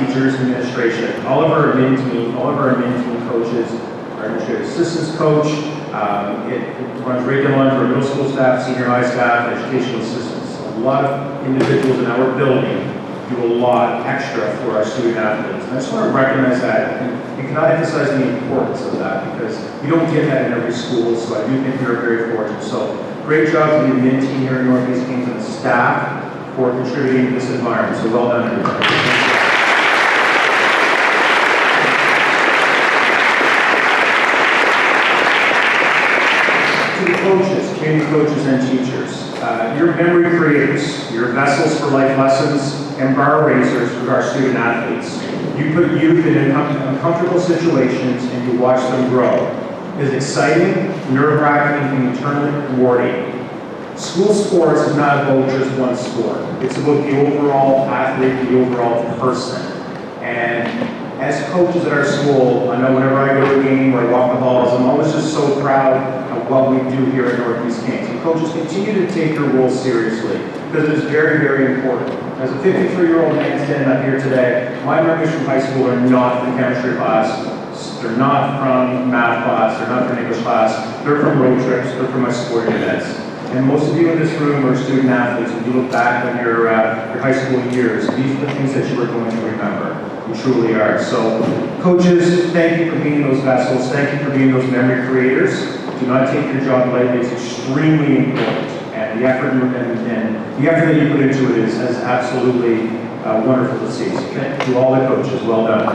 teachers, and administration. All of our admin team coaches, our administrative assistants coach, it runs regular lunch for middle school staff, senior high staff, educational assistants. A lot of individuals in our building do a lot extra for our student athletes. And I just want to recognize that and cannot emphasize the importance of that because you don't get that in every school, so I do think we are very fortunate. So great job to the admin team here in Northeast Kings and the staff for contributing to this environment. So well done, everybody. To the coaches, community coaches and teachers, you're memory creators, you're vessels for life lessons and bar raisers for our student athletes. You put youth in uncomfortable situations and you watch them grow. It is exciting, nerve-wracking, and eternally rewarding. School sports is not about just one sport. It's about the overall athlete, the overall person. And as coaches at our school, I know whenever I go to a game or I walk the halls, I'm always just so proud of what we do here at Northeast Kings. And coaches continue to take your role seriously because it is very, very important. As a 53-year-old man standing up here today, my memories from high school are not from chemistry class, they're not from math class, they're not from English class, they're from road trips, they're from my sporting events. And most of you in this room are student athletes. When you look back on your high school years, these are the things that you are going to remember. You truly are. So, coaches, thank you for being those vessels. Thank you for being those memory creators. Do not take your job lightly. It's extremely important. And the effort that you put into it is absolutely wonderful to see. So thank you to all the coaches. Well done.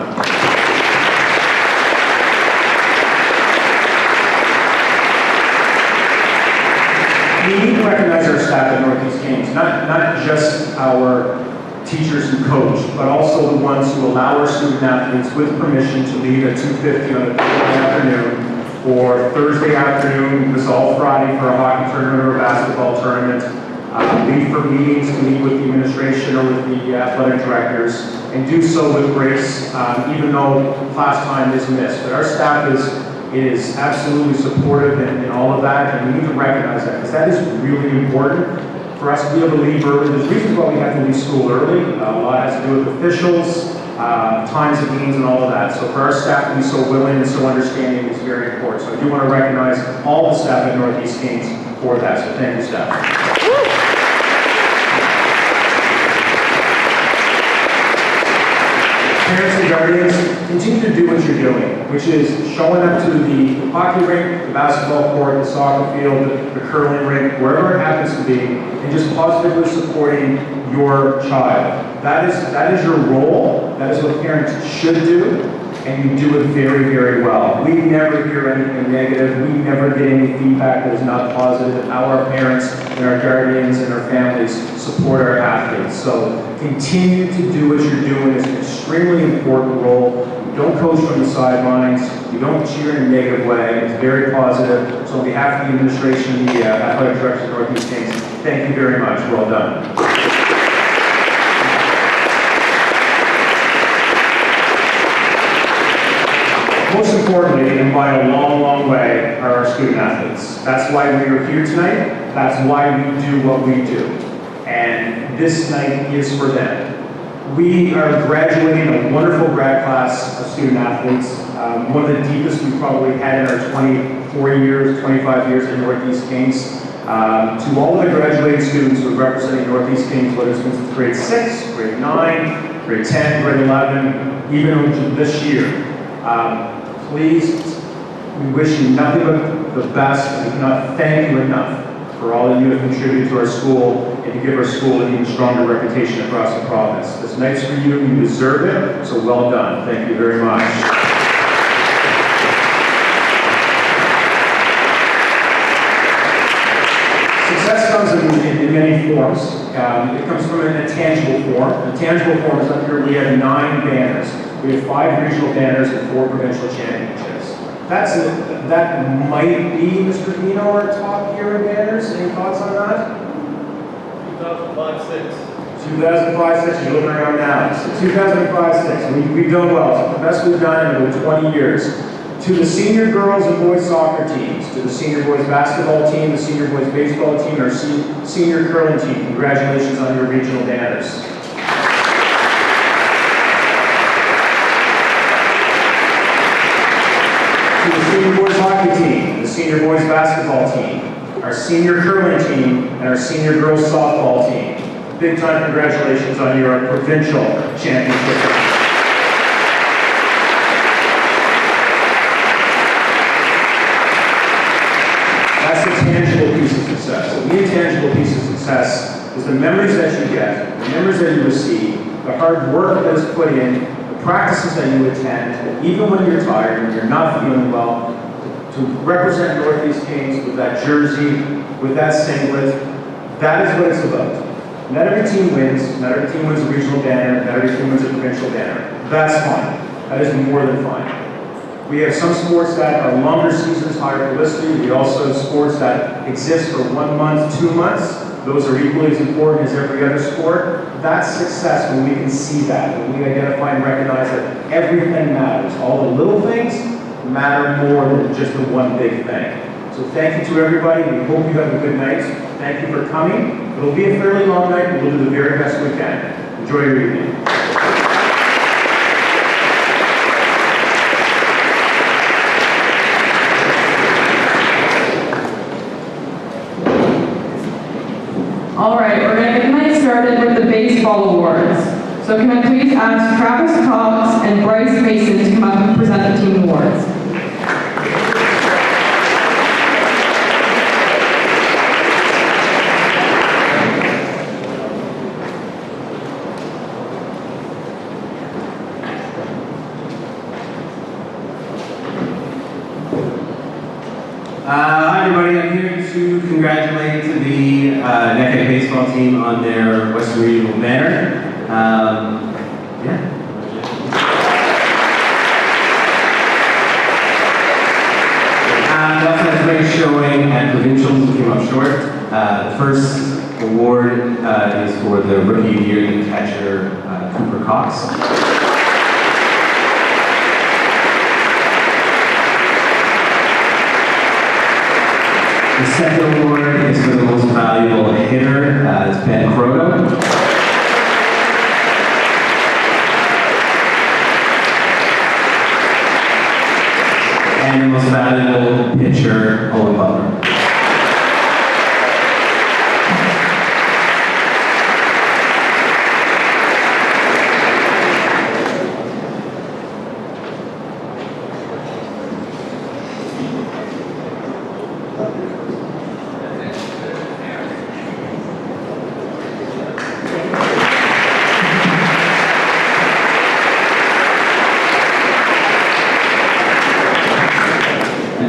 We need to recognize our staff at Northeast Kings, not just our teachers who coach, but also the ones who allow our student athletes with permission to leave at 2:50 on a Thursday afternoon or Thursday afternoon, this all Friday for a hockey tournament or a basketball tournament, leave for meetings to meet with the administration or with the athletic directors, and do so with grace, even though class time is missed. But our staff is absolutely supportive in all of that, and we need to recognize that because that is really important for us to be able to leave early. There's reasons why we have to leave school early. A lot has to do with officials, times of meetings, and all of that. So for our staff to be so willing and so understanding is very important. So I do want to recognize all the staff at Northeast Kings for that. So thank you, staff. Parents and guardians, continue to do what you're doing, which is showing up to the hockey rink, the basketball court, the soccer field, the curling rink, wherever it happens to be, and just positively supporting your child. That is your role. That is what parents should do, and you do it very, very well. We never hear anything negative. We never get any feedback that is not positive. And how our parents and our guardians and our families support our athletes. So continue to do what you're doing. It's an extremely important role. You don't coach from the sidelines. You don't cheer in a negative way. It's very positive. So on behalf of the administration and the athletic director of Northeast Kings, thank you very much. Well done. Most importantly, and by a long, long way, are our student athletes. That's why we are here tonight. That's why we do what we do. And this night is for them. We are graduating a wonderful grad class of student athletes, one of the deepest we've probably had in our 24 years, 25 years in Northeast Kings. To all of the graduating students who are representing Northeast Kings, whether it's been grade 6, grade 9, grade 10, grade 11, even into this year, please, we wish you nothing but the best, and we cannot thank you enough for all that you have contributed to our school and to give our school an even stronger reputation across the province. This night's for you, you deserve it, so well done. Thank you very much. Success comes in many forms. It comes from a tangible form. The tangible form is up here. We have 9 banners. We have 5 regional banners and 4 provincial championships. That might be, Mr. Pino, our top here in banners. Any thoughts on that? 2005-06. 2005-06, you're looking around now. So 2005-06, we've done well. It's the best we've done in over 20 years. To the senior girls and boys soccer teams, to the senior boys basketball team, the senior boys baseball team, and our senior curling team, congratulations on your regional banners. senior boys hockey team, the senior boys basketball team, our senior curling team, and our senior girls softball team. Big time congratulations on your provincial championship. That's the tangible piece of success. The intangible piece of success is the memories that you get, the memories that you receive, the hard work that is put in, the practices that you attend, even when you're tired and you're not feeling well, to represent Northeast Kings with that jersey, with that singlet. That is what it's about. Not every team wins, not every team wins a regional banner, not every team wins a provincial banner. That's fine. That is more than fine. We have some sports that are longer seasons, higher publicity. We also have sports that exist for 1 month, 2 months. Those are equally as important as every other sport. That's success when we can see that, when we identify and recognize that everything matters. All the little things matter more than just the one big thing. So thank you to everybody. We hope you have a good night. Thank you for coming. It'll be a fairly long night, but we'll do the very best we can. Enjoy your evening. All right, we're going to get the night started with the baseball awards. So can I please ask Travis Cox and Bryce Mason to come up and present the team awards. Hi everybody, I'm here to congratulate the Banquet baseball team on their Western Regional banner. Yeah. We also had a great showing at provincials who came up short. The first award is for the Rookie of the Year catcher, Cooper Cox. The second award is for the most valuable hitter, it's Ben Croto. And the most valuable pitcher, Owen Butler.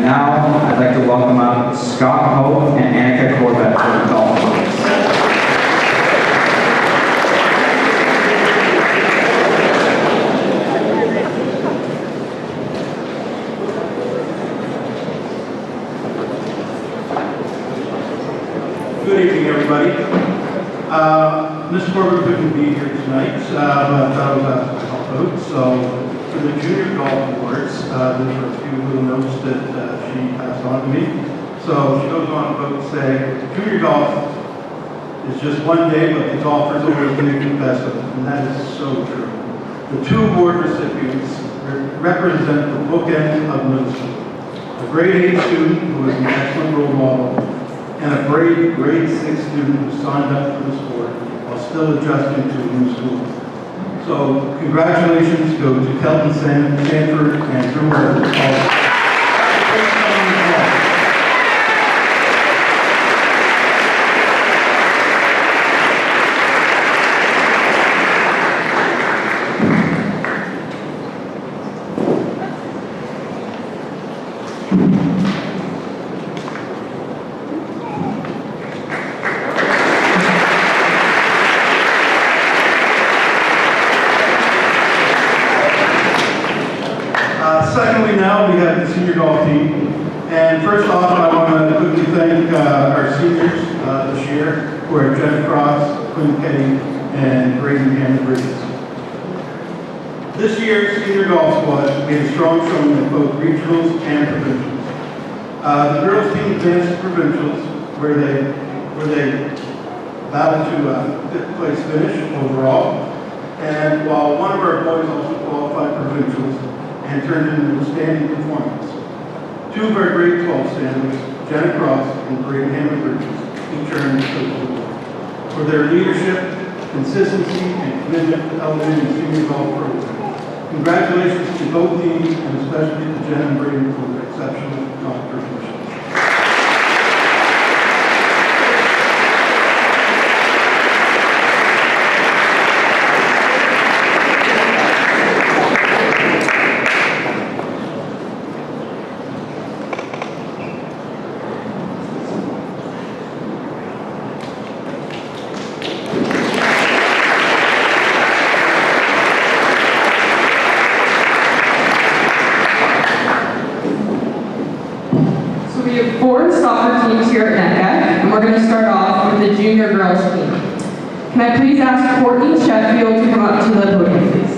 Now, I'd like to welcome up Scott Hope and Annika Corbett for the golf course. Good evening, everybody. Ms. Corbett couldn't be here tonight, but I was asked to help out. So, for the Junior Golf Awards, there were a few little notes that she passed on to me. So she goes on about to say, junior golf is just one day, but the golfers always live the best of it, and that is so true. The two award recipients represent the bookend of middle school. A grade 8 student who is an excellent role model, and a brave grade 6 student who signed up for the sport while still adjusting to a new school. So congratulations go to Kelton Sanford and Drew Murray. Secondly, now we have the senior golf team. And first off, I want to quickly thank our seniors this year, who are Jeff Cross, Quinn Kenny, and Braden Bridges. This year's senior golf squad made a strong showing at both regionals and provincials. The girls team advanced to provincials, where they battled to a 5th place finish overall. And while one of our boys also qualified provincials and turned in an outstanding performance. Two of our grade 12 standings, Jenna Cross and Braden Hammond Bridges, each earned the Coach Award for their leadership, consistency, and commitment to elementary and senior golf program. Congratulations to both teams, and especially to Jenna and Braden for their exceptional contributions. We have 4 soccer teams here at Banquet, and we're going to start off with the junior girls team. Can I please ask Courtney Sheffield to come up to the podium, please?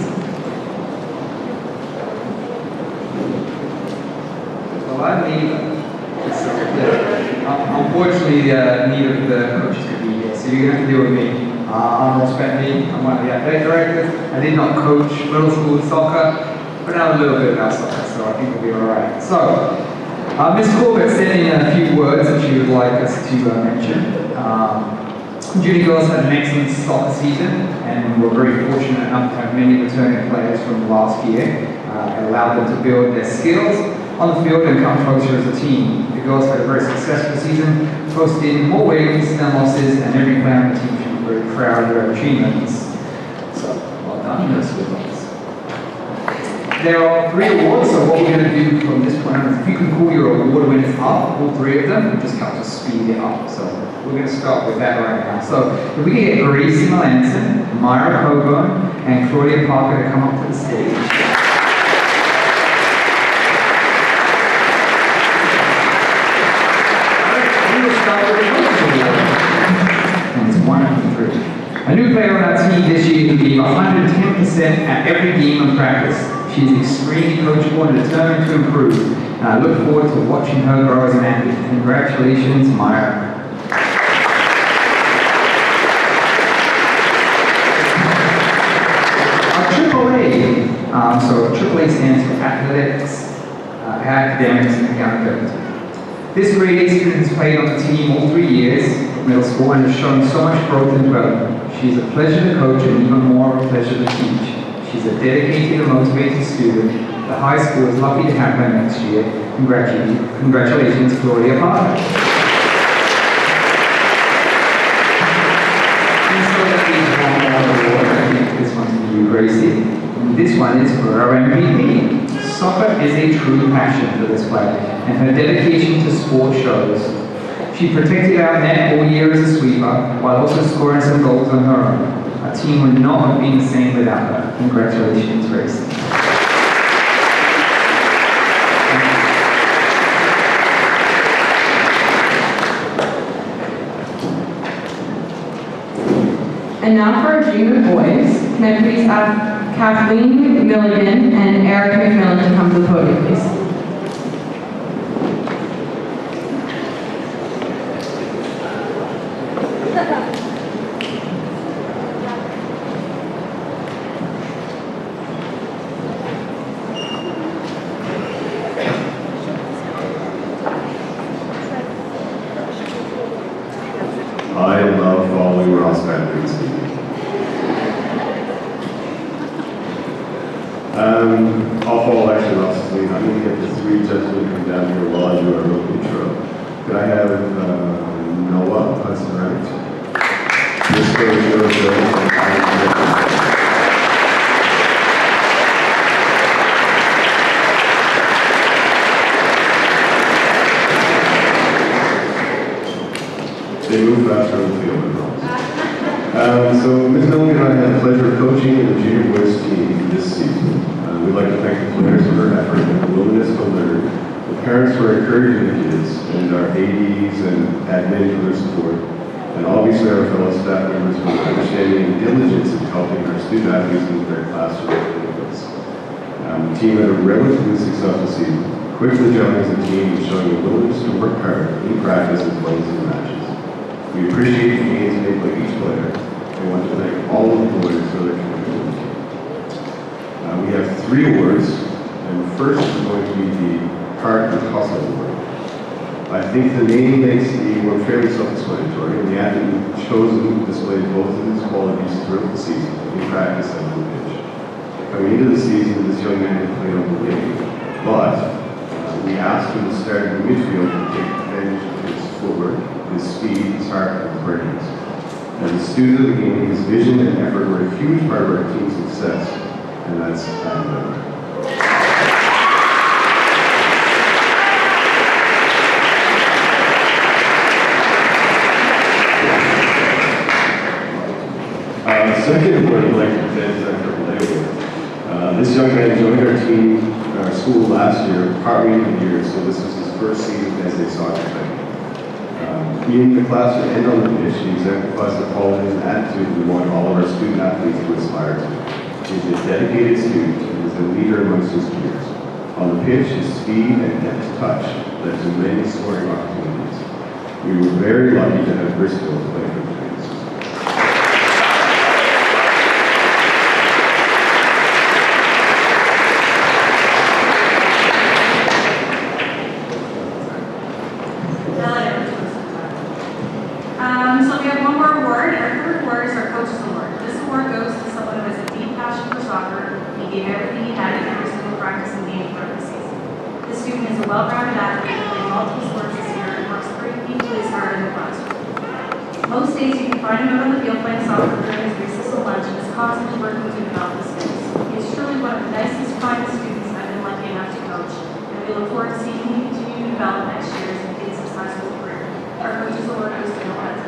Well, I'm neither. Unfortunately, neither of the coaches could be here, so you're going to have to deal with me. Arnold spent me. I'm one of the athletic directors. I did not coach middle school soccer, but now a little bit about soccer, so I think we'll be all right. So, Ms. Corbett sent in a few words that she would like us to mention. Junior girls had an excellent soccer season, and we're very fortunate enough to have many returning players from last year. It allowed them to build their skills on the field and come closer as a team. The girls had a very successful season, posted more wins than losses, and every player on the team should be very proud of their achievements. So, well done, Ms. Corbett. There are 3 awards, so what we're going to do from this point on is if you can call your award winners up, all 3 of them, we just have to speed it up. So we're going to start with that right now. So if we can get Gracie Melanson, Myra Coburn, and Claudia Parker to come up to the stage. We will start with the first award. And it's 1 of 3. A new player on our team this year who gave 110% at every game of practice. She is extremely coachable and determined to improve, and I look forward to watching her grow as an athlete. Congratulations, Myra. Our AAA stands for Athletics, Academics, and Accountability. This grade 8 student has played on the team all 3 years of middle school and has shown so much growth and development. She is a pleasure to coach and even more of a pleasure to teach. She's a dedicated and motivated student. The high school is lucky to have her next year. Congratulations, Claudia Parker. I think this one's for you, Gracie. And this one is for our MVP. Soccer is a true passion for this player, and her dedication to sport shows. She protected our net all year as a sweeper, while also scoring some goals on her own. Our team would not have been the same without her. Congratulations, Grace. And now for our junior boys, can I please ask Kathleen Milligan and Eric McMillan to come to the podium, please? I love following Ross Banquet's team. I'll follow actually Ross's lead. I'm going to get the 3 gentlemen come down here while I do our little intro. Could I have Noah, that's right. This goes your They move faster on the field than Ross. So Ms. Milligan and I had the pleasure of coaching the junior boys team this season. We'd like to thank the players for their effort and willingness to learn, the parents for encouraging the kids, and our ADs and admin for their support, and obviously our fellow staff members for their understanding and diligence in helping our student athletes move their classroom activities. The team had a relatively successful season, quickly gelling as a team and showing a willingness to work hard in practice as well as in matches. We appreciate the gains made by each player. We want to thank all of the players for their commitment to the team. We have 3 awards, and first is going to be the Parker Hustle I think the name makes the award fairly self-explanatory, and the athlete chosen displayed both of his qualities throughout the season, in practice and on the pitch. Coming into the season, this young man had played on the wing, but we asked him to start in the midfield and take advantage of his footwork, his speed, his heart, and his brilliance. As a student of the game, his vision and effort were a huge part of our team's success, and that's Adam. Second award I'd like to present is our AAA award. This young man joined our team, our school last year, partway in the year, so this was his first season as a soccer player. Being in the class and on the pitch, he exemplifies the qualities and attitude we want all of our student athletes to aspire to. He's a dedicated student and is a leader amongst his peers. On the pitch, his speed and deft touch led to many scoring opportunities. We were very lucky to have Bristol play for the Twins. So we have one more award. Our third award is our Coach's Award. This award goes to someone who has a deep passion for soccer. He gave everything he had in every single practice and game throughout the season. This student is a well-rounded athlete, playing multiple sports this year, and works pretty equally as hard in the classroom. Most days you can find him out on the field playing soccer during his recess and lunch, and is constantly working to develop his skills. He is truly one of the nicest, kindest students I've been lucky enough to coach, and we look forward to seeing him continue to develop next year as he begins his high school career. Our Coach's Award goes to Bill Hudson.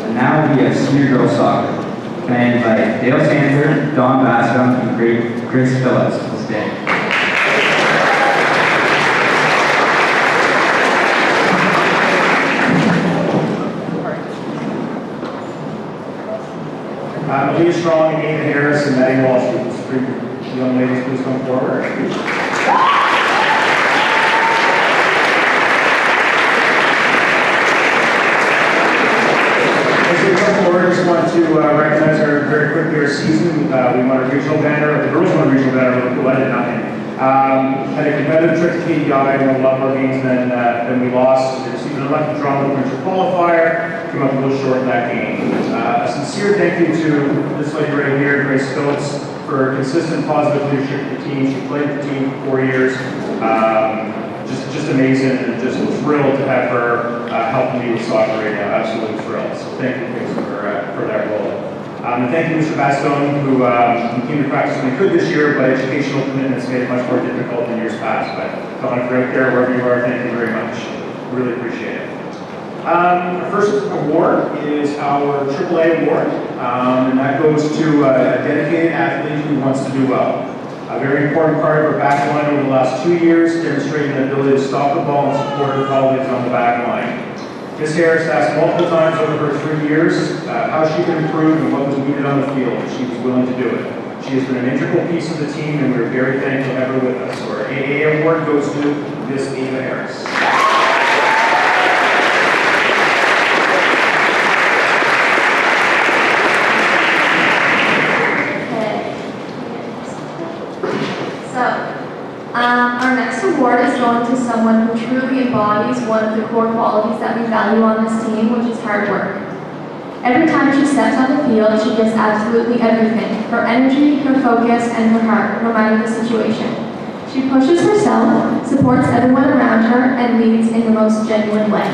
And now we have senior girls soccer. Can I invite Dale Sanford, Dawn Bascom, and Chris Phillips to stand. Lee Strong, Amy Harris, and Maddie Walsh, would the three young ladies please come forward? As we come forward, I just want to recognize very quickly our season. We won a regional banner, the girls won a regional banner, I did nothing. Had a competitive trip to KDI, won a lot more games than we lost. We received an unlucky draw in the winter qualifier, came up a little short in that game. A sincere thank you to this lady right here, Grace Phillips, for consistent positive leadership of the team. She played the team for 4 years. Just amazing, and just thrilled to have her helping me with soccer right now. Absolutely thrilled. So thank you for that role. And thank you, Mr. Bastone, who came to practice when he could this year, but educational commitments made it much more difficult in years past. But Don, if you're out there, wherever you are, thank you very much. Really appreciate it. Our first award is our AAA award, and that goes to a dedicated athlete who wants to do well. A very important part of our back line over the last 2 years, demonstrating the ability to stop the ball and support her colleagues on the back line. Ms. Harris asked multiple times over her 3 years how she could improve and what was needed on the field. She was willing to do it. She has been an integral piece of the team, and we're very thankful to have her with us. So our AA award goes to Ms. Eva Harris. Our next award is going to someone who truly embodies one of the core qualities that we value on this team, which is hard work. Every time she steps on the field, she gives absolutely everything: her energy, her focus, and her heart, no matter the situation. She pushes herself, supports everyone around her, and leads in the most genuine way.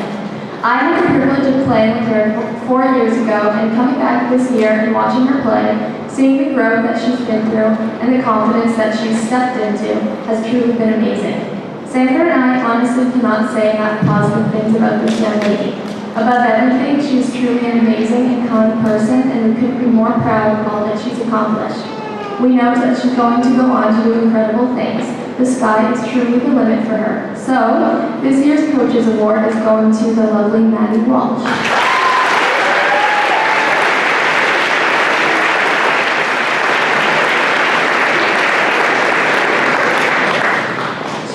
I had the privilege of playing with her 4 years ago, and coming back this year and watching her play, seeing the growth that she's been through and the confidence that she's stepped into has truly been amazing. Sandra and I honestly cannot say enough positive things about this young lady. Above everything, she's truly an amazing and kind person, and we couldn't be more proud of all that she's accomplished. We know that she's going to go on to do incredible things. The sky is truly the limit for her. So, this year's Coach's Award is going to the lovely Maddie Walsh.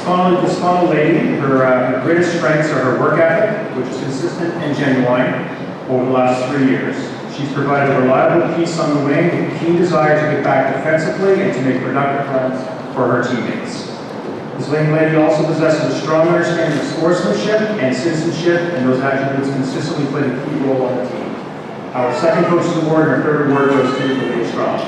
This funnel lady, her greatest strengths are her work ethic, which is consistent and genuine over the last 3 years. She's provided a reliable piece on the wing with a keen desire to get back defensively and to make productive runs for her teammates. This wing lady also possesses a strong understanding of sportsmanship and citizenship, and those attributes consistently played a key role on the team. Our second coach's award and our third award goes to Lady Strong.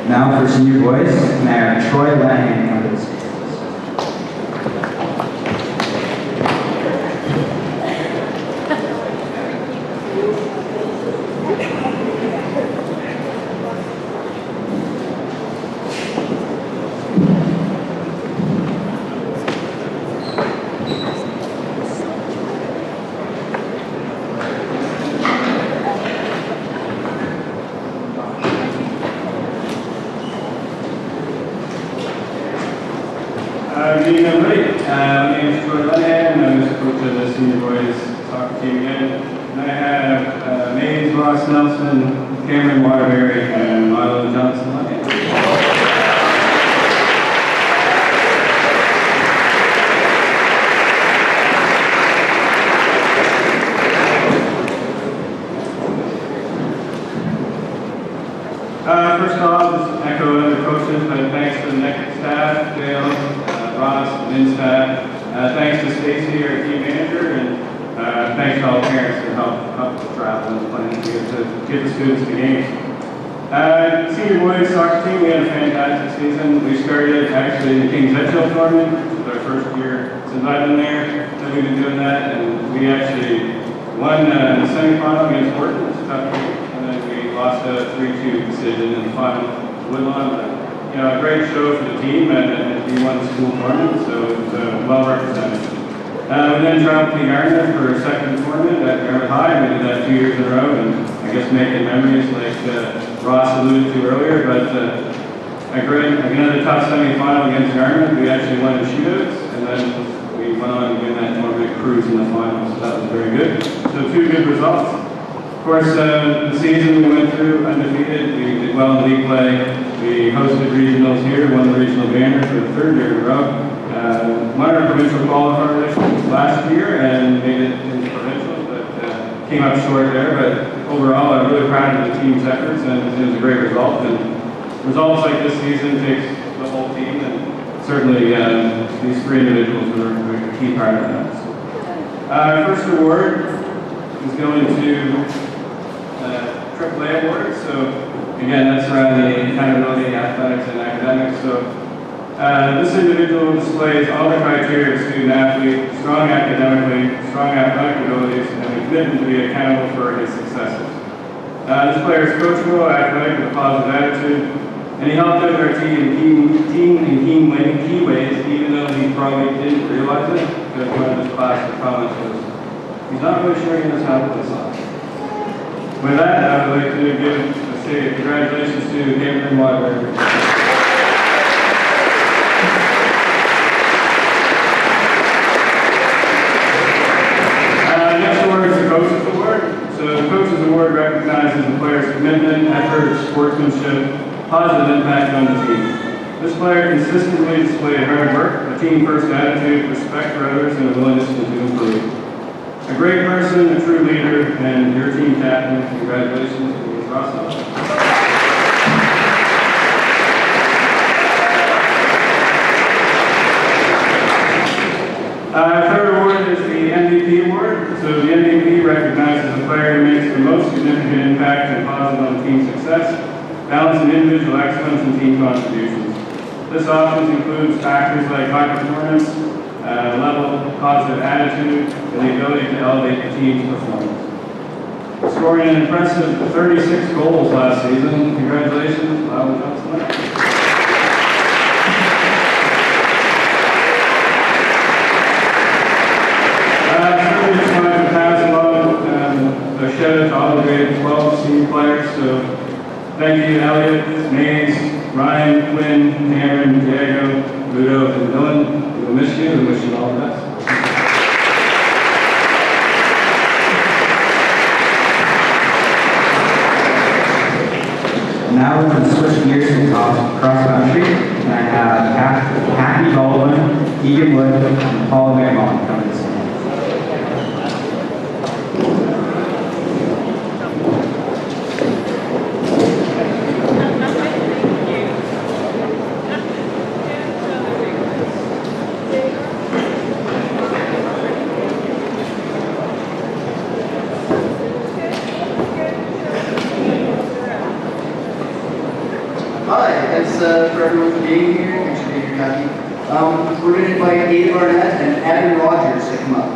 Now for senior boys, Mayor Troy Lanning come to the stage. Good evening, everybody. My name is Troy Lennon. I'm the coach of the senior boys soccer team again. And I have Mays, Ross Nelson, Cameron Waterbury, and Milo Johnson Lennon. First off, just echo other coaches, but thanks to the NEC staff, Dale, Ross, Lynn staff. Thanks to Stacy, our team manager, and thanks to all the parents that help with travel and planning to get the students to games. Senior boys soccer team, we had a fantastic season. We started actually in the King's Edgehill tournament, which is our first year since I've been there. So we've been doing that, and we actually won the semifinal against Horton. It's a tough game. Lost a 3-2 decision in the final. Woodlawn, a great show for the team, and we won the school tournament, so it was well represented. We then traveled to Yarmouth for a second tournament at Yarmouth High. We did that 2 years in a row, and I guess making memories like Ross alluded to earlier. But another tough semi-final against Yarmouth. We actually won in shootouts, and then we went on to win that tournament cruise in the final, so that was very good. So 2 good results. Of course, the season we went through undefeated. We did well in league play. We hosted regionals here, won the regional banner for the 3rd year in a row. Won our provincial qualifier last year and made it into provincial, but came up short there. But overall, I'm really proud of the team's efforts, and it was a great result. And results like this season takes the whole team, and certainly these 3 individuals were a key part of that. Our first award is going to AAA award. So again, that's around the accountability, athletics, and academics. So this individual displays all the criteria of a student athlete: strong academically, strong athletic abilities, and a commitment to be accountable for his successes. This player is coachable, athletic, with a positive attitude, and he helped out our team in key ways, even though he probably didn't realize it, because one of his classic comments was, he's not really sure he knows how to play soccer. With that, I would like to say congratulations to Cameron Waterbury. Next award is the Coaches Award. So the Coaches Award recognizes the player's commitment, effort, sportsmanship, positive impact on the team. This player consistently displayed hard work, a team-first attitude, respect for others, and a willingness to improve. A great person, a true leader, and your team captain. Congratulations, Ms. Rosso. Third award is the MVP award. So the MVP recognizes the player who makes the most significant impact and positive on team success, balancing individual excellence and team contributions. This often includes factors like high performance, level, positive attitude, and the ability to elevate the team's performance. Scoring an impressive 36 goals last season. Congratulations, Milo Johnson. Certainly just wanted to pass along a shout out to all the grade 12 senior players. So thank you, Elliot, Mays, Ryan, Quinn, Cameron, Diego, Ludo, and Dylan. We'll miss you and wish you all the best. Now we're going to switch gears to cross country, and I have Kathy Baldwin, Egan Wood, and Paul McMahon coming this morning. Hi, thanks for everyone for being here. Thanks for being here, Kathy. We're going to invite Ada Barnett and Evan Rogers to come up.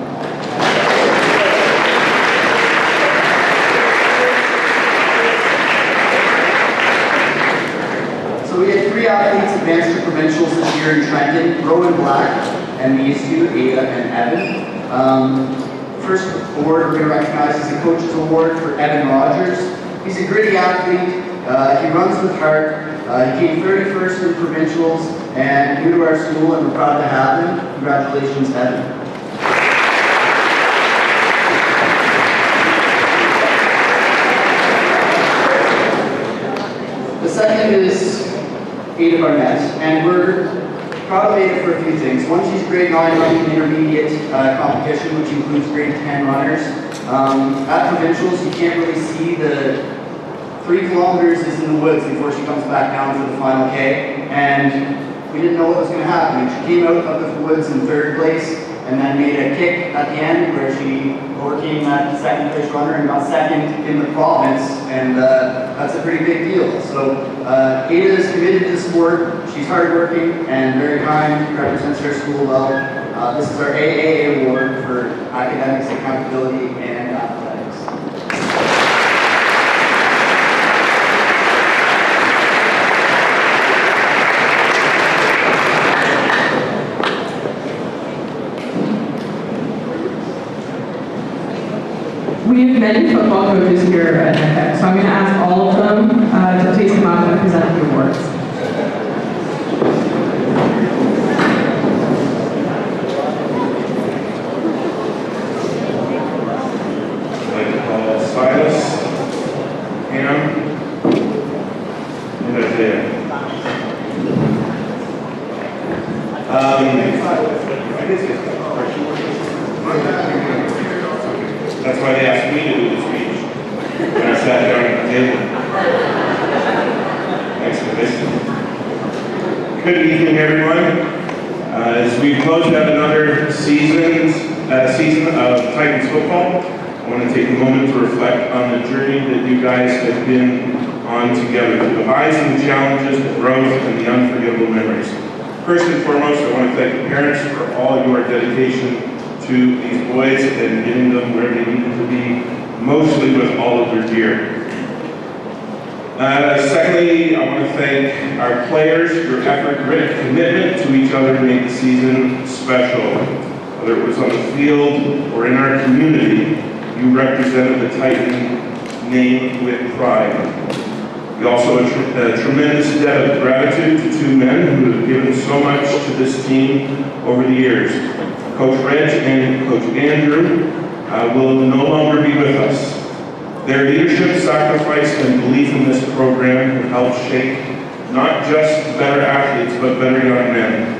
So we had 3 athletes advance to provincials this year in Trenton, Rowan Black, and these two, Ada and Evan. First award we're going to recognize is the Coaches Award for Evan Rogers. He's a gritty athlete. He runs with heart. He came 31st in provincials and new to our school, and we're proud to have him. Congratulations, Evan. The second is Ada Barnett, and we're proud of Ada for a few things. One, she's grade 9 running intermediate competition, which includes grade 10 runners. At provincials, you can't really see the 3 kilometers is in the woods before she comes back down for the final K, and we didn't know what was going to happen. She came out of the woods in 3rd place, and then made a kick at the end where she overcame that second place runner and got 2nd in the province, and that's a pretty big deal. So Ada is committed to the sport. She's hardworking and very kind, represents her school well. This is our AAA award for academics, accountability, and athletics. We have many football coaches here at Banquet, so I'm going to ask all of them to please come up and present the awards. I'd like to call Silas, Ham, and Isaiah. That's why they asked me to do the speech when I sat down at the table. Thanks for listening. Good evening, everyone. As we close out another season of Titans football, I want to take a moment to reflect on the journey that you guys have been on together, the highs and the challenges, the growth, and the unforgettable memories. First and foremost, I want to thank the parents for all your dedication to these boys and getting them where they needed to be, mostly with all of their gear. Secondly, I want to thank our players. Your effort, grit, commitment to each other made the season special. Whether it was on the field or in our community, you represented the Titan name with pride. We also owe a tremendous debt of gratitude to 2 men who have given so much to this team over the years. Coach Reg and Coach Andrew will no longer be with us. Their leadership, sacrifice, and belief in this program have helped shape not just better athletes, but better young men.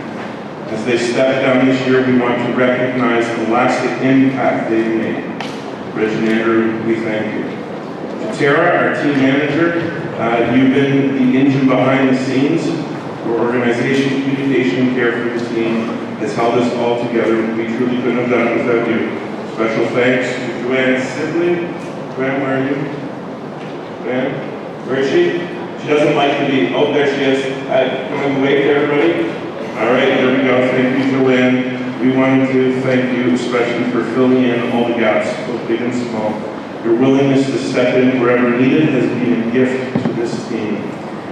As they step down this year, we want to recognize the lasting impact they've made. Reg and Andrew, we thank you. To Tara, our team manager, you've been the engine behind the scenes. Your organization, communication, care for the team has held us all together. We truly couldn't have done it without you. Special thanks to Joanne Sibley. Joanne, where are you? Joanne, where is she? She doesn't like to be. Oh, there she is. Can we wave to everybody? All right, there we go. Thank you, Joanne. We wanted to thank you especially for filling in all the gaps, both big and small. Your willingness to step in wherever needed has been a gift to this team.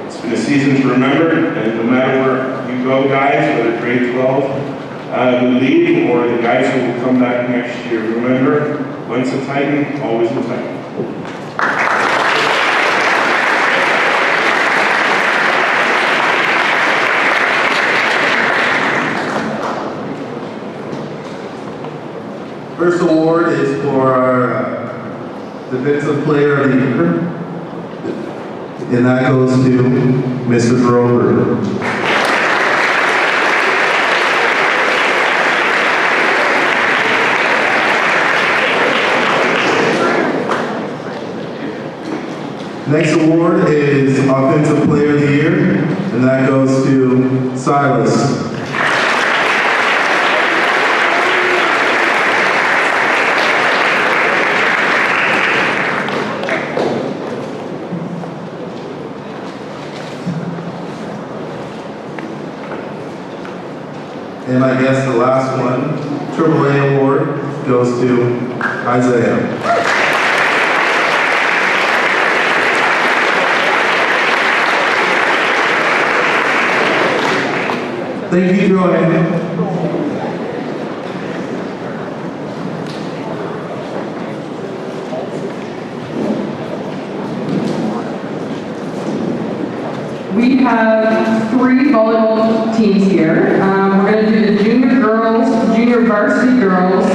It's been a season to remember, and no matter where you go, guys, whether grade 12, who leave, or the guys who will come back next year, remember, once a Titan, always a Titan. First award is for our Defensive Player of the Year. and that goes to Mr. Grover. Next award is Offensive Player of the Year, and that goes to Silas. And I guess the last one, AAA award, goes to Isaiah. Thank you, Joanne. We have 3 volleyball teams here. We're going to do the junior girls, junior varsity girls,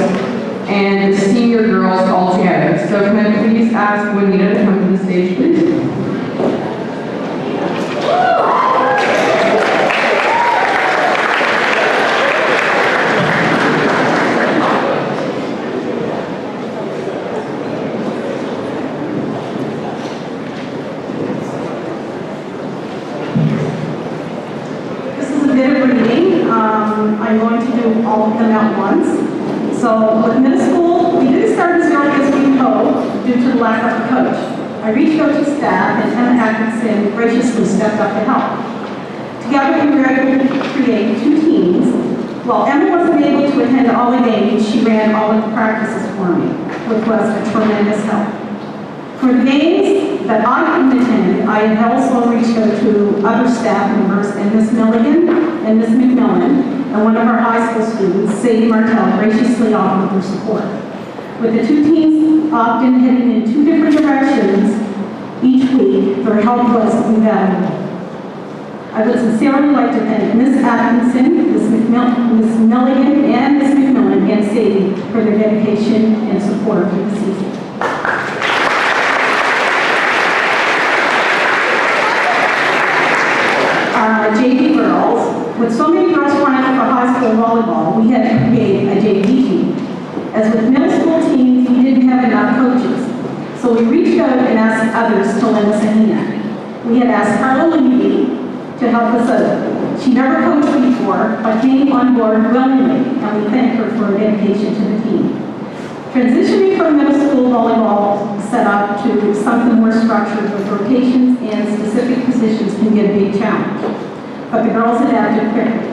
and the senior girls all together. So can I please ask Juanita to come to the stage, please? I'm going to do all of them at once. So with middle school, we didn't start as early as we hoped due to the lack of a coach. I reached out to staff and Emma Atkinson graciously stepped up to help. Together we were able to create 2 teams. While Emma wasn't able to attend all the games, she ran all of the practices for me, which was a tremendous help. For the games that I couldn't attend, I had also reached out to other staff members and Miss Milligan and Miss McMillan, and one of our high school students, Sadie Martell, graciously offered her support. With the 2 teams often heading in 2 different directions each week, their help was invaluable. I would sincerely like to thank Miss Atkinson, Miss Milligan, and Miss McMillan, and Sadie for their dedication and support for the season. JV girls. With so many girls trying for high school volleyball, we had to create a JV team. As with middle school teams, we didn't have enough coaches. So we reached out and asked others to lend us a hand. We had asked Carla Levy to help us out. She never coached before, but came on board willingly, and we thank her for her dedication to the team. Transitioning from middle school volleyball setup to something more structured with rotations and specific positions can be a big challenge. But the girls adapted quickly.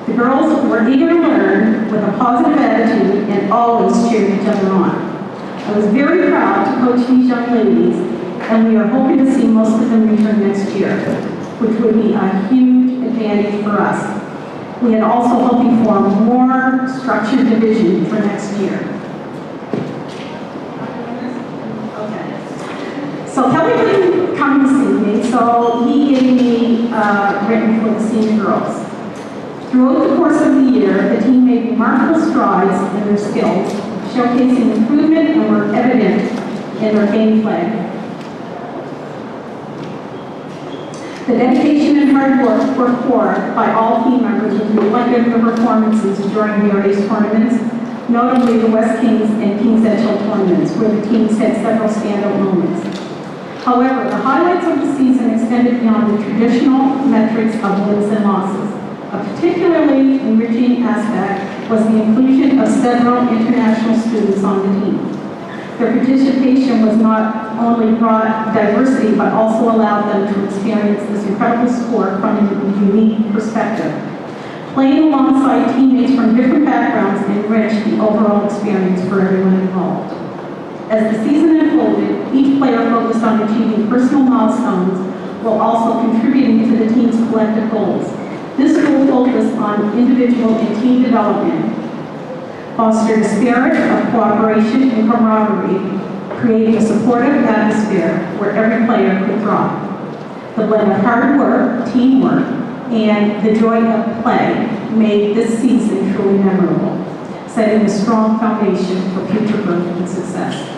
The girls were eager to learn with a positive attitude and always cheered each other on. I was very proud to coach these young ladies, and we are hoping to see most of them return next year, which would be a huge advantage for us. We had also hoping for a more structured division for next year. So Kelly couldn't come to see me, so he gave me written for the senior girls. Throughout the course of the year, the team made remarkable strides in their skills, showcasing improvement and were evident in their gameplay. The dedication and hard work were poured by all team members as reflected in the performances during various tournaments, notably the West Kings and Kings Edghill tournaments, where the teams had several standout moments. However, the highlights of the season extended beyond the traditional metrics of wins and losses. A particularly enriching aspect was the inclusion of several international students on the team. Their participation was not only brought diversity, but also allowed them to experience this incredible sport from a unique perspective. Playing alongside teammates from different backgrounds enriched the overall experience for everyone involved. As the season unfolded, each player focused on achieving personal milestones while also contributing to the team's collective goals. This goal focused on individual and team development, fostered a spirit of cooperation and camaraderie, creating a supportive atmosphere where every player could thrive. The blend of hard work, teamwork, and the joy of play made this season truly memorable, setting a strong foundation for future growth and success.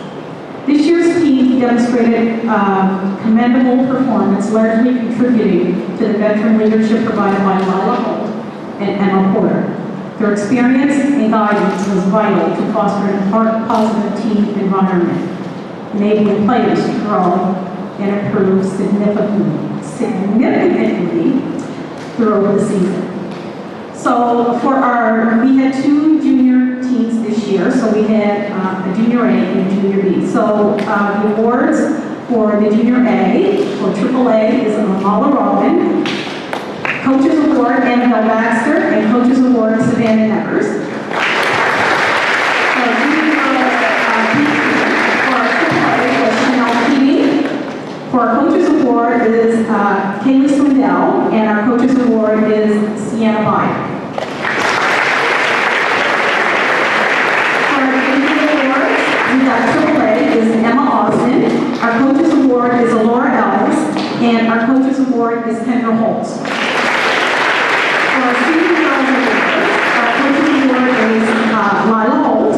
This year's team demonstrated commendable performance, largely contributing to the veteran leadership provided by Lila Holt and Emma Porter. Their experience and guidance was vital to foster a positive team environment, enabling players to grow and improve significantly throughout the season. So we had 2 junior teams this year. So we had a junior A and a junior B. So the awards for the junior A, or AAA, is Amala Robin. Coaches Award, Annabelle Baxter, and Coaches Award, Savannah Nevers. For our Coaches Award is Kaylee Swindell, and our Coaches Award is Sienna Byer. For our individual awards, we got AAA is Emma Austin, our Coaches Award is Laura Ellis, and our Coaches Award is Kendra Holtz. For our senior girls awards, our Coaches Award is Lila Holt.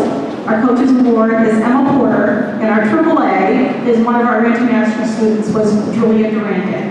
Our Coaches Award is Emma Porter, and our AAA is one of our international students, was Julia Durante.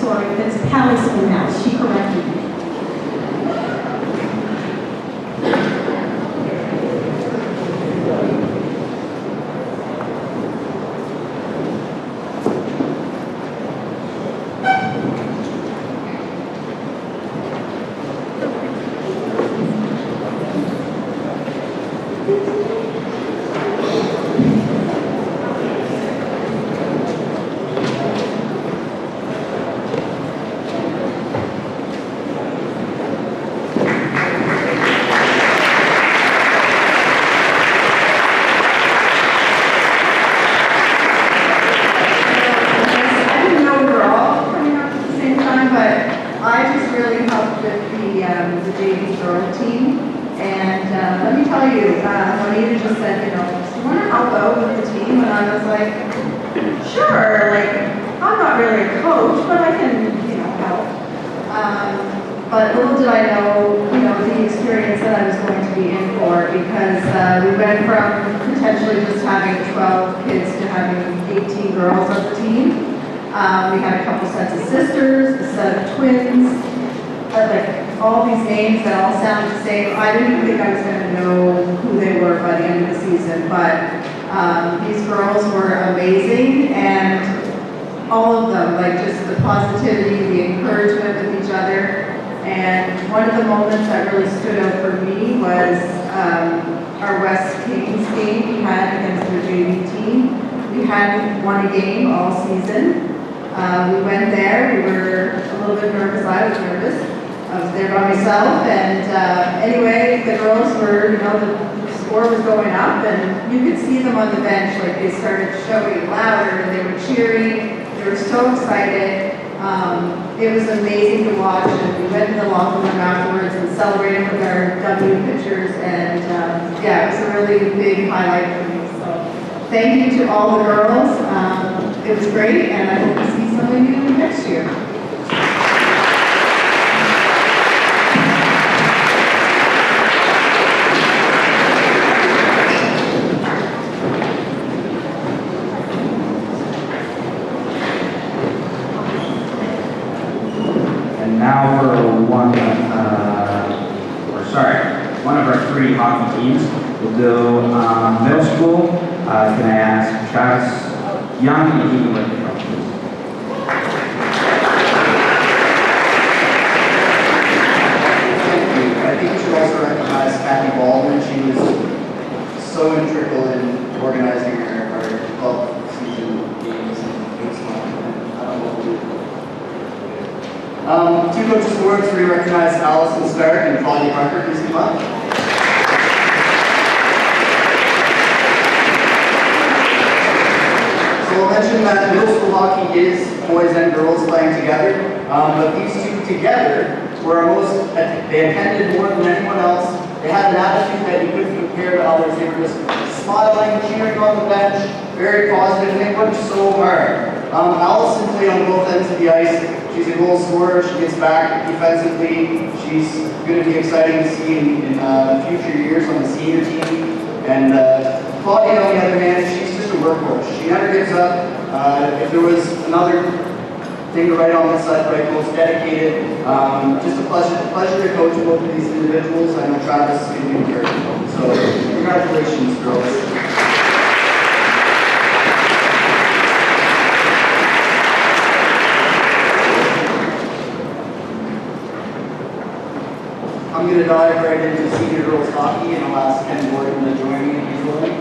Sorry, it's Palliser now. She corrected me. The JV girl team, and let me tell you, Juanita just said, do you want to help out with the team? And I was like, sure, I'm not really a coach, but I can, help. But little did I know, the experience that I was going to be in for, because we went from potentially just having 12 kids to having 18 girls on the team. We had a couple sets of sisters, a set of twins, all these names that all sound the same. I didn't even think I was going to know who they were by the end of the season, but these girls were amazing, and all of them, just the positivity, the encouragement with each other. And one of the moments that really stood out for me was our West Kings game we had against the JV team. We hadn't won a game all season. We went there, we were a little bit nervous. I was nervous. I was there by myself, and anyway, the girls were, the score was going up, and you could see them on the bench, they started shouting louder, and they were cheering, they were so excited. It was amazing to watch, and we went in the locker room afterwards and celebrated with our W pictures, and it was a really big highlight for me. So thank you to all the girls. It was great, and I hope to see some of you next year. Now for one of our 3 hockey teams. We'll do middle school. Can I ask Travis Young and Ethan Whitney? I think you should also recognize Kathy Baldwin. She was so integral in organizing our club season games. It was fun. I don't know what we did. 2 coaches awards, we recognize Allison Stark and Claudia Parker. Please come up. So I'll mention that middle school hockey is boys and girls playing together, but these two together were our most, they attended more than anyone else. They had an attitude that you couldn't compare to others. They were just smiling, cheering on the bench, very positive, and they worked so hard. Allison played on both ends of the ice. She's a goal scorer. She gets back defensively. She's going to be exciting to see in future years on the senior team. And Claudia, on the other hand, she's just a workhorse. She never gives up. If there was another thing to write on this side, right, most dedicated. Just a pleasure to coach both of these individuals. I know Travis is going to be very good. So congratulations, girls. I'm going to dive right into senior girls hockey, and I'll ask Ken Gordon to join me if he's willing.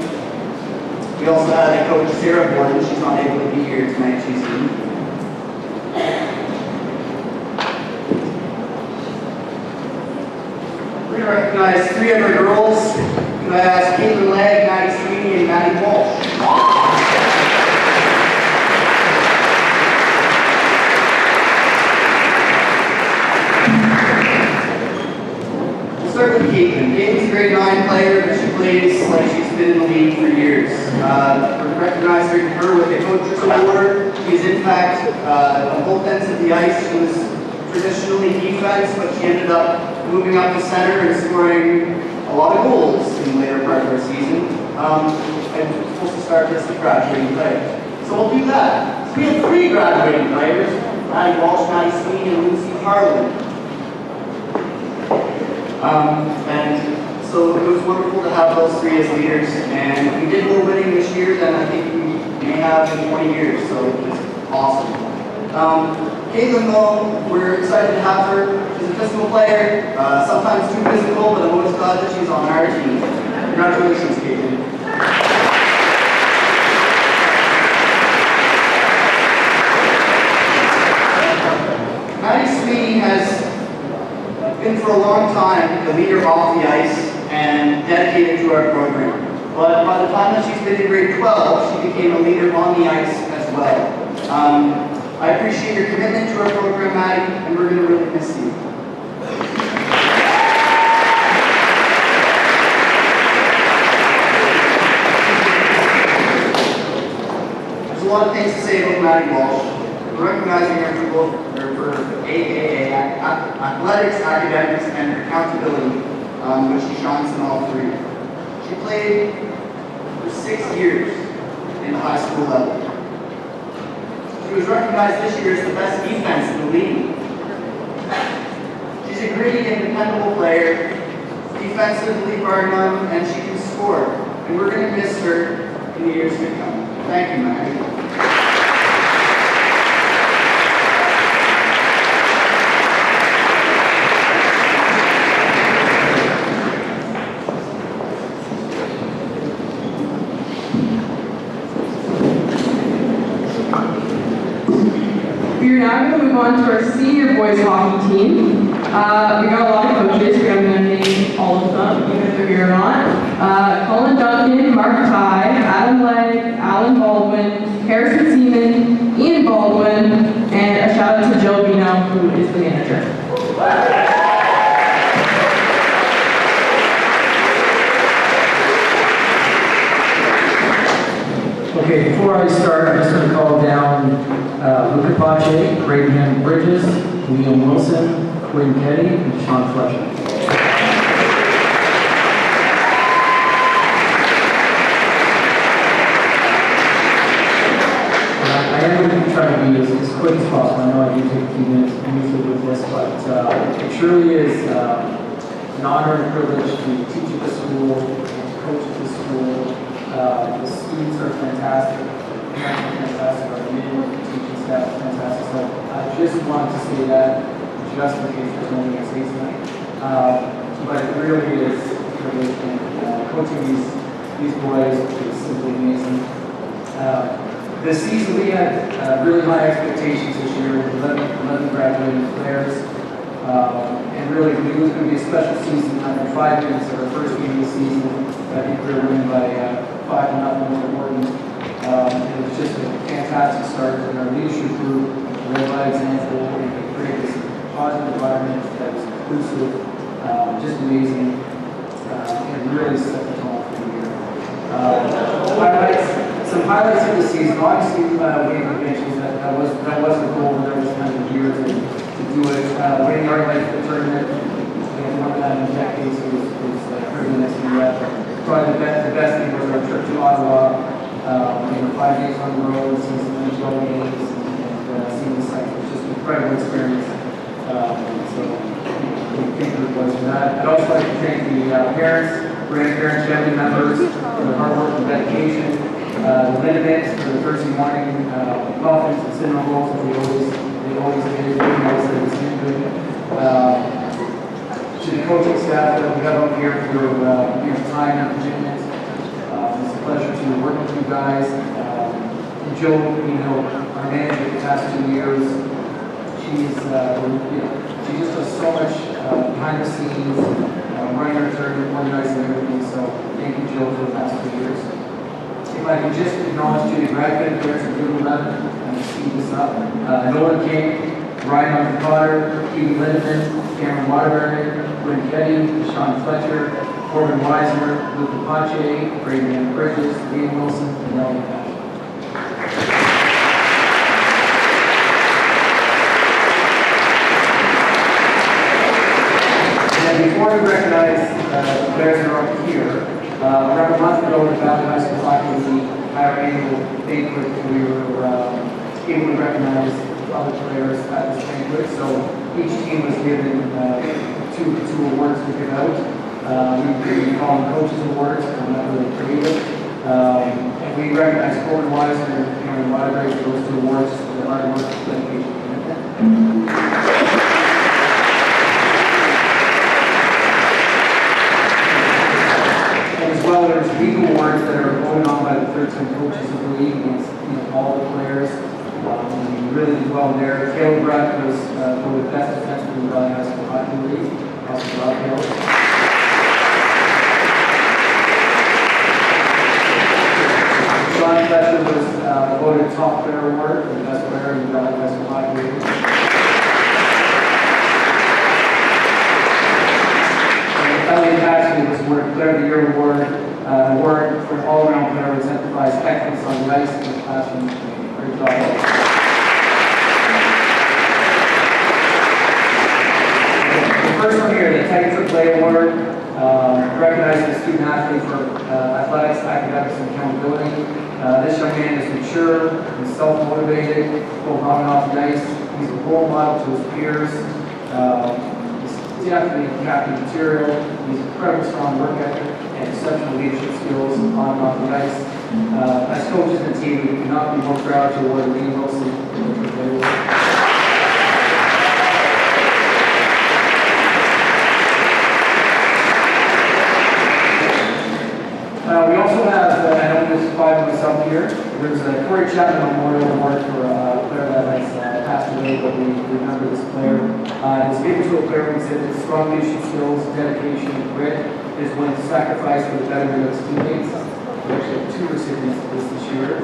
We also had a coach, Sarah Gordon. She's not able to be here tonight. She's in. We're going to recognize three of our girls. Can I ask Caitlin Legg, Maddie Sweeney, and Maddie Walsh? Start with Caitlin. Caitlin's a grade 9 player, but she plays like she's been in the league for years. We're recognizing her with a Coach's Award. She's in fact, on both ends of the ice, she was traditionally defense, but she ended up moving up the center and scoring a lot of goals in the later part of her season. I'm supposed to start this with graduating players. So we'll do that. So we have 3 graduating players, Maddie Walsh, Maddie Sweeney, and Lucy Harlan. And so it was wonderful to have those 3 as leaders, and we did more winning this year than I think we may have in 20 years, so it's awesome. Caitlin, though, we're excited to have her. She's a physical player, sometimes too physical, but I'm always glad that she's on our team. Congratulations, Caitlin. Maddie Sweeney has been for a long time the leader off the ice and dedicated to our program. But by the time that she's been in grade 12, she became a leader on the ice as well. I appreciate your commitment to our program, Maddie, and we're going to really miss you. There's a lot of things to say about Maddie Walsh. We're recognizing her for both for AAA, athletics, academics, and accountability, which she shines in all 3. She played for 6 years in the high school level. She was recognized this year as the best defense in the league. She's a gritty and dependable player, defensively bar none, and she can score. And we're going to miss her in the years to come. Thank you, Maddie. We're now going to move on to our senior boys hockey team. We got a lot of coaches. I'm going to name all of them, even if they're here or not. Colin Duncan, Mark Ty, Adam Legg, Alan Baldwin, Harrison Seaman, Ian Baldwin, and a shout out to Jill Bino, who is the manager. Okay, before I start, I'm just going to call down Luca Pache, Bradenham Bridges, Liam Wilson, Quinn Petty, and Sean Fletcher. I am going to try to be as quick as possible. I know I do take a few minutes usually with this, but it truly is an honor and privilege to teach at the school, and to coach at the school. The students are fantastic, the parents are fantastic, our teaching staff is fantastic. So I just wanted to say that just in case there's no one to say tonight. But it really is a privilege, and coaching these boys is simply amazing. This season we had really high expectations this year with 11 graduating players. And really we knew it was going to be a special season. After 5 minutes of our first game of the season, I think we were winning by 5-0 over Oregon. It was just a fantastic start, and our leadership group led by example and created this positive environment that was inclusive, just amazing, and really set the tone for the year. Some highlights of the season. Obviously, we mentioned that was the goal. There was kind of a year to do it. Winning our life the tournament, we had won that in decades. It was privilege to do that. Probably the best thing was our trip to Ottawa. 5 days on the road, seeing some NHL games, and seeing the site. It was just an incredible experience. So we think it was that. I'd also like to thank the parents, grandparents, family members for their hard work and dedication. The Liniments for the Thursday morning muffins and cinnamon rolls that they always did. They always said it's good. To the coaching staff that we have up here for your time and commitment. It's a pleasure to work with you guys. And Jill, our manager the past 2 years, she just does so much behind the scenes, running our tournament, organizing everything. So thank you, Jill, for the past 2 years. If I could just acknowledge to the graduated players of Blue 11 and speed this up. Nolan King, Ryan Potter, Keith Lindemann, Cameron Waterbury, Bryn Ketty, Sean Fletcher, Corbin Weisner, Luke Pache, Braden Bridges, Ian Wilson, and Elliot Pache. And before we recognize the players that are up here, around a month ago, the Valley High School Hockey League had our annual banquet. We were able to recognize other players at this banquet. So each team was given two awards to give out. We call them Coaches Awards. I'm not really creative. And we recognize Corbin Weisner and Cameron Waterbury for those 2 awards for their hard work, dedication, and commitment. As well, there's league awards that are voted on by the 13 coaches of the league against all the players. We really did well there. Caleb Brett was voted best defenseman in the Valley High School Hockey League. Also, Rob Hill. Sean Fletcher was voted top player award for the best player in the Valley High School Hockey League. And Elliot Pache was awarded Player of the Year award for an all-around player who exemplifies excellence on the ice and the classroom. Great job. The first one here, the Titan for Play Award, recognizes the student athlete for athletics, academics, and accountability. This young man is mature and self-motivated, both on and off the ice. He's a role model to his peers. He's definitely captain material. He's incredibly strong work ethic and exceptional leadership skills on and off the ice. As coaches and team, we could not be more proud to award Lee Wilson for the Play Award. We also have, I know there's 5 of us up here, there's a Corey Chapman Memorial Award for a player that has passed away, but we remember this player. His given to a player who exhibited strong leadership skills, dedication, and grit. Is willing to sacrifice for the betterment of his teammates. We actually have 2 recipients of this year.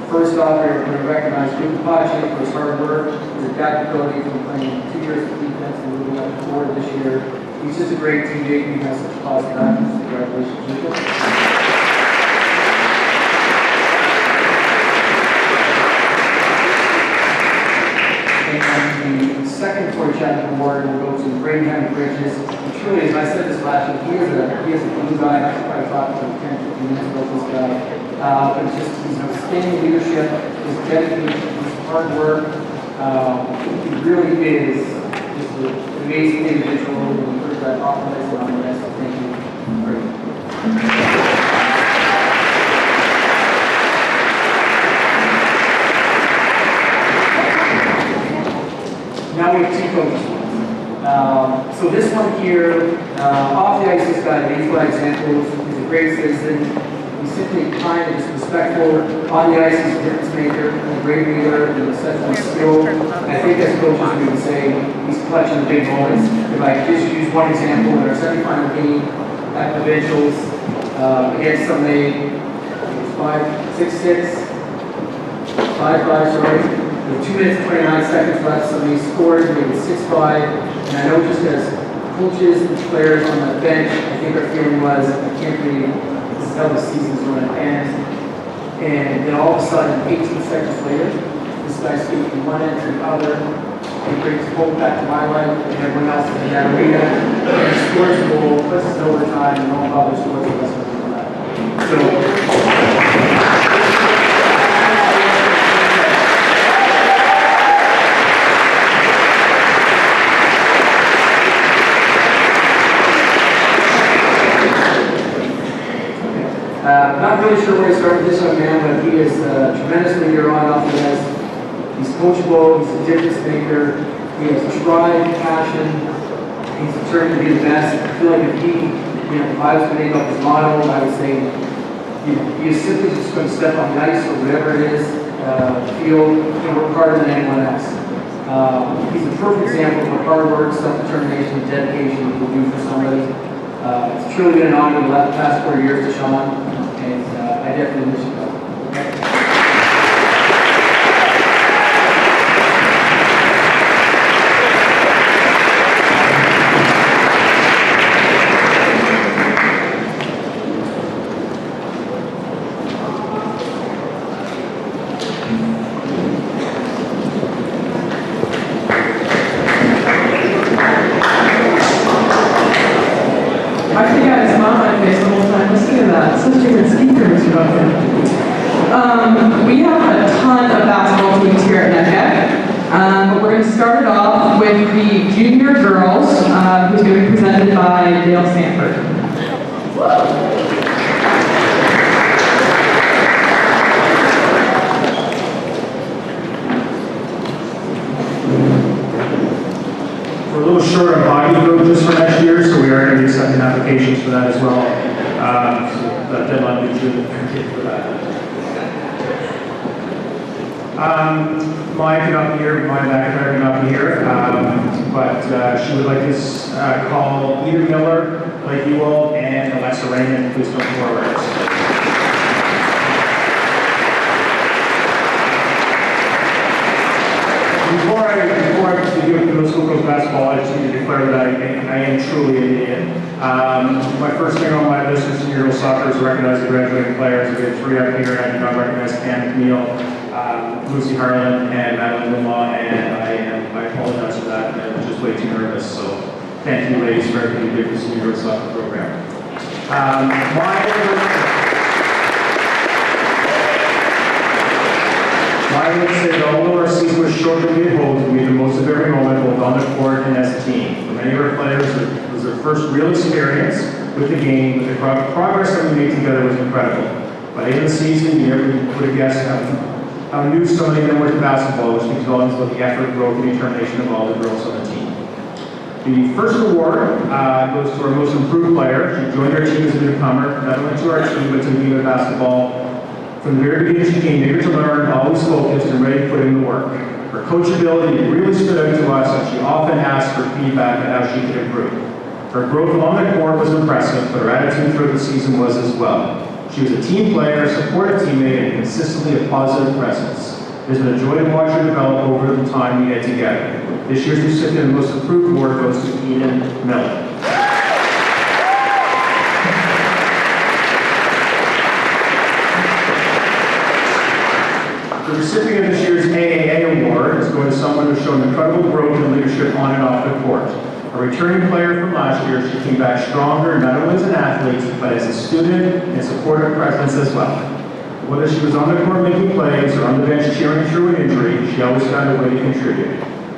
First off, we're going to recognize Luke Pache for his hard work, his adaptability from playing 2 years of defense and moving up forward this year. He's just a great teammate and he has such positive attitude. Congratulations, Luke. And the second Corey Chapman Award will go to Braden Bridges. And truly, as I said this last year, he is a blue guy. I should probably talk for 10, 15 minutes about this guy. But it's just his outstanding leadership, his dedication, his hard work. He really is just an amazing individual. And put that optimism on the rest. Thank you. Now we have 2 coaches. So this one here, off the ice, this guy leads by example. He's a great citizen. He's simply kind and respectful. On the ice, he's a difference maker, a great leader, and a sense of skill. I think as coaches we would say he's clutch in the big moments. If I could just use one example in our semifinal game at Provincials against somebody 5'6", 5'5", sorry, with 2 minutes and 29 seconds left, somebody scored, made it 6'5", and I know just as coaches and players on the bench, I think our feeling was, I can't believe this is how the season's going to end. And then all of a sudden, 18 seconds later, this guy's feet from one end to the other. He brings hope back to my life and everyone else in that arena. And he scores a goal, puts us in overtime, and no one scores the rest of that. So, not really sure where to start with this young man, but he is a tremendous leader on off the ice. He's coachable, he's a difference maker, he has drive, passion, he's determined to be the best. I feel like if if I was to make up his motto, I would say he is simply just going to step on the ice or whatever it is, field, and work harder than anyone else. He's a perfect example of what hard work, self-determination, and dedication will do for somebody. It's truly been an honor the past 4 years to Sean, and I definitely miss you. I think I had a smile on my face the whole time listening to that. Such a good speaker, Mr. Banquet. We have a ton of basketball teams here at Banquet, but we're going to start it off with the junior girls, who's going to be presented by Dale Sanford. We're a little short on hockey coaches for next year, so we are going to be accepting applications for that as well. So that deadline is June 30th for that. Maya cannot be here, Maya McIntyre cannot be here, but she would like to call Peter Miller, Blake Ewald, and Alexa Raymond, please come forward. Before I begin with middle school girls basketball, I just need to declare that I am truly an idiot. My first thing on my list for senior girls soccer is to recognize the graduating players. We have 3 out here, and I do not recognize Cam McNeil, Lucy Harlan, and Madeline Winlaw, and I apologize for that. I was just way too nervous, so thank you ladies for everything you did for the senior girls soccer program. I would say that although our season was short than we had hoped, we made the most of every moment, both on the court and as a team. For many of our players, it was their first real experience with the game, but the progress that we made together was incredible. By the end of the season, you never would have guessed how new so many of them were to basketball, which speaks volumes about the effort, growth, and determination of all the girls on the team. The first award goes to our most improved player. She joined our team as a newcomer, not only to our team, but to the game of basketball. From the very beginning, she came eager to learn, always focused, and ready to put in the work. Her coachability really stood out to us, and she often asked for feedback on how she could improve. Her growth on the court was impressive, but her attitude throughout the season was as well. She was a team player, supportive teammate, and consistently a positive presence. It has been a joy to watch her develop over the time we had together. This year's recipient of the Most Improved Award goes to Eden Miller. The recipient of this year's AAA Award is going to someone who's shown incredible growth and leadership on and off the court. A returning player from last year, she came back stronger, not only as an athlete, but as a student and supportive presence as well. Whether she was on the court making plays or on the bench cheering through an injury, she always found a way to contribute.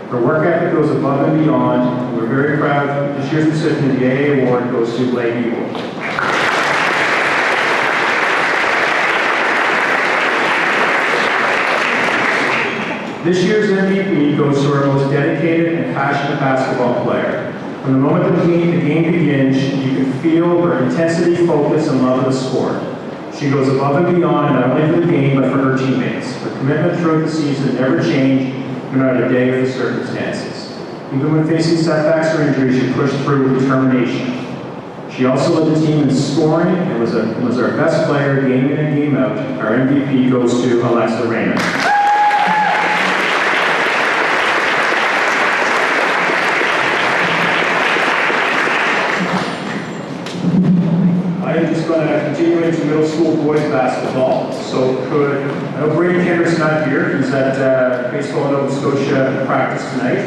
Her work ethic goes above and beyond. We're very proud this year's recipient of the AA Award goes to Blake Ewald. This year's MVP goes to our most dedicated and passionate basketball player. From the moment the game begins, you can feel her intensity, focus, and love of the sport. She goes above and beyond, not only for the game, but for her teammates. Her commitment throughout the season never changed, no matter the day or the circumstances. Even when facing setbacks or injuries, she pushed through with determination. She also led the team in scoring and was our best player game in and game out. Our MVP goes to Alexa Raymond. I am just going to continue into middle school boys basketball. So I know Brady Kendrick's not here. He's at Baseball Nova Scotia practice tonight.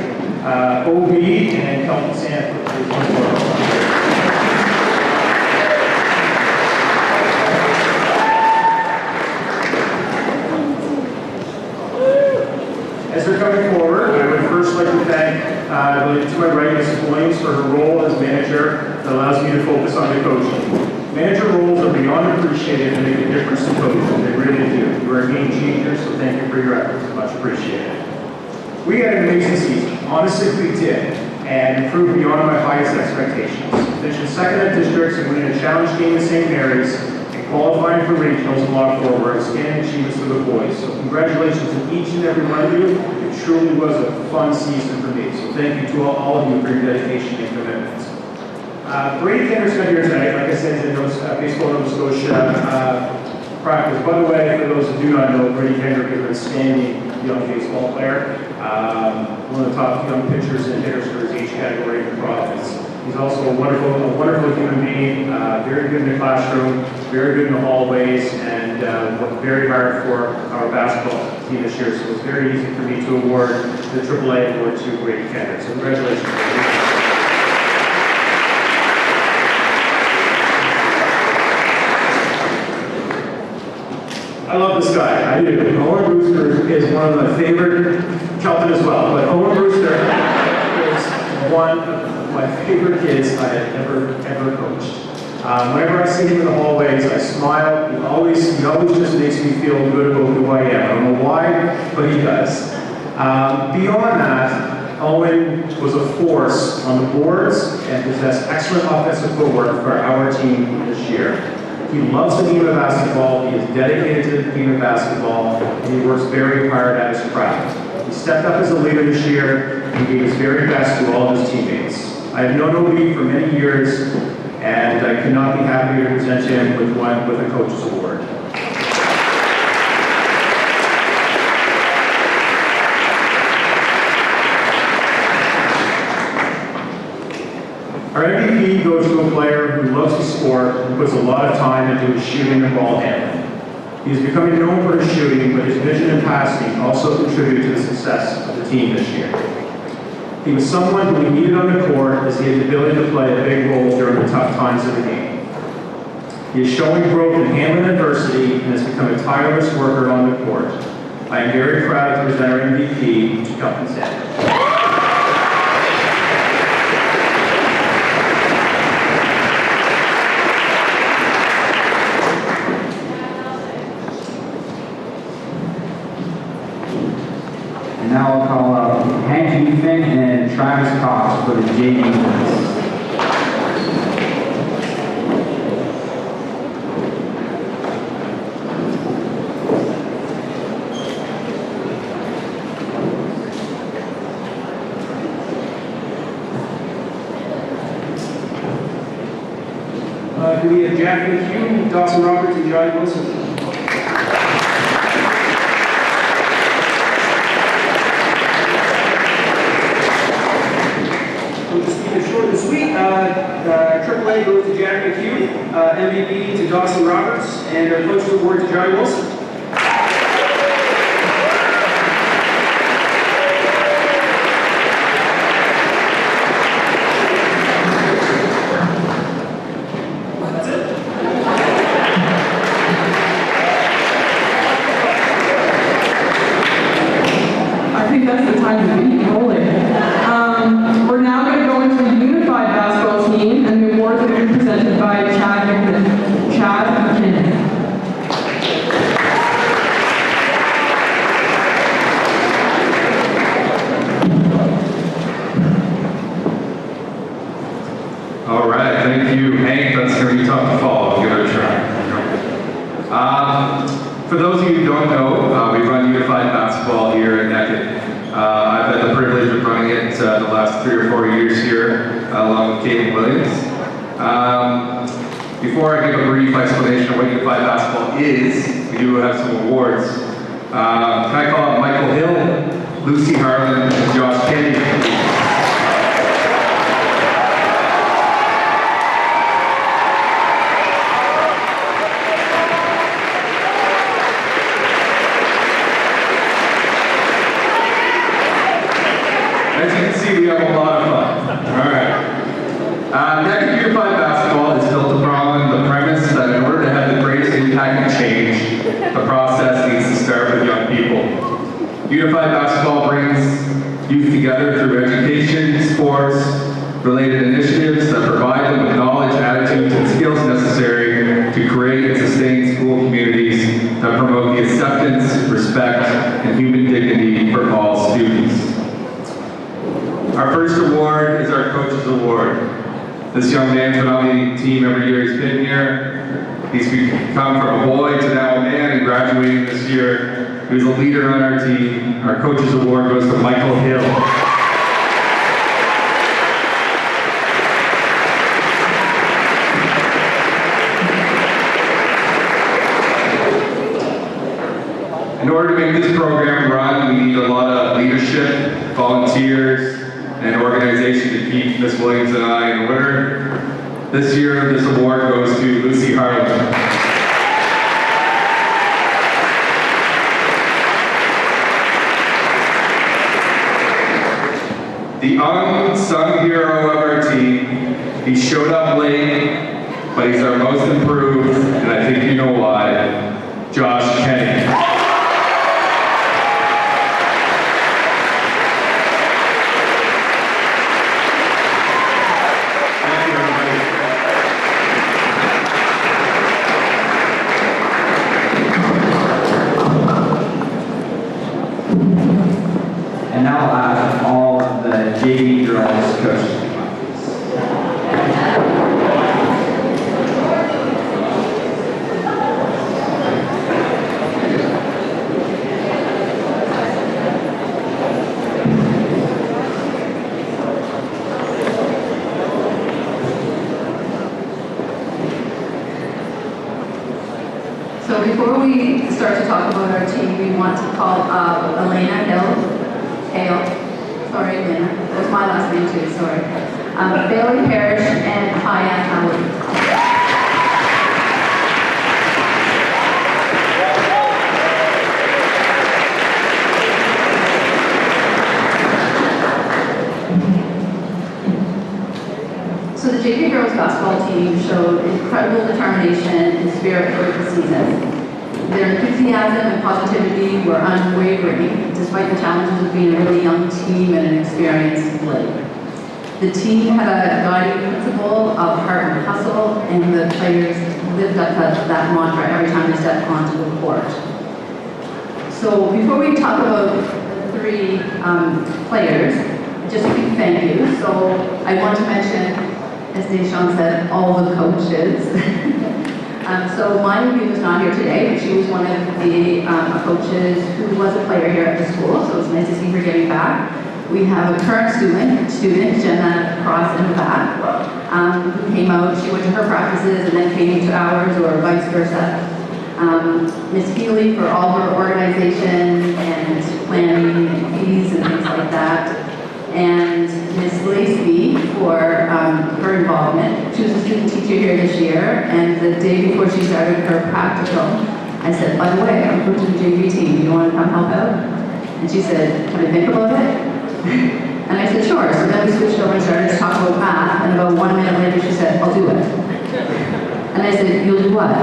OB and Kelvin Sanford. As they're coming forward, I would first like to thank to my right, Mrs. Williams, for her role as manager that allows me to focus on the coaching. Manager roles are beyond appreciated and make a difference to coaches. They really do. You are a game changer, so thank you for your efforts. Much appreciated. We had an amazing season. Honestly, we did, and improved beyond my highest expectations. Finishing second at districts and winning a challenge game in St. Mary's and qualifying for regionals in Lock 4 were outstanding achievements for the boys. So congratulations to each and every one of you. It truly was a fun season for me. So thank you to all of you for your dedication and commitment. Brady Kendrick's not here tonight. Like I said, in Baseball Nova Scotia practice. By the way, for those who do not know, Brady Kendrick is an outstanding young baseball player. One of the top young pitchers and hitters for his age category in the province. He's also a wonderful human being, very good in the classroom, very good in the hallways, and worked very hard for our basketball team this year. So it's very easy for me to award the AAA award to Brady Kendrick. So congratulations, Brady. I love this guy, I do. Owen Brewster is one of my favorite, Kelvin as well, but Owen Brewster is one of my favorite kids I have ever coached. Whenever I see him in the hallways, I smile. He always just makes me feel good about who I am. I don't know why, but he does. Beyond that, Owen was a force on the boards and possessed excellent offensive footwork for our team this year. He loves the game of basketball, he is dedicated to the game of basketball, and he works very hard at his craft. He stepped up as a leader this year and gave his very best to all of his teammates. I have known OB for many years, and I could not be happier to present him with a Coach's Award. Our MVP goes to a player who loves the sport and puts a lot of time into his shooting and ball handling. He is becoming known for his shooting, but his vision and passing also contributed to the success of the team this year. He was someone who we needed on the court as he had the ability to play a big role during the tough times of the game. He is showing growth in handling adversity and has become a tireless worker on the court. I am very proud to present our MVP to Kelvin Sanford. Now I'll call up Hank Ethan and Travis Cox for the JV boys. We have Jack McHugh, Dawson Roberts, and Johnny Wilson. Short and sweet. AAA goes to Jack McHugh, MVP to Dawson Roberts, and our Coach's Award to Johnny Wilson. That's it. I think that's the time to be rolling. We're now going to go into the unified basketball team, and the awards will be presented by Chad McKinnon. All right, thank you, Hank. That's going to be tough to follow. Give it a try. For those of you who don't know, we run unified basketball here at Banquet. I've had the privilege of running it the last 3 or 4 years here, along with Katie Williams. Before I give a brief explanation of what Unified Basketball is, we do have some awards. Can I call up Michael Hill, Lucy Harlan, and Josh Kennedy? As you can see, we have a lot of fun. All right. Next Unified Basketball is built upon the premise that in order to have the greatest impact and change, the process needs to start with young people. Unified Basketball brings youth together through education, sports, related initiatives that provide them with knowledge, attitudes, and skills necessary to create and sustain school communities that promote the acceptance, respect, and human dignity for all students. Our first award is our Coach's Award. This young man's been on the team every year he's been here. He's come from a boy to now a man and graduating this year. He was a leader on our team. Our Coach's Award goes to Michael Hill. In order to make this program run, we need a lot of leadership, volunteers, and organization to keep Miss Williams and I in order. This year, this award goes to Lucy Harlan. The unsung hero of our team. He showed up late, but he's our most improved, and I think you know why. Josh Kennedy. And now I'll ask all of the JV girls coaches to come up, please. So before we start to talk about our team, we want to call Elena Hale, sorry Elena, that was my last name too, sorry. Bailey Parrish and Haya Howard. So the JV girls basketball team showed incredible determination and spirit for the season. Their enthusiasm and positivity were unwavering, despite the challenges of being a really young team and an experienced player. The team had a guiding principle of heart and hustle, and the players lived up to that mantra every time they stepped onto the court. So before we talk about the three players, just a big thank you. So I want to mention, as Deshaun said, all the coaches. So Maya was not here today, but she was one of the coaches who was a player here at the school, so it's nice to see her getting back. We have a current student, Jenna Cross in the back, who came out. She went to her practices and then came to ours, or vice versa. Miss Healy for all her organization and planning and fees and things like that. And Miss Lacey for her involvement. She was a student teacher here this year, and the day before she started her practical, I said, by the way, I'm coaching the JV team. Do you want to come help out? And she said, can I think about it? And I said, sure. So then we switched over and started to talk about math, and about 1 minute later she said, I'll do it. And I said, you'll do what?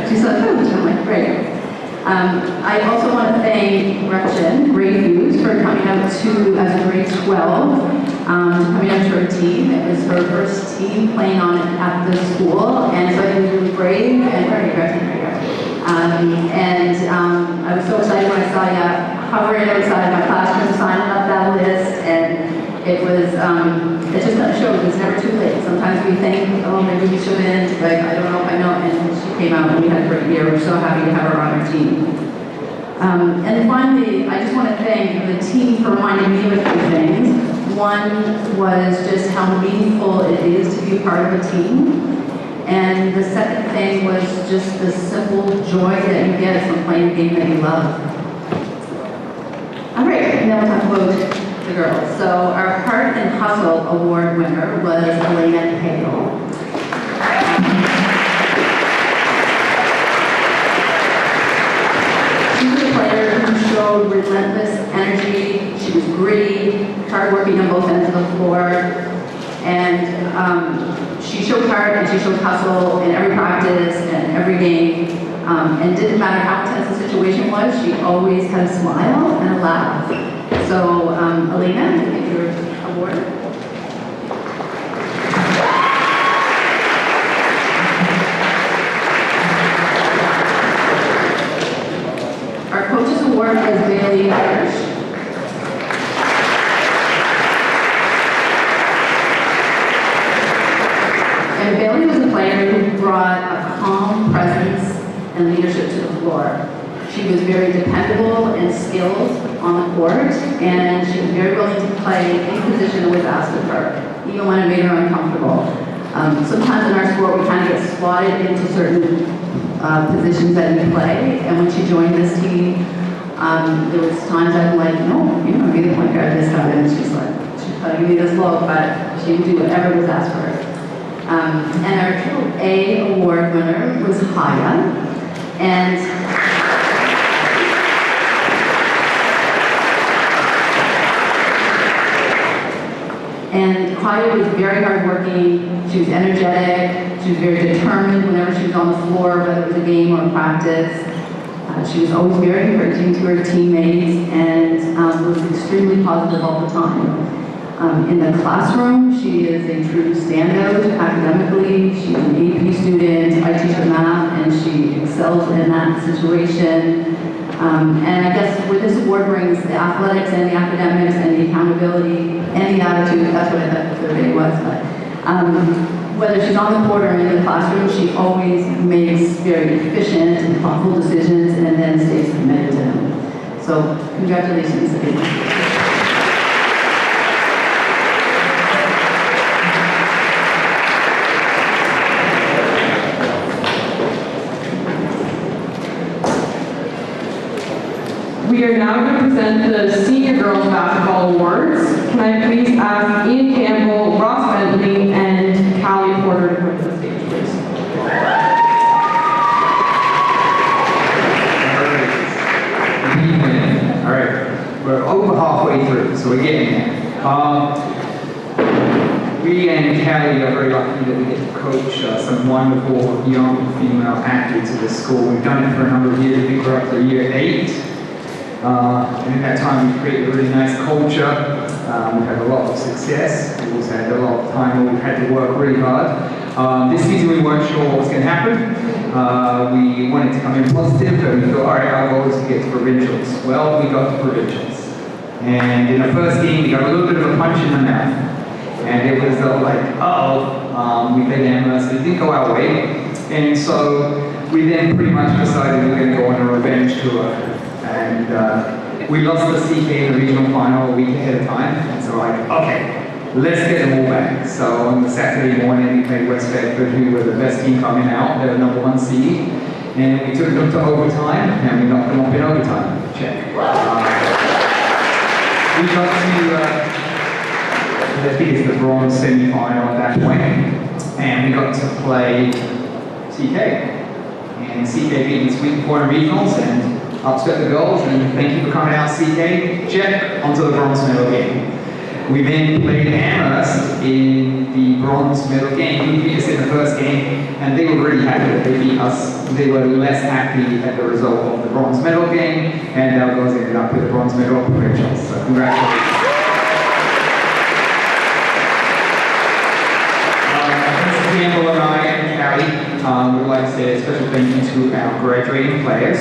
She said, coach. I'm like, great. I also want to thank Gretchen Grayviews for coming out to, as a grade 12, coming out to her team. It was her first team playing on it at the school, and so it was really brave and very Gretchen. I was so excited when I saw you hovering outside my classroom, signing up that list, and it was, it just kind of showed it's never too late. Sometimes we think, oh, maybe we shouldn't, like, I don't know if I know, and she came out and we had a great year. We're so happy to have her on our team. And finally, I just want to thank the team for reminding me of a few things. One was just how meaningful it is to be a part of a team. And the second thing was just the simple joy that you get from playing a game that you love. All right, now we'll talk about the girls. So our Heart and Hustle Award winner was Elena Pale. She was a player who showed relentless energy. She was gritty, hardworking on both ends of the floor. And she showed heart and she showed hustle in every practice and every game. And didn't matter how intense the situation was, she always had a smile and a laugh. So, Elena, you get your award. Our Coaches Award is Bailey Hirsch. And Bailey was a player who brought a calm presence and leadership to the floor. She was very dependable and skilled on the court, and she was very willing to play any position that was asked of her, even when it made her uncomfortable. Sometimes in our sport, we kind of get slotted into certain positions that we play, and when she joined this team, there was times I'm like, no, you're going to be the point guard this time, and she's probably give me this look, but she would do whatever was asked for her. And our Triple A award winner was Haya, and Haya was very hardworking. She was energetic. She was very determined whenever she was on the floor, whether it was a game or a practice. She was always very encouraging to her teammates and was extremely positive all the time. In the classroom, she is a true standout academically. She's an AP student. I teach her math, and she excels in that situation. And I guess where this award brings the athletics and the academics and the accountability and the attitude, that's what I thought the third day was. But whether she's on the court or in the classroom, she always makes very efficient and thoughtful decisions and then stays committed to them. So congratulations, Elena. We are now going to present the Senior Girls Basketball Awards. Can I please ask Ian Campbell, Ross Bentley, and Callie Porter to come to the stage, please? All right, we're over halfway through, so we're getting there. We and Callie are very lucky that we get to coach some wonderful young female athletes at this school. We've done it for a number of years. I think we're up to year 8. And in that time, we've created a really nice culture. We've had a lot of success. We've also had a lot of time where we've had to work really hard. This season, we weren't sure what was going to happen. We wanted to come in positive, but we thought, all right, our goal is to get to provincials. Well, we got to provincials. And in the first game, we got a little bit of a punch in the mouth. And it was like, we played Amherst. It didn't go our way. And so we then pretty much decided we were going to go on a revenge tour. And we lost the CK in the regional final a week ahead of time. And so okay, let's get them all back. So on the Saturday morning, we played West Bedford, who were the best team coming out. They were number 1 seed. And we took them to overtime, and we knocked them up in overtime. Check. We got to, I think it's the bronze semi-final at that point. And we got to play CK. And CK beat the Sweet Corner Regionals, and upset the girls, and thank you for coming out, CK. Check, onto the bronze medal game. We then played Amherst in the bronze medal game. We beat us in the first game, and they were really happy that they beat us. They were less happy at the result of the bronze medal game, and our girls ended up with the bronze medal of provincials. So congratulations. Mr. Campbell and I and Callie would like to say a special thank you to our graduating players.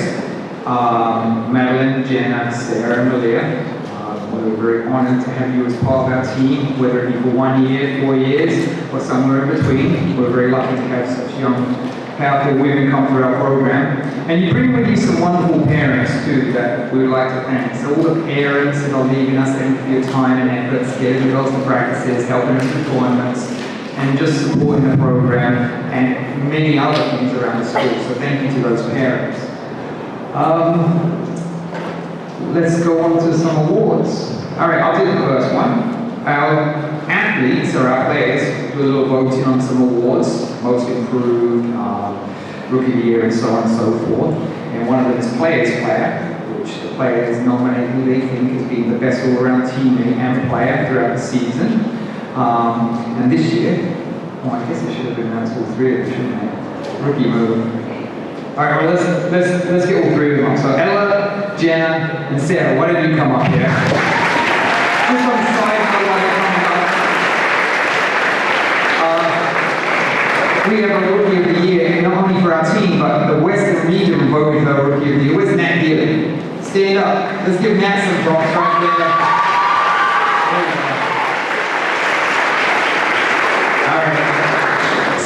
Madeline, Jenna, Sarah, and Malia. We're very honored to have you as part of our team, whether it be for 1 year, 4 years, or somewhere in between. We're very lucky to have such young powerful women come through our program. And you bring with you some wonderful parents too that we would like to thank. So all the parents that are leaving us, thank you for your time and efforts, getting the girls to practices, helping us with tournaments, and just supporting the program and many other things around the school. So thank you to those parents. Let's go on to some awards. All right, I'll do the first one. Our athletes, or our players, do a little voting on some awards, most improved, rookie of the year, and so on and so forth. And one of them is Players Player, which the players nominate who they think has been the best all-around teammate and player throughout the season. And this year, I guess it should have been announced all three of them, shouldn't it? Rookie move. All right, well, let's get all three of them on. So Ella, Jenna, and Sarah, why don't you come up here? Just on the side, while they're coming up. We have a Rookie of the Year, not only for our team, but the Western region voted for Rookie of the Year. Where's Nat Gillen? Stand up. Let's give Nat some props right there.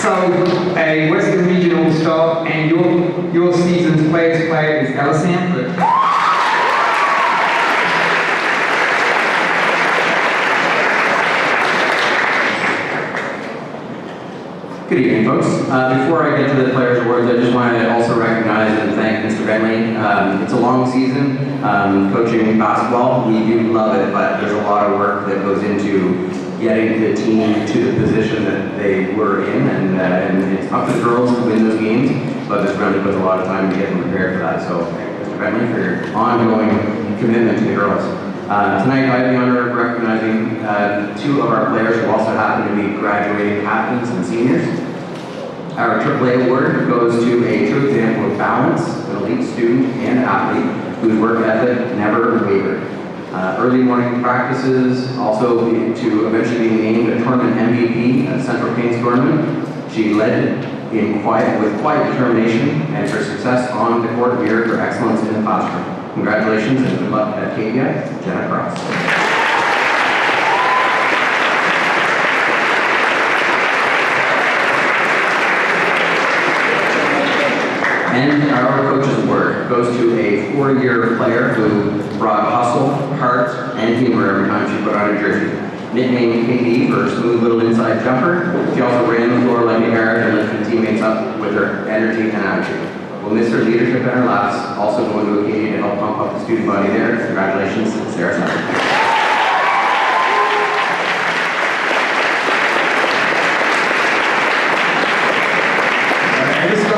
So, a Western Regional Star, and your season's Players Player is Ella Sanford. Good evening, folks. Before I get to the Players Awards, I just wanted to also recognize and thank Mr. Bentley. It's a long season, coaching basketball. We do love it, but there's a lot of work that goes into getting the team to the position that they were in, and it's up to the girls to win those games, but Mr. Bentley puts a lot of time to get them prepared for that. So thank you, Mr. Bentley, for your ongoing commitment to the girls. Tonight I have the honor of recognizing two of our players who also happen to be graduating captains and seniors. Our AAA award goes to a true example of balance, an elite student and athlete whose work ethic never wavered. Early morning practices, also to eventually be named a tournament MVP at Central Kings Tournament. She led with quiet determination, and her success on the court mirrored her excellence in the classroom. Congratulations and good luck at Acadia, Jenna Cross. And our Coach's Award goes to a 4-year player who brought hustle, heart, and humor every time she put on a jersey. Nicknamed KD for her smooth little inside jumper, she also ran the floor like a hare and lifted teammates up with her energy and attitude. We'll miss her leadership and her laughs, also going to Acadia to help pump up the student body there. Congratulations, Sarah Sutton.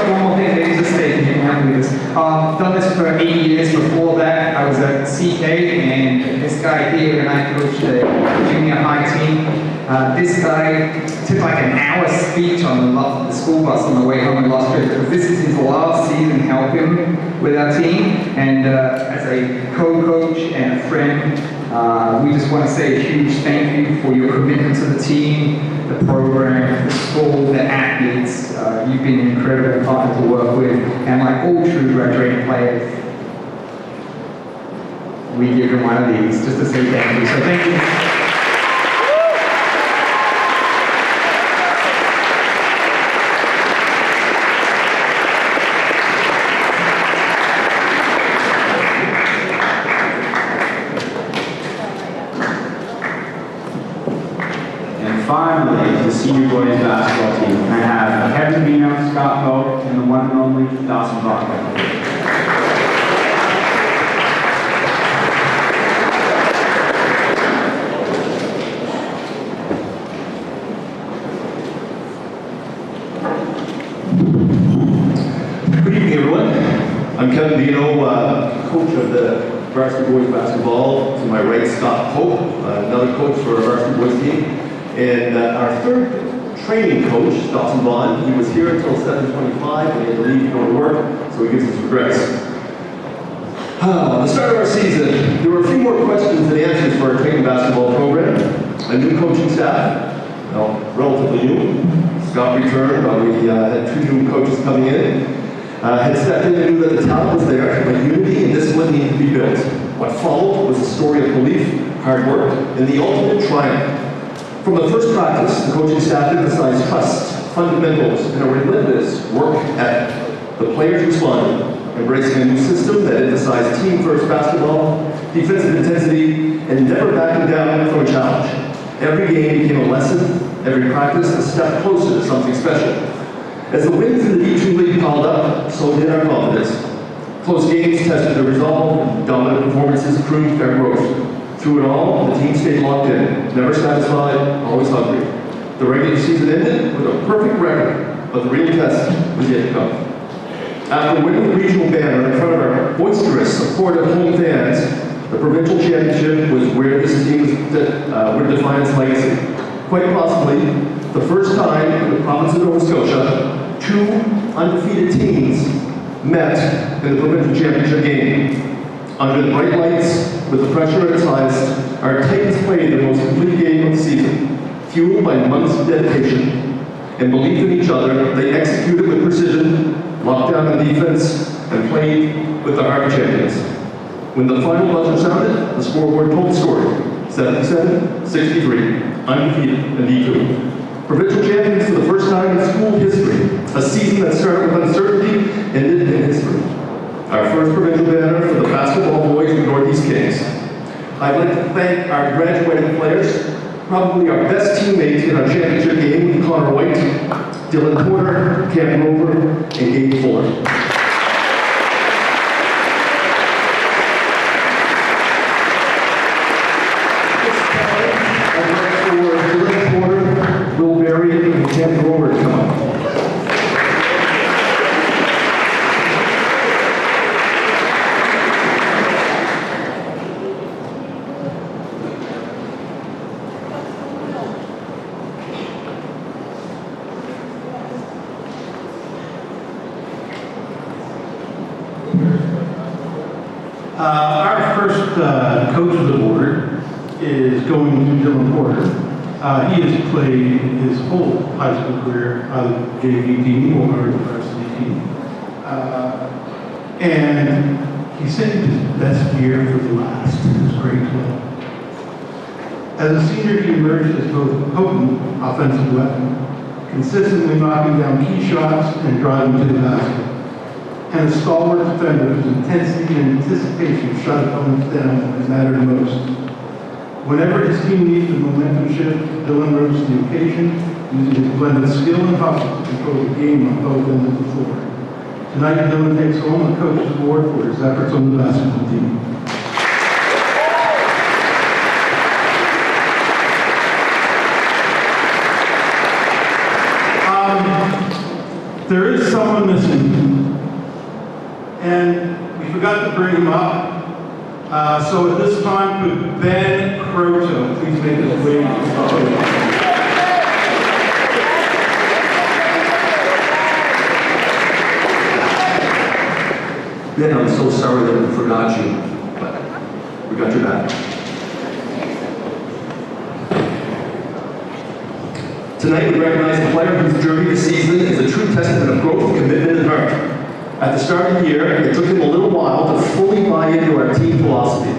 One more thing, ladies, just say, you can help me with this. Done this for 8 years. Before that, I was at CK, and this guy here and I coached the junior high team. This guy took like an hour speech on the school bus on the way home in Lost River, because this is his last season helping with our team. And as a co-coach and a friend, we just want to say a huge thank you for your commitment to the team, the program, the school, the athletes. You've been an incredible partner to work with, and like all true graduating players, we give them one of these just to say thank you. So thank you. Finally, the senior boys basketball team. I have Kevin Vino, Scott Pope, and the one and only Dawson Banquet. Good evening, everyone. I'm Kevin Vino, coach of the varsity boys basketball. To my right, Scott Pope, another coach for our varsity boys team. And our third training coach, Dawson Vaughn, he was here until 7:25 and he had to leave to go to work, so he gives us regrets. The start of our season, there were a few more questions and answers for our training basketball program. A new coaching staff, well, relatively new. Scott returned, but we had 2 new coaches coming in. Had stepped in and knew that the talent was there, but unity and discipline needed to be built. What followed was a story of belief, hard work, and the ultimate triumph. From the first practice, the coaching staff emphasized trust, fundamentals, and a relentless work ethic. The players responded, embracing a new system that emphasized team-first basketball, defensive intensity, and never backing down from a challenge. Every game became a lesson, every practice a step closer to something special. As the wins in the D2 League piled up, so did our confidence. Close games tested their resolve, and dominant performances proved our growth. Through it all, the team stayed locked in, never satisfied, always hungry. The regular season ended with a perfect record, but the real test was yet to come. After winning the regional banner in front of our boisterous, supportive home fans, the provincial championship was where this team would define its legacy. Quite possibly, the first time in the province of Nova Scotia, two undefeated teams met in the provincial championship game. Under the bright lights, with the pressure at its highest, our Titans played the most complete game of the season. Fueled by months of dedication and belief in each other, they executed with precision, locked down on defense, and played with the heart of champions. When the final buzzer sounded, the scoreboard told the story. 77-63, undefeated in D2. Provincial champions for the first time in school history. A season that started with uncertainty ended in history. Our first provincial banner for the basketball boys of Northeast Kings. I'd like to thank our graduating players, probably our best teammates in our championship game with Connor White, Dylan Porter, Cam Rover, and Gabe Fuller. Will Berry and Cam Rover to come up. Our first Coach's Award is going to Dylan Porter. He has played his whole high school career on the JV team or the varsity team. And he saved his best year for the last, his grade 12. As a senior, he emerged as both a potent offensive weapon, consistently knocking down key shots and driving to the basket, and a stalwart defender whose intensity and anticipation shut opponents down when it mattered most. Whenever his team needed a momentum shift, Dylan rose to the occasion, using his blended skill and hustle to control the game on both ends of the floor. Tonight, Dylan takes home the Coach's Award for his efforts on the basketball team. There is someone missing, and we forgot to bring him up. So at this time, could Ben Croto please make his way to the podium? Ben, I'm so sorry that we forgot you, but we got your back. Tonight, we recognize the player whose journey this season is a true testament of growth, commitment, and heart. At the start of the year, it took him a little while to fully buy into our team philosophy.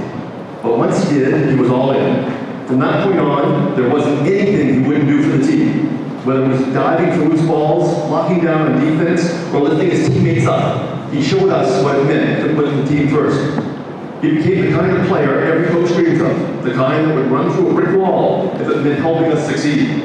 But once he did, he was all in. From that point on, there wasn't anything he wouldn't do for the team. Whether it was diving for loose balls, locking down on defense, or lifting his teammates up, he showed us what it meant to put the team first. He became the kind of player every coach dreams of, the kind that would run through a brick wall if it meant helping us succeed.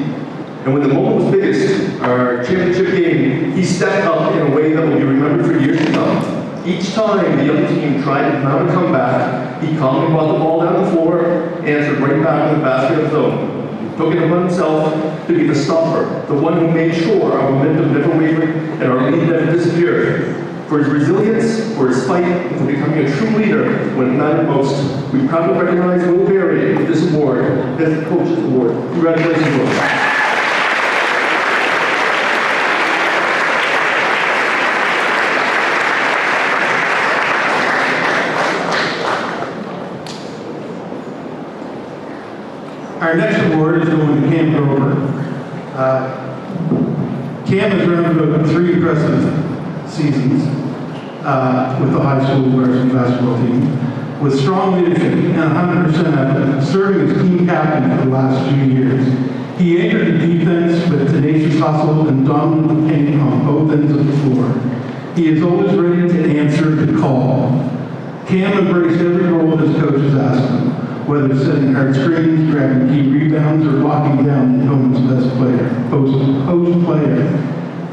And when the moment was biggest, our championship game, he stepped up in a way that will be remembered for years to come. Each time the other team tried to mount a comeback, he calmly brought the ball down the floor, answered right back with the basket of his own. Took it upon himself to be the stopper, the one who made sure our momentum never wavered and our lead never disappeared. For his resilience, for his fight, and for becoming a true leader when it mattered most, we proudly recognize Will Berry with this award as the Coach's Award. Congratulations, Will. Our next award is going to Cam Grover. Cam has run about 3 impressive seasons with the high school varsity basketball team, with strong leadership and 100% effort, serving as team captain for the last few years. He anchored the defense with tenacious hustle and dominant the paint on both ends of the floor. He is always ready to answer the call. Cam embraced every role his coaches asked him, whether setting hard screens, grabbing key rebounds, or locking down the opponent's best player, post player.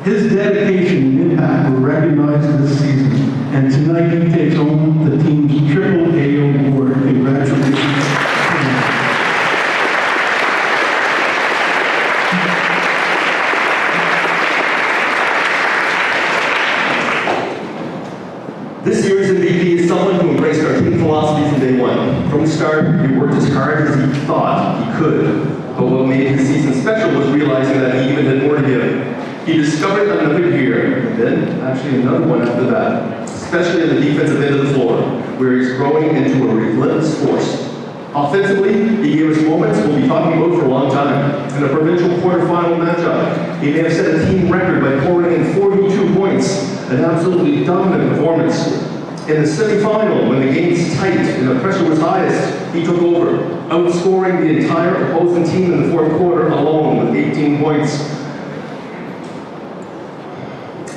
His dedication and impact were recognized this season, and tonight he takes home the team's AAA award. Congratulations. This year's MVP is someone who embraced our team philosophy from day one. From the start, he worked as hard as he thought he could. But what made his season special was realizing that he even had more to give. He discovered another gear, and then actually another one after that, especially in the defensive end of the floor, where he's growing into a relentless force. Offensively, he gave us moments we'll be talking about for a long time. In a provincial quarterfinal matchup, he may have set a team record by pouring in 42 points, an absolutely dominant performance. In the semifinal, when the game's tight and the pressure was highest, he took over, outscoring the entire opposing team in the fourth quarter alone with 18 points.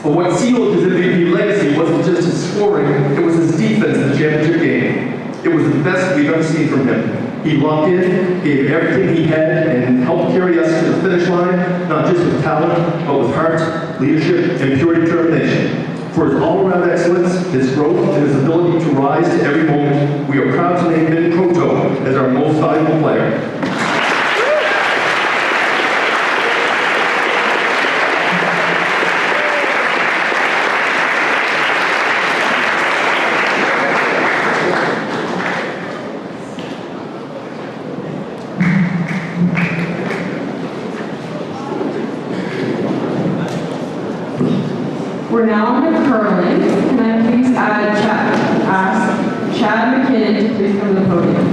But what sealed his MVP legacy wasn't just his scoring, it was his defense in the championship game. It was the best we've ever seen from him. He locked in, gave everything he had, and helped carry us to the finish line, not just with talent, but with heart, leadership, and pure determination. For his all-around excellence, his growth, and his ability to rise to every moment, we are proud to name Ben Proto as our most valuable player. We're now on to curling. Can I please ask Chad McKinnon to please come to the podium?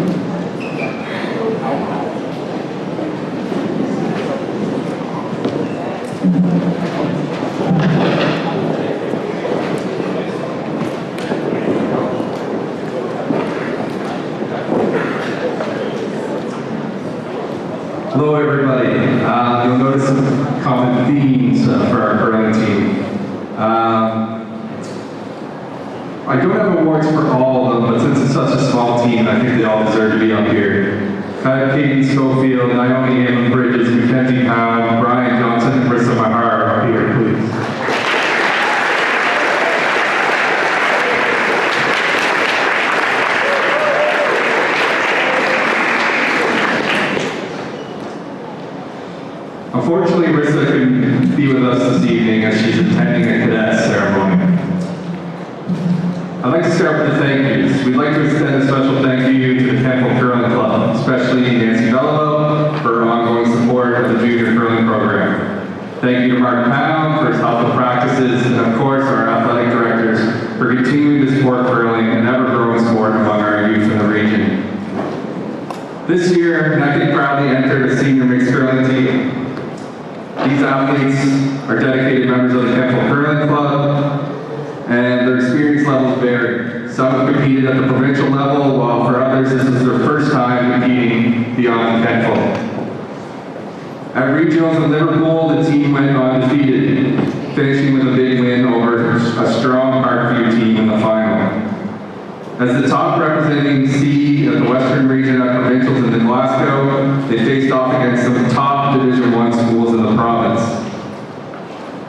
Hello, everybody. You'll notice some common themes for our curling team. I don't have awards for all of them, but since it's such a small team, I think they all deserve to be up here. Katie Schofield, Naomi Amon Bridges, Mackenzie Pound, Brian Johnson, and Marissa Mahar are up here, please. Unfortunately, Marissa couldn't be with us this evening as she's attending a cadet ceremony. I'd like to start with the thank yous. We'd like to extend a special thank you to the Temple Curling Club, especially Nancy Bellavo for her ongoing support of the junior curling program. Thank you to Mark Pound for his helpful practices, and of course our athletic directors for continuing to support curling, an ever-growing sport among our youth in the region. This year, Naked proudly entered a senior mixed curling team. These athletes are dedicated members of the Temple Curling Club, and their experience levels vary. Some have competed at the provincial level, while for others this is their first time competing beyond the Temple. At regionals in Liverpool, the team went undefeated, finishing with a big win over a strong Parkview team in the final. As the top representing seed of the Western region at provincials in Glasgow, they faced off against some top Division I schools in the province.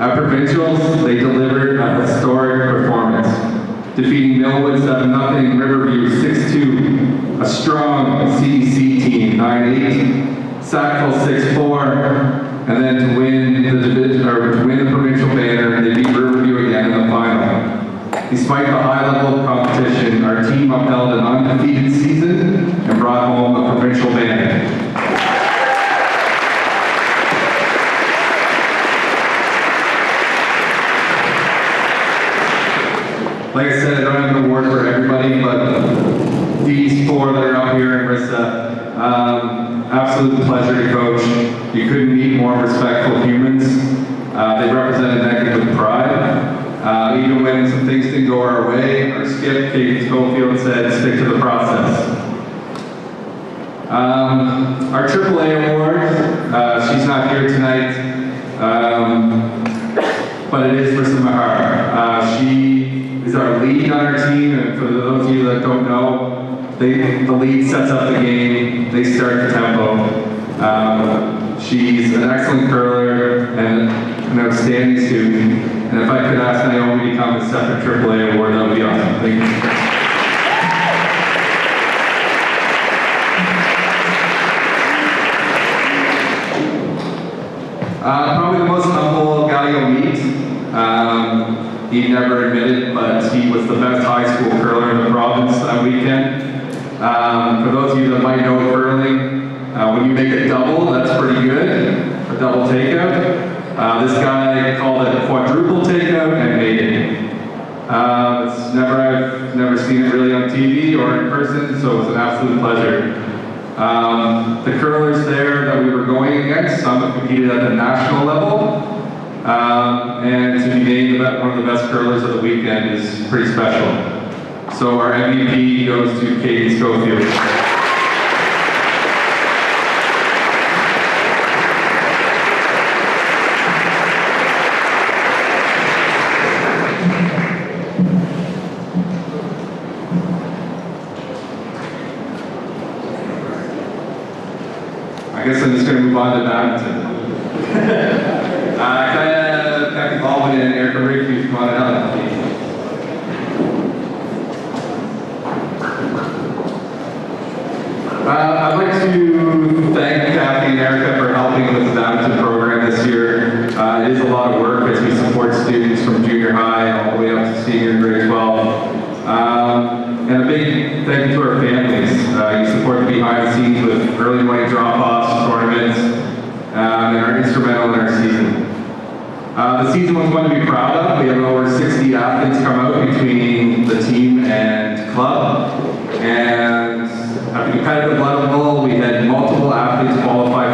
At provincials, they delivered a historic performance, defeating Millwood 7-0, Riverview 6-2, a strong CDC team 9-8, Sackville 6-4, and then to win the provincial banner, they beat Riverview again in the final. Despite the high level of competition, our team upheld an undefeated season and brought home a provincial banner. Like I said, I don't have an award for everybody, but these four that are up here, and Marissa, absolute pleasure to coach. You couldn't meet more respectful humans. They represented Naked with pride. Even when some things didn't go our way, our skip, Katie Schofield, said, stick to the process. Our AAA award, she's not here tonight. on our team, and for those of you that don't know, the lead sets up the game, they start the tempo. She's an excellent curler and an outstanding student, and if I could ask Naomi to come and accept a AAA award, that would be awesome. Thank you. Probably the most humble guy you'll meet. He never admitted, but he was the best high school curler in the province that weekend. For those of you that might know curling, when you make a double, that's pretty good, a double takeout. This guy called it a quadruple takeout and made it. I've never seen it really on TV or in person, so it was an absolute pleasure. The curlers there that we were going against, some have competed at the national level, and to be named one of the best curlers of the weekend is pretty special. So our MVP goes to Katie Schofield. I guess I'm just going to move on to badminton. Can I have Becky Baldwin and Erica Rigby come on out, please? I'd like to thank Kathy and Erica for helping with the badminton program this year. It is a lot of work as we support students from junior high all the way up to senior grade 12. And a big thank you to our families. You support the behind the scenes with early morning drop-offs, tournaments, and are instrumental in our season. The season was one to be proud of. We have over 60 athletes come out between the team and club. And at the competitive level, we had multiple athletes qualify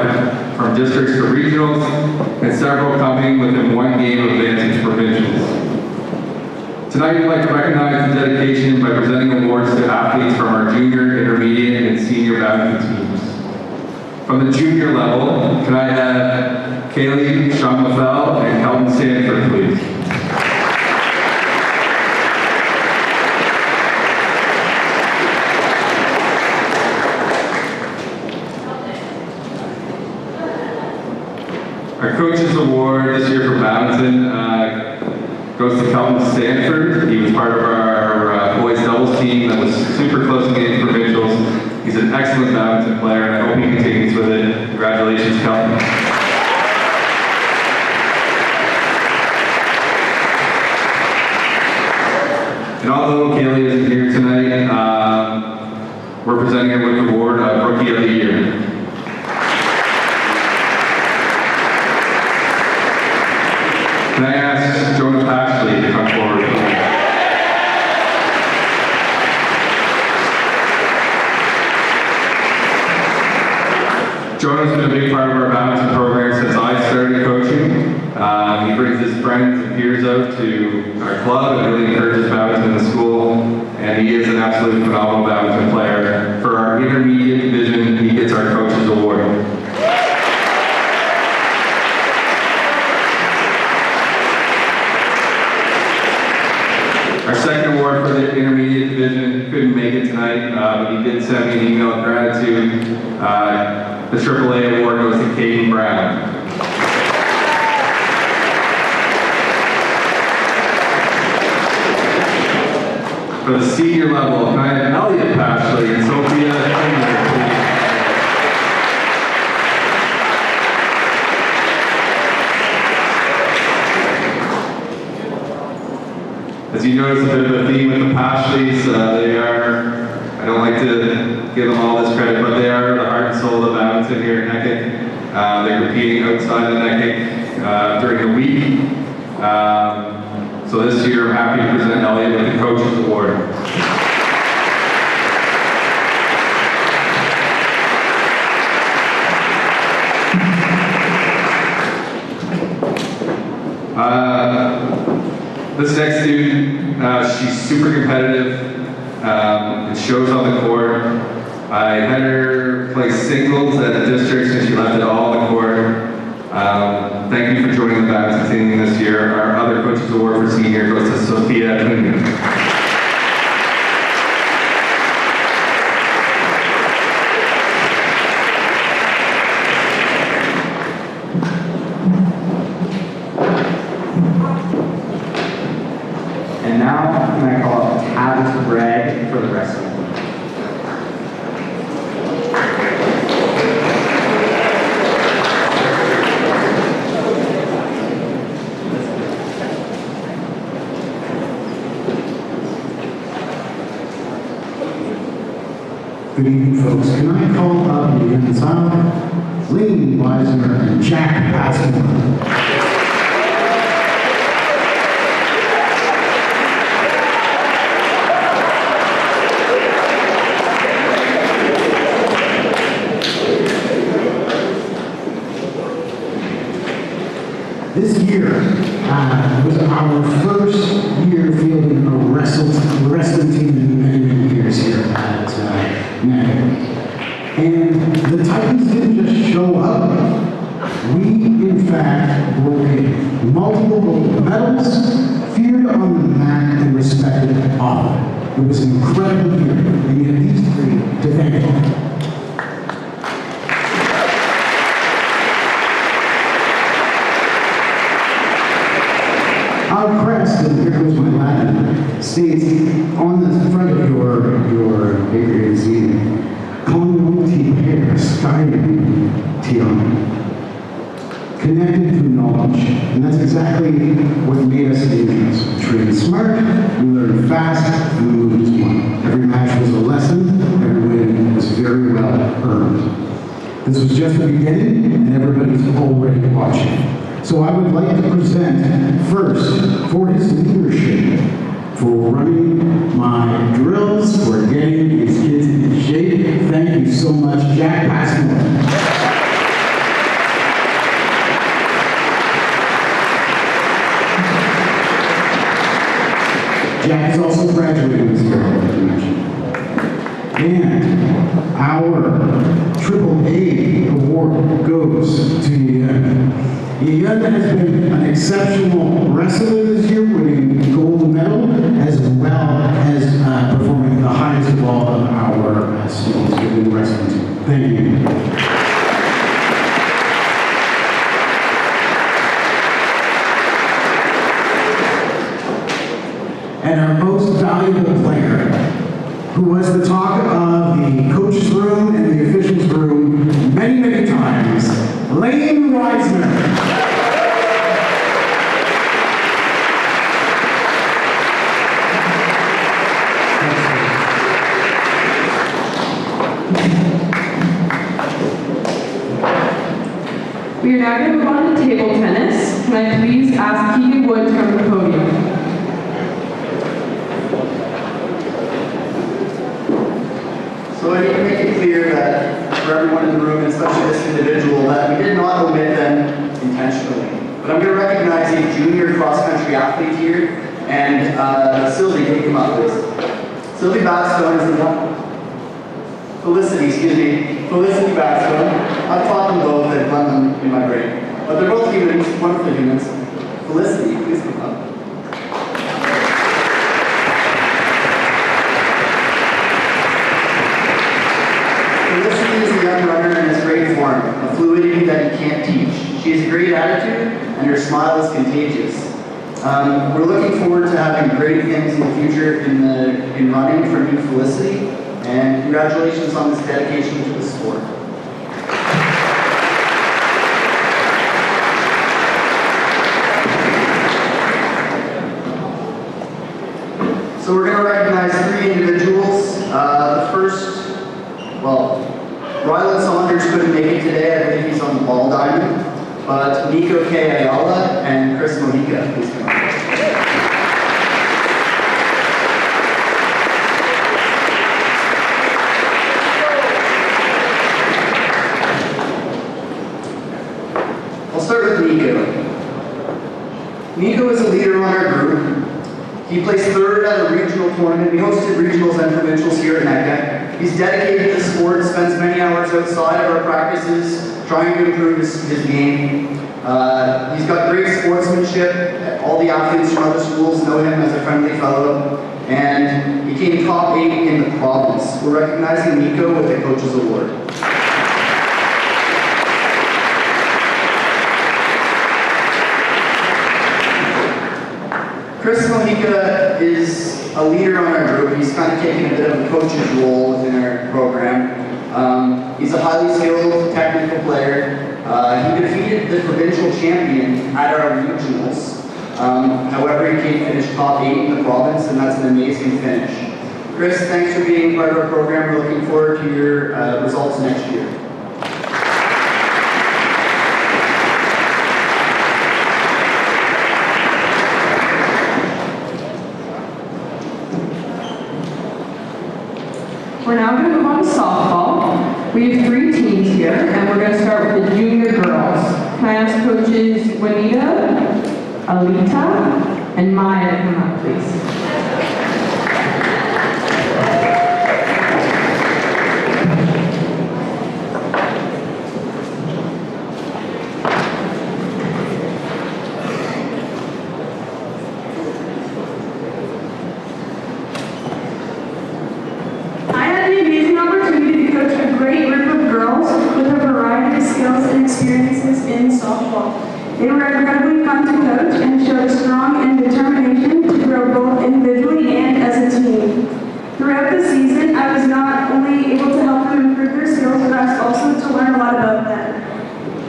from districts to regionals, and several coming within one game of advancing to provincials. Tonight, we'd like to recognize the dedication by presenting awards to athletes from our junior, intermediate, and senior badminton teams. From the junior level, can I have Kaylee Shamafel and Kelton Stanford, please? Our Coaches Award this year for badminton goes to Kelton Stanford. He was part of our boys doubles team that was super close to getting provincials. He's an excellent badminton player, and I hope he continues with it. Congratulations, Kelton. And although Kaylee isn't here tonight, we're presenting her with the award of Rookie of the Year. Can I ask Jonah Pashley to come forward? Jonah's been a big part of our badminton program since I started coaching. He brings his friends and peers out to our club and really encourages badminton in the school. And he is an absolutely phenomenal badminton player. For our intermediate division, he gets our Coaches Award. Our second award for the intermediate division couldn't make it tonight, but he did send me an email of gratitude. The AAA award goes to Caden Brown. For the senior level, can I have Elliot Pashley and Sophia Engler, please? As you notice, a bit of a theme with the Pashleys. They are, I don't like to give them all this credit, but they are the heart and soul of badminton here in Banquet. They're competing outside of Banquet during the week. So this year, I'm happy to present Elliot with the Coaches Award. This next student, she's super competitive. It shows on the court. I had her play singles at the districts and she left it all on the court. Thank you for joining the badminton team this year. Our other Coaches Award for senior goes to Sophia Engler. now, can I call up Tabitha Bragg for the wrestling? Good evening, folks. Can I call up the inside, Lee Weisner and Jack Passmore? This year was our first year fielding a wrestling team in many, many years here at Banquet. And the Titans didn't just show up. We, in fact, broke in multiple gold medals, feared on the mat, and respected often. It was an incredible year, and you have these three to thank you. Our crest, and here goes my Latin, states on the front of your degree seating, Commonwealth pairs, guiding Tiana. Connected through knowledge, and that's exactly what made us angels. We trained smart, we learned fast, and we moved as one. Every match was a lesson, every win was very well earned. This was just the beginning, and everybody's already watching. So I would like to present first for his leadership, for running my drills, for getting these kids in shape. Thank you so much, Jack Passmore. Jack is also graduating this year, I'd like to mention. And our AAA award goes to Ian. Ian has been an exceptional wrestler this year, winning gold medal, as well as performing the highest of all of our students within the wrestling team. Thank you. And our most valuable player, who was the talk of the coach's room and the officials' room many, many times, Lane Weisner. We are now going to move on to table tennis. Can I please ask Keegan Wood to come to the podium? So I need to make it clear that for everyone in the room, and especially this individual, that we did not omit them intentionally. But I'm going to recognize a junior cross-country athlete here, and Sylvie, can you come up, please? Sylvie Backstone is the one. Felicity Backstone. I've taught them both, I've run them in my brain. But they're both humans, wonderful humans. Felicity, please come up. Felicity is a young runner in his great form, a fluidity that you can't teach. She has a great attitude, and her smile is contagious. We're looking forward to having great things in the future in running for new Felicity, and congratulations on this dedication to the sport. So we're going to recognize three individuals. The first, Rylan Saunders couldn't make it today. I believe he's on the ball diamond. But Nico K. Ayala and Chris Mojica, please come up. I'll start with Nico. Nico is a leader on our group. He placed third at a regional tournament. We hosted regionals and provincials here at NECA. He's dedicated to the sport, spends many hours outside of our practices trying to improve his game. He's got great sportsmanship. All the athletes from other schools know him as a friendly fellow. And he came top 8 in the province. We're recognizing Nico with the Coach's Award. Chris Mojica is a leader on our group. He's kind of taken a bit of a coach's role within our program. He's a highly skilled technical player. He defeated the provincial champion at our regionals. However, he came finish top 8 in the province, and that's an amazing finish. Chris, thanks for being part of our program. We're looking forward to your results next year. We're now going to move on to softball. We have 3 teams here, and we're going to start with the junior girls. Can I ask coaches Juanita, Alita, and Maya to come up, please? Experiences in softball. They were incredibly fun to coach and showed strong and determination to grow both individually and as a team. Throughout the season, I was not only able to help them improve their skills, but I was also to learn a lot about them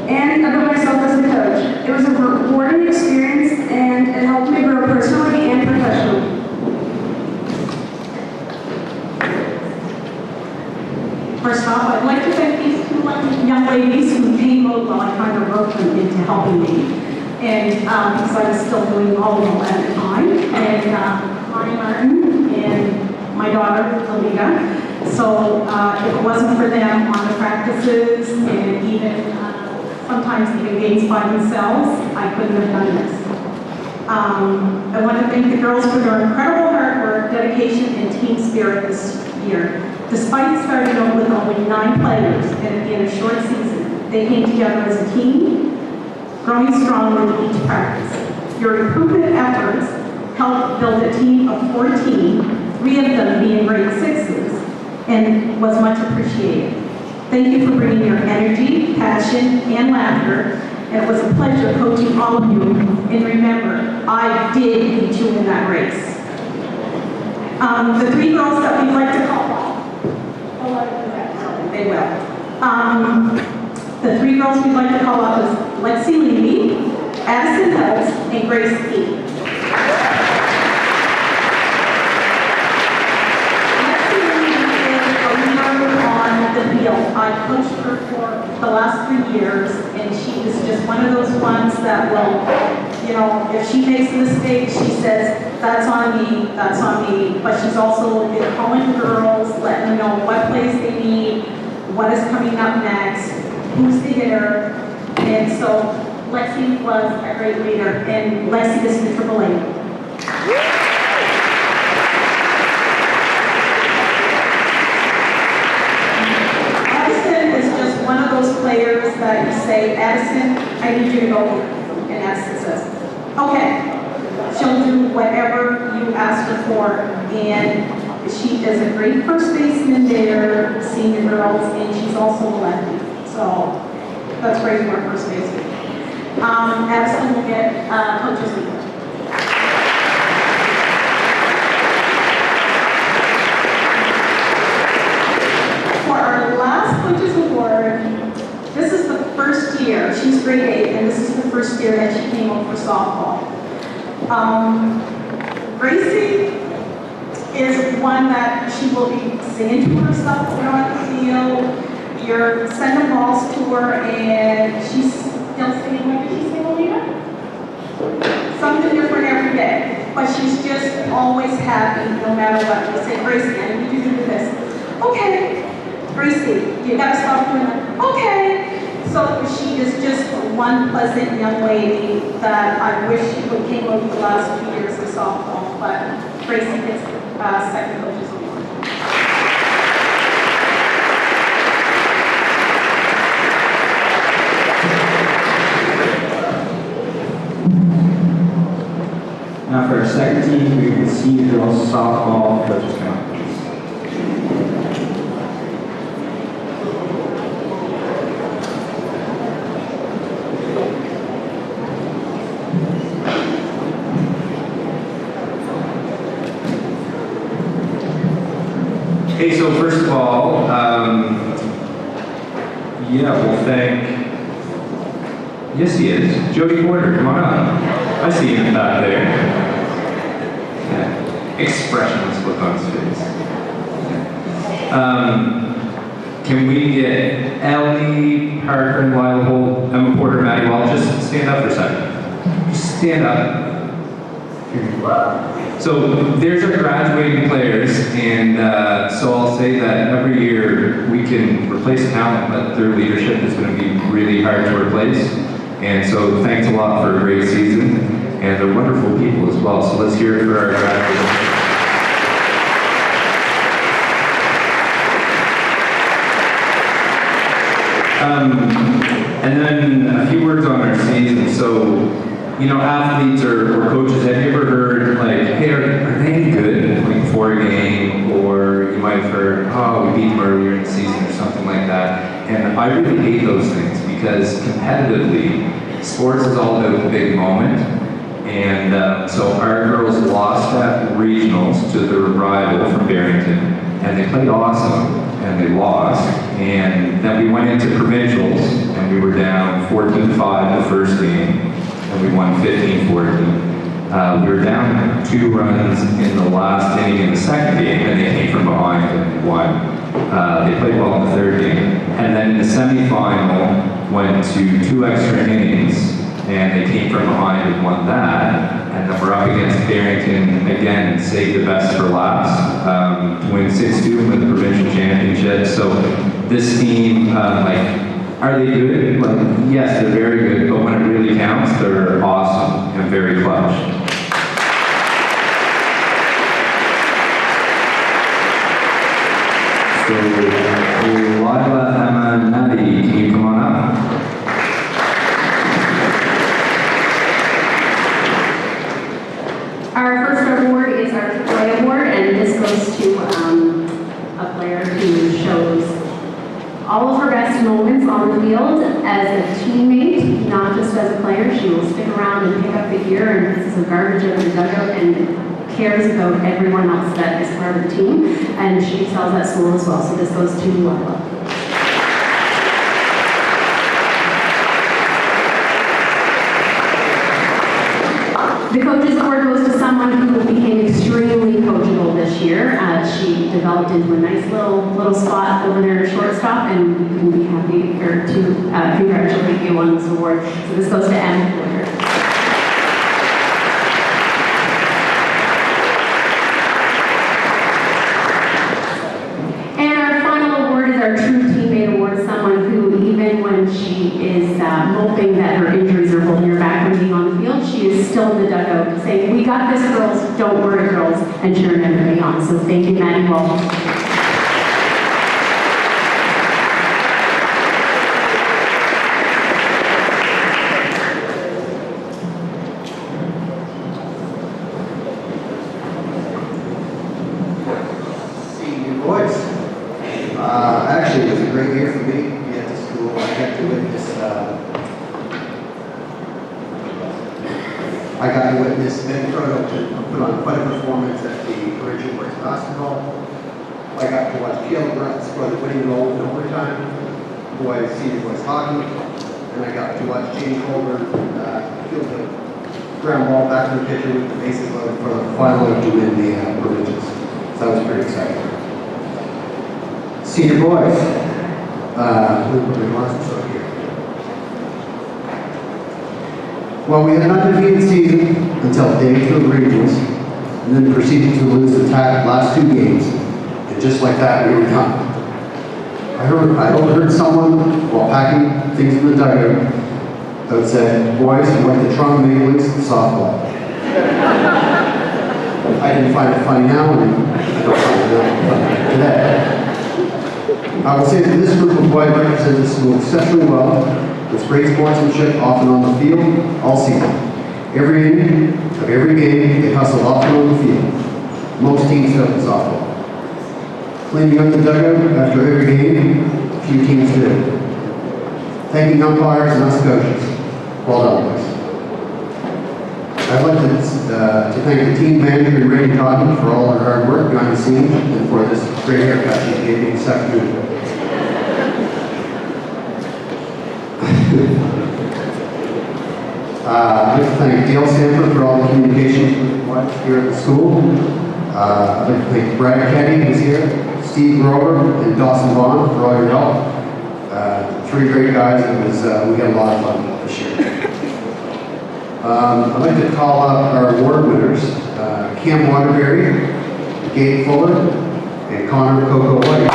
and about myself as a coach. It was a rewarding experience and it helped me grow personally and professionally. First off, I'd like to thank these 2 young ladies who came out while I kind of roped them into helping me. And because I was still doing all of them at the time. And Connie Martin and my daughter, Alita. So if it wasn't for them on the practices and even sometimes even games by themselves, I couldn't have done this. I want to thank the girls for their incredible hard work, dedication, and team spirit this year. Despite starting out with only 9 players and in a short season, they came together as a team, growing strong in each practice. Your improvement efforts helped build a team of 14, 3 of them being grade 6s, and was much appreciated. Thank you for bringing your energy, passion, and laughter, and it was a pleasure coaching all of you. And remember, I did beat you in that race. The 3 girls that we'd like to call out. They will. The 3 girls we'd like to call out is Lexi Levy, Addison Hills, and Grace E. Lexi Levy is a leader on the field. I coached her for the last 3 years, and she is just one of those ones that will, you know, if she makes a mistake, she says, that's on me, but she's also calling the girls, letting them know what plays they need, what is coming up next, who's the hitter, and so Lexi was a great leader, and Lexi is the AAA. Addison is just one of those players that you say, Addison, I need you to go here, and Addison says, okay. She'll do whatever you ask her for, and she is a great first baseman there, senior girls, and she's also a lefty. So that's great for a first baseman. Addison will get coach's leader. For our last coach's award, this is the first year. She's grade 8, and this is the first year that she came out for softball. Gracie is one that she will be singing to herself on the field. You're sending balls to her and she's still singing. What did she sing, Alita? Something different every day. But she's just always happy no matter what. You say, Gracie, I need you to do this. Okay. Gracie, you gotta stop doing that. Okay. So she is just one pleasant young lady that I wish she would came over the last few years of softball, but Gracie gets second coach's award. Now for our second team, we have the senior girls softball coaches conference. Hey, so first of all, we'll thank, yes he is, Jody Porter, come on up. I see him back there. Yeah. Expressionless look on his face. Can we get Ellie, Parker, and Lyle Holt, Emma Porter, Maddie Wall, just stand up for a second. Just stand up. So there's our graduating players, and so I'll say that every year we can replace talent, but their leadership is going to be really hard to replace. And so thanks a lot for a great season, and they're wonderful people as well. So let's hear it for our graduating players. And then a few words on our season. So, you know, athletes or coaches, have you ever heard, like, hey, are they any good, like, before a game? Or you might have heard, oh, we beat them earlier in the season or something like that. And I really hate those things because competitively, sports is all about the big moment. And so our girls lost at regionals to their rival from Barrington, and they played awesome, and they lost. And then we went into provincials, and we were down 14-5 the first game, and we won 15-14. We were down 2 runs in the last inning in the second game, and they came from behind and won. They played well in the third game. And then in the semifinal, went to 2 extra innings, and they came from behind and won that. And then we're up against Barrington again, save the best for last, to win 6-2 and win the provincial championship. So this team, are they good? Like, yes, they're very good, but when it really counts, they're awesome and very clutch. So, Lila, Emma, and Maddie, can you come on up? Our first award is our Joy Award, and this goes to a player who shows all of her best moments on the field as a teammate, not just as a player. She will stick around and pick up the gear and pieces of garbage out of the dugout and cares about everyone else that is part of the team. And she excels at school as well, so this goes to Lila. The Coaches Award goes to someone who became extremely coachable this year. She developed into a nice little spot over there at shortstop, and we couldn't be happier to congratulate you on this award. So this goes to Emma Porter. And our final award is our True Teammate Award, someone who, even when she is moping that her injuries are holding her back from being on the field, she is still in the dugout saying, "We got this, girls, don't worry, girls," and cheering everybody on. So thank you, Maddie Wall. Senior boys. Actually, it was a great year for me to get to school. I got to witness Ben Croto put on quite a performance at the Original Boys basketball. I got to watch Caleb Rutt score the winning goal in overtime, senior boys hockey, and I got to watch James Colburn field the ground ball back to the pitcher with the bases loaded for the final to win the provincials. So that was pretty exciting. Senior boys, we'll put the glasses over here. Well, we had an undefeated season until day 2 of regionals, and then proceeded to lose the last 2 games. And just like that, we were done. I overheard someone while packing things in the dugout that said, "Boys, you went to Toronto Maple Leafs softball." I didn't find it funny now, and I don't find it funny today. I will say that this group of boys represents the school exceptionally well. With great sportsmanship, often on the field, all season. Every inning of every game, they hustle often on the field. Most teams fail in softball. Cleaning up the dugout after every game, few teams do. Thanking umpires and us coaches. Well done, boys. I'd like to thank the team manager and Randy Cotton for all their hard work behind the scenes and for this great haircut she gave me this afternoon. I'd like to thank Dale Sanford for all the communications here at the school. I'd like to thank Brad Kenny, who's here, Steve Grover, and Dawson Vaughn for all your help. Three great guys, and we had a lot of fun this year. I'd like to call up our award winners, Cam Waterbury, Gabe Fuller, and Connor Coco White.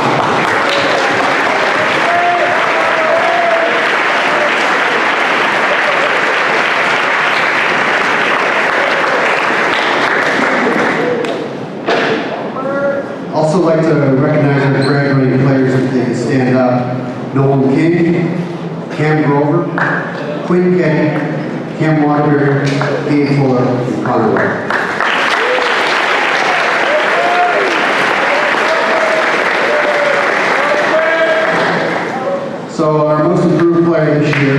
Also like to recognize our graduating players if they can stand up. Nolan King, Cam Grover, Quinn Kenny, Cam Waterbury, Gabe Fuller, and Connor White. So our most improved player this year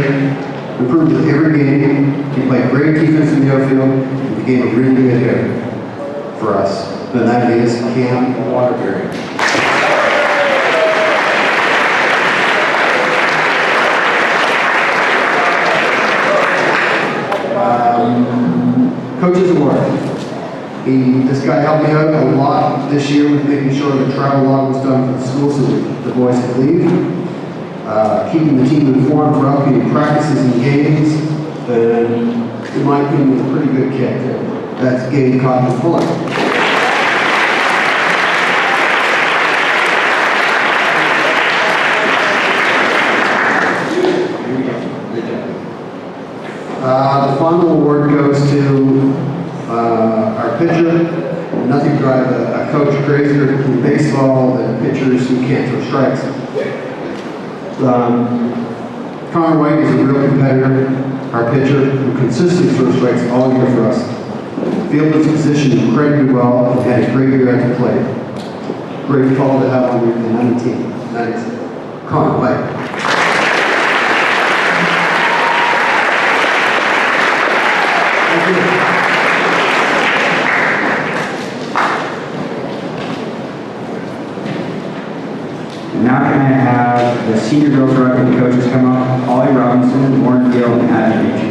improved with every game. He played great defense in the outfield and became a really good hitter for us. And that is Cam Waterbury. Coach's Award. This guy helped me out a lot this year with making sure the travel log was done for the school so the boys could leave. Keeping the team informed for upcoming practices and games. And in my opinion, a pretty good kid. That's Gabe Cotton Fuller. The final award goes to our pitcher. Nothing drives a coach crazier in baseball than pitchers who can't throw strikes. Connor White is a real competitor, our pitcher, who consistently throws strikes all year for us. Fielded his position incredibly well and had a great year at the plate. Great call to have on the 90 team. That is Connor White. Now can I have the senior girls rugby coaches come up, Holly Robinson, Warren Gill, and Adam Beach.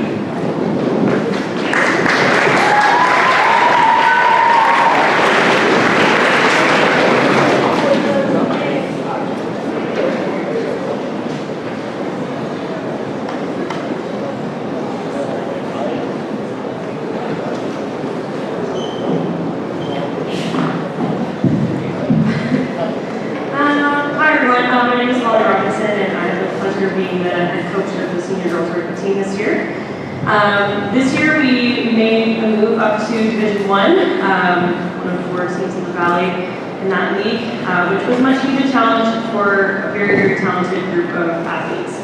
This year we made a move up to Division I, one of 4 teams in the Valley in that league, which was a much needed challenge for a very, very talented group of athletes.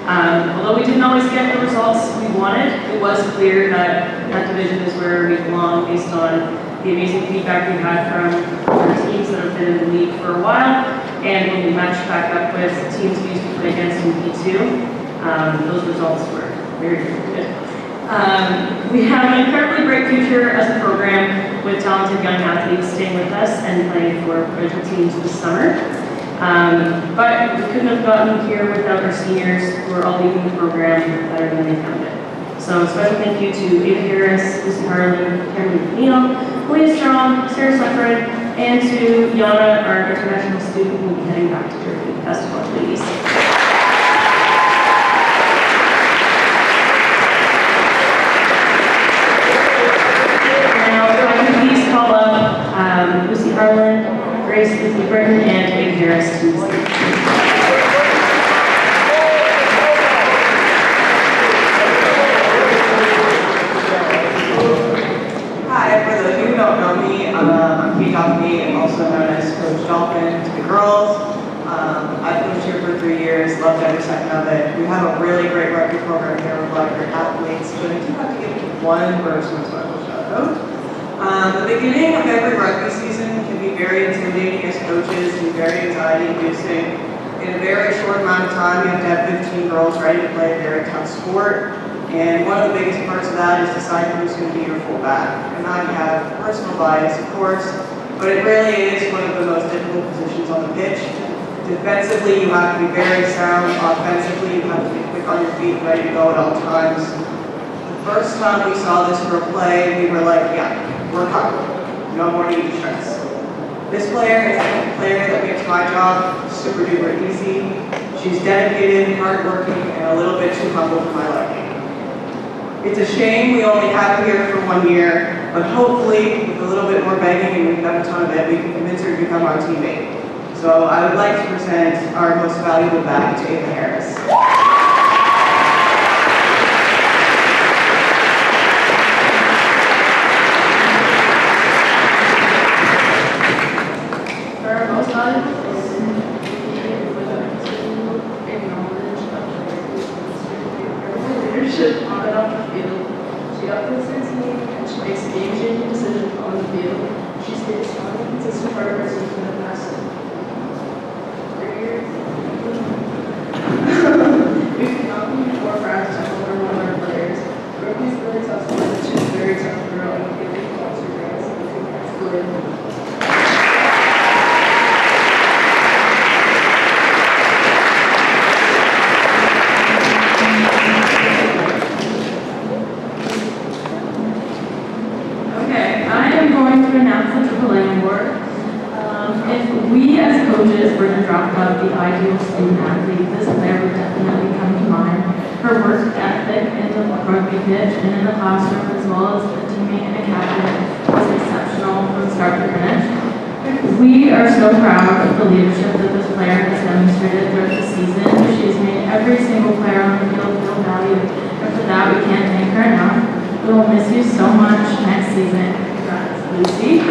Although we didn't always get the results we wanted, it was clear that that division is where we belong based on the amazing feedback we had from other teams that have been in the league for a while, and when we matched back up with teams we used to play against in P2, those results were very, very good. We have an incredibly bright future as a program with talented young athletes staying with us and playing for provincial teams this summer. But we couldn't have gotten here without our seniors who are all leaving the program better than they found it. So a special thank you to Ava Harris, Lucy Harlan, Cameron McNeil, Leah Strong, Sarah Sefford, and to Yana, our international student who will be heading back to Germany. Best of luck, ladies. Call up Lucy Harlan, Grace Lizzie Britton, and Ava Harris to the stage. Hi, for those of you who don't know me, I'm Kate Dolphin, also known as Coach Dolphin to the girls. I've coached here for 3 years, loved every second of it. We have a really great rugby program here with a lot of great athletes, but I do have to give one person a special shout out. The beginning of every rugby season can be very intimidating as coaches and very anxiety-inducing. In a very short amount of time, you have to have 15 girls ready to play a very tough sport. And one of the biggest parts of that is deciding who's going to be your fullback. And I have personal bias, of course, but it really is one of the most difficult positions on the pitch. Defensively, you have to be very sound. Offensively, you have to be quick on your feet, ready to go at all times. The first time we saw this girl play, we were like, yeah, we're covered. No more need to stress. This player is a player that makes my job super duper easy. She's dedicated, hardworking, and a little bit too humble for my liking. It's a shame we only have her here for 1 year, but hopefully, with a little bit more begging and we've done a ton of it, we can convince her to become our teammate. So I would like to present our most valuable bag to Ava Harris. For our most valuable person, acknowledge her leadership on and off the field. She uplifts her team and she makes game-changing decisions on the field. She stays strong and consistent part of our team for the past 3 years. We could not be more proud to help her one of our players. Brooklyn's really tough, but she's a very tough girl and we really want to girls. It's good. Okay, I am going to announce the AAA award. If we as coaches were to drop out the ideal student athlete, this player would definitely come to mind. Her work ethic in the rugby pitch and in the classroom, as well as a teammate and a captain, was exceptional from start to finish. We are so proud of the leadership that this player has demonstrated throughout the season. She has made every single player on the field feel valued, and for that we can't thank her enough. We will miss you so much next season. Congrats, Lucy.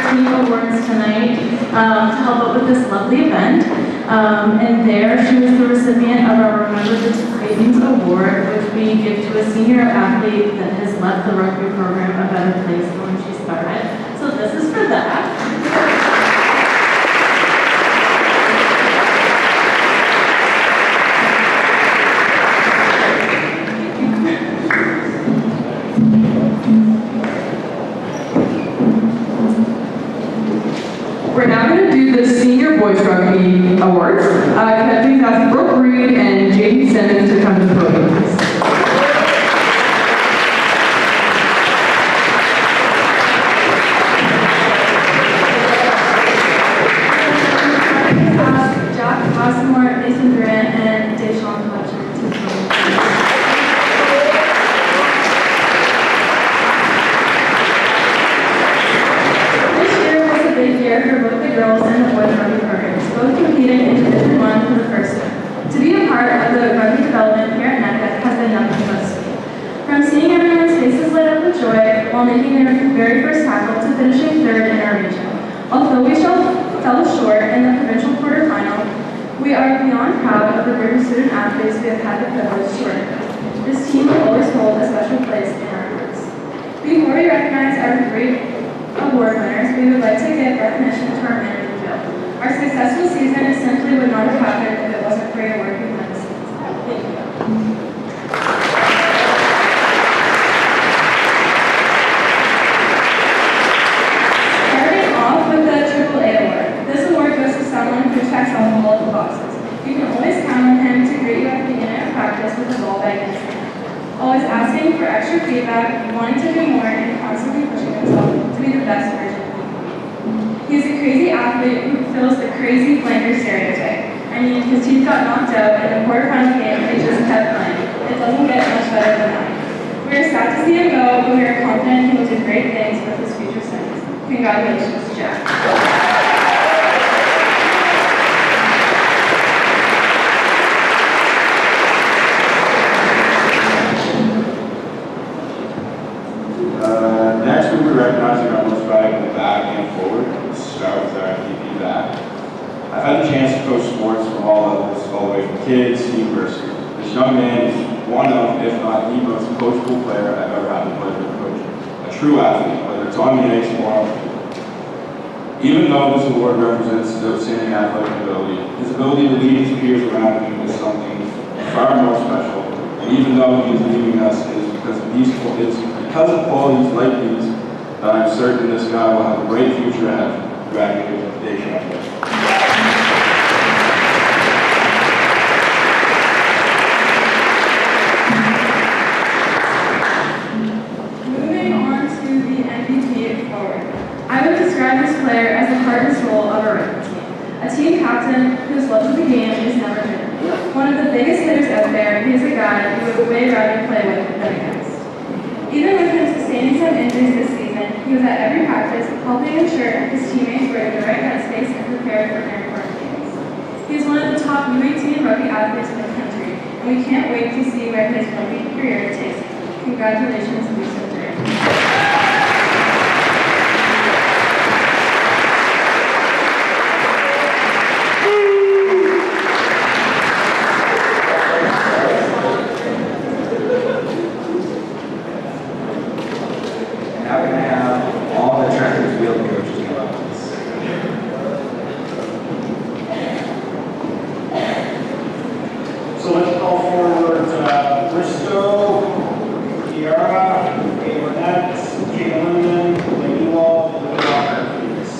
Team awards tonight to help out with this lovely event. And there she was the recipient of our Remember the Titans Award, which we give to a senior athlete that has left the rugby program a better place than when she started. So this is for that. We're now going to do the Senior Boys Rugby Awards. Can I please ask Brooke Reed and J.D. Simmons to come to the podium, please? Jack Passmore, Nathan Grant, and Deshaun Fletcher to the podium. Big year for both the girls and the boys rugby programs, both competing in Division I for the first time. To be a part of the rugby development here at NECA has been nothing but sweet. From seeing everyone's faces light up with joy while making their very first tackle to finishing third in our region. Although we fell short in the provincial quarterfinal, we are beyond proud of the group of student athletes we have had the privilege to work with. This team will always hold a special place in our hearts. Before we recognize our great award winners, we would like to give recognition to our men in the field. Our successful season simply would not have happened if it wasn't for your work behind the scenes. Thank you. Starting off with the AAA award. This award goes to someone who checks off all of the boxes. You can always count on him to greet you at the beginning of practice with a ball bag in his hand. Always asking for extra feedback, wanting to do more, and constantly pushing himself to be the best version of him. He's a crazy athlete who fills the crazy flanker stereotype. I mean, his team got knocked out in the quarterfinal game and he just kept playing. It doesn't get much better than that. We are sad to see him go, but we are confident he will do great things with his future sons. Congratulations, Jack. Next, we'll be recognizing our most valuable back and forward. Let's start with our MVP back. I've had the chance to coach sports from all levels, all the way from kids to university. This young man is one of, if not the most coachable player I've ever had the pleasure of coaching. A true athlete, whether it's on the ice or on the field. Even though this award represents his outstanding athletic ability, his ability to lead his peers around him is something far more special And even though he's leaving us, it's because of qualities like these that I'm certain this guy will have a bright future after graduating from Banquet. Moving on to the MVP forward. I would describe this player as the heart and soul of our rugby team. A team captain whose love of the game is never hidden. One of the biggest hitters out there, he is a guy you would way rather play with than against. Even with him sustaining some injuries this season, he was at every practice, helping ensure his teammates were in the right headspace and prepared for their important games. He is one of the top U18 rugby athletes in the country, and we can't wait to see where his rugby career takes him. Congratulations, Lisa J. Now we're going to have all the track and field coaches come up. So let's call forward Bristow, Kiara, Kay Burnett, Kay Linden, Lady Wall, and Lily Walker, please.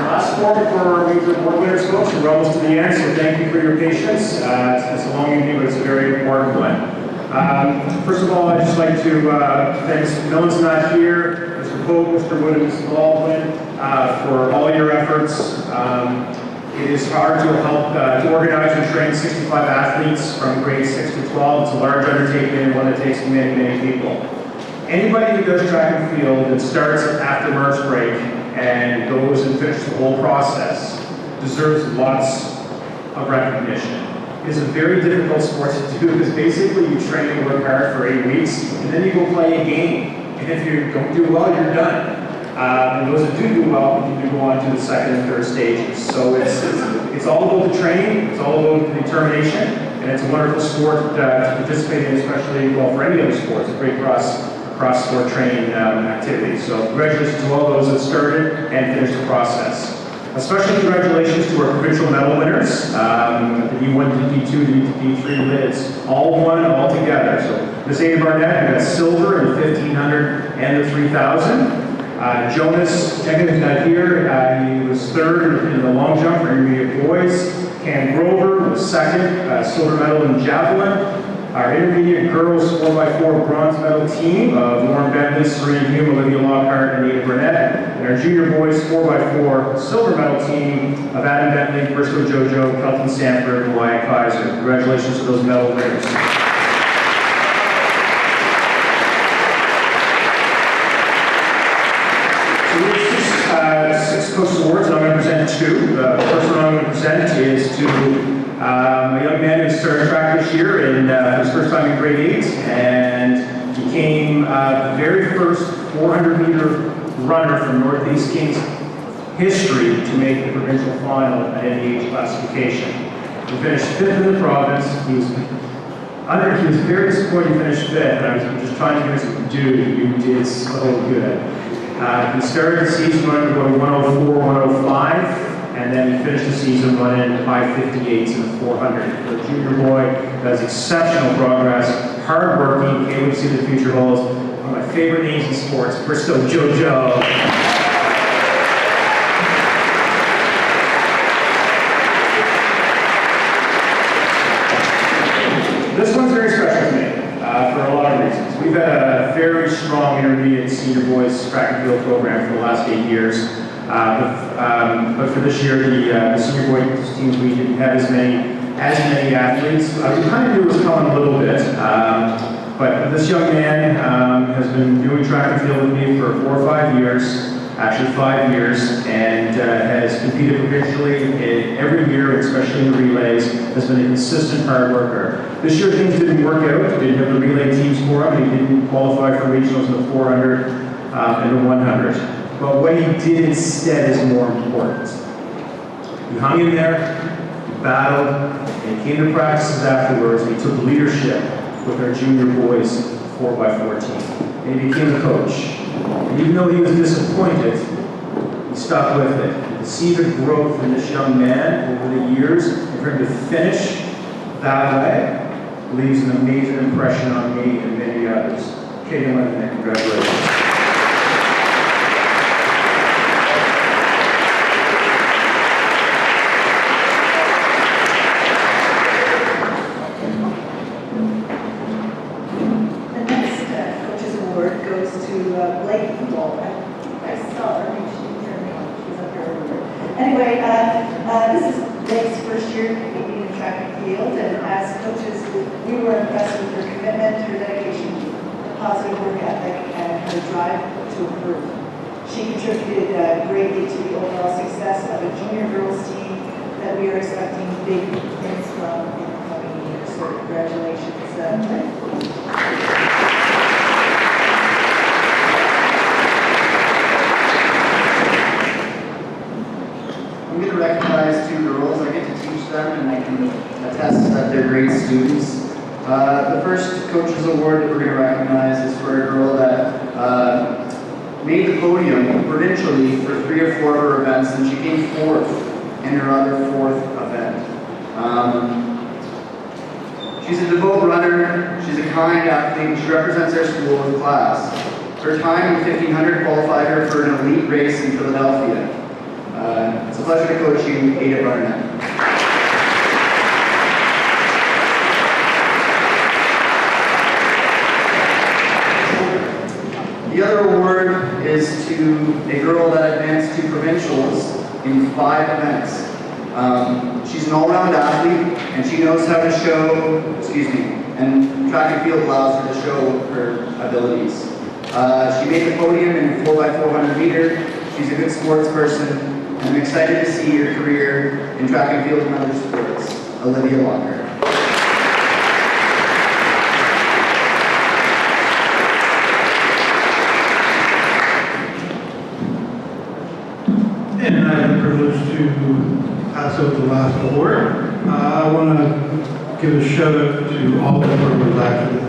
Last form for Major Board Winners folks, we're almost to the end, so thank you for your patience. It's a long evening, but it's a very important one. First of all, I'd just like to thank Mr. Millen's not here, Mr. Pope, Mr. Wood, and Mr. Baldwin for all your efforts. It is hard to help to organize and train 65 athletes from grades 6 to 12. It's a large undertaking and one that takes many, many people. Anybody who does track and field and starts after March break and goes and finishes the whole process deserves lots of recognition. It is a very difficult sport to do because basically you train and work hard for 8 weeks and then you go play a game. And if you don't do well, you're done. And those that do well continue to go on to the second and third stages. So it's all about the training, it's all about the determination, and it's a wonderful sport to participate in, especially, well, for any other sports, a great cross-sport training activity. So congratulations to all those that started and finished the process. A special congratulations to our provincial medal winners, the D1, the D2, the D3 lids, all won, all together. So Miss Ada Barnett, who got silver in the 1500 and the 3000. Jonas Jenkins is not here. He was third in the long jump for intermediate boys. Cam Grover was second, silver medal in javelin. Our intermediate girls 4x4 bronze medal team of Lauren Bentley, Serena Hume, Olivia Lockhart, and Ada Burnett. And our junior boys 4x4 silver medal team of Adam Bentley, Briscoe Jojo, Kelton Sanford, and Wyatt Kaiser. Congratulations to those medal winners. Six Coach Awards, and I'm going to present two. The first one I'm going to present is to a young man who started track this year in his first time in grade 8 and became the very first 400-meter runner from Northeast Kings history to make the provincial final at any age classification. He finished 5th in the province. He was very disappointed he finished 5th, and I was just trying to convince him, dude, you did so good. He started the season running going 104, 105, and then he finished the season running high 58s in the 400. For a junior boy, that is exceptional progress, hardworking, able to see the future holds. One of my favorite names in sports, Bristow Jojo. This one's very special to me for a lot of reasons. We've had a very strong intermediate senior boys track and field program for the last 8 years. But for this year, the senior boys teams, we didn't have as many athletes. We kind of knew it was coming a little bit. But this young man has been doing track and field with me for 4 or 5 years, actually 5 years, and has competed provincially every year, especially in the relays, has been a consistent hard worker. This year things didn't work out. We didn't have the relay teams for him. He didn't qualify for regionals in the 400 and the 100. But what he did instead is more important. He hung in there, he battled, and he came to practices afterwards, and he took leadership with our junior boys 4x4 team. And he became a coach. And even though he was disappointed, he stuck with it. And to see the growth in this young man over the years, and for him to finish that way, leaves an amazing impression on me and many others. Kaden Lennon, congratulations. The next Coaches Award goes to Blake Eagle. I saw her name, she's up here earlier. Anyway, this is Blake's first year competing in track and field, and as coaches, we were impressed with her commitment, her dedication, her positive work ethic, and her drive to improve. She contributed greatly to the overall success of a junior girls team that we are expecting big things from in the coming years. So congratulations, Blake. I'm going to recognize two girls. I get to teach them, and I can attest that they're great students. The first Coaches Award that we're going to recognize is for a girl that made the podium provincially for 3 or 4 of her events, and she came 4th in her other 4th event. She's a devout runner. She's a kind athlete. She represents our school with class. Her time in 1500 qualified her for an elite race in Philadelphia. It's a pleasure to coach you, Ada Barnett. The other award is to a girl that advanced to provincials in 5 events. She's an all-round athlete, and she knows how to show, and track and field allows her to show her abilities. She made the podium in 4x400 meter. She's a good sports person, and I'm excited to see her career in track and field and other sports. Olivia Longer. And I have the privilege to pass out the last award. I want to give a shout out to all the members actually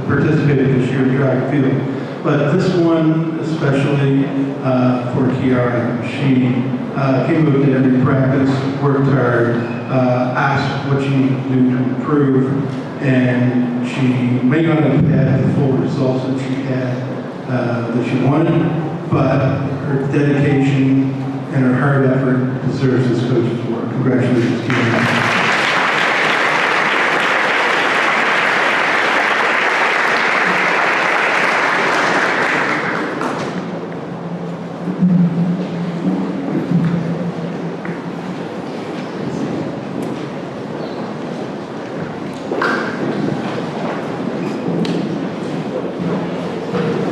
participated this year in track and field. But this one especially for Kiara. She came out to every practice, worked hard, asked what she needed to do to improve, and she may not have had the full results that she had that she wanted, but her dedication and her hard effort deserves this Coach's Award. Congratulations, Kiara.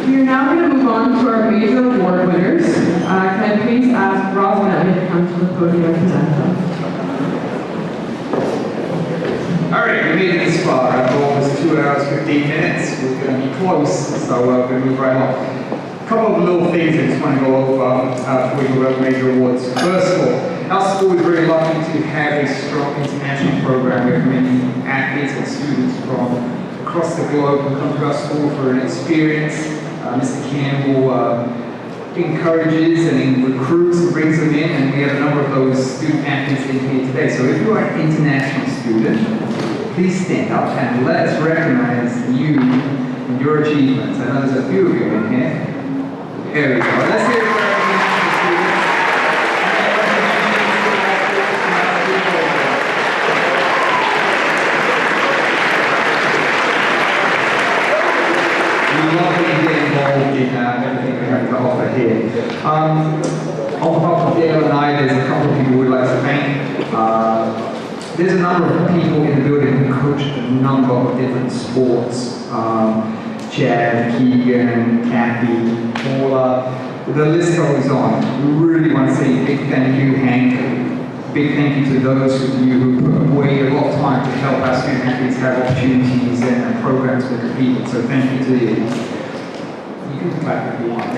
We are now going to move on to our major award winners. Can I please ask Ross Bentley to come to the podium and present them? All right, we made it this far. Our goal was 2 hours, 15 minutes. We're going to be close, so we're going to move right on. A couple of little things I just want to go over before we go over major awards. First of all, our school is very lucky to have a strong international program. We have many athletes and students from across the globe who come to our school for an experience. Mr. Campbell encourages and recruits and brings them in, and we have a number of those student athletes in here today. So if you are an international student, please stand up and let us recognize you and your achievements. I know there's a few of you in here. There we go. Let's hear it for our international students. We love when you get involved in everything we have to offer here. On behalf of Dale and I, there's a couple of people we'd like to thank. There's a number of people in the building who coach a number of different sports. Chad, Keegan, Kathy, Paula, the list goes on. We really want to say a big thank you, Hank. Big thank you to those of you who put away a lot of time to help our student athletes have opportunities and programs to compete. So thank you to you. You can clap if you want.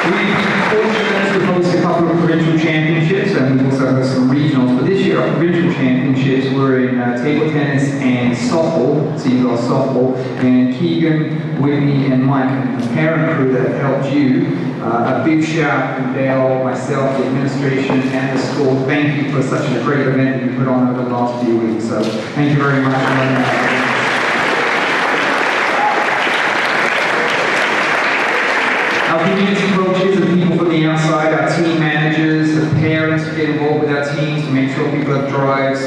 We've been fortunate to host a couple of provincial championships, and we've also hosted some regionals, but this year our provincial championships were in table tennis and softball, team golf softball, and Keegan, Whitney, and Mike, and the parent crew that helped you. A big shout to Dale, myself, the administration, and the school. Thank you for such a great event that you put on over the last few weeks. So thank you very much for running that. Our community coaches and people from the outside, our team managers, the parents who get involved with our teams to make sure people have drives.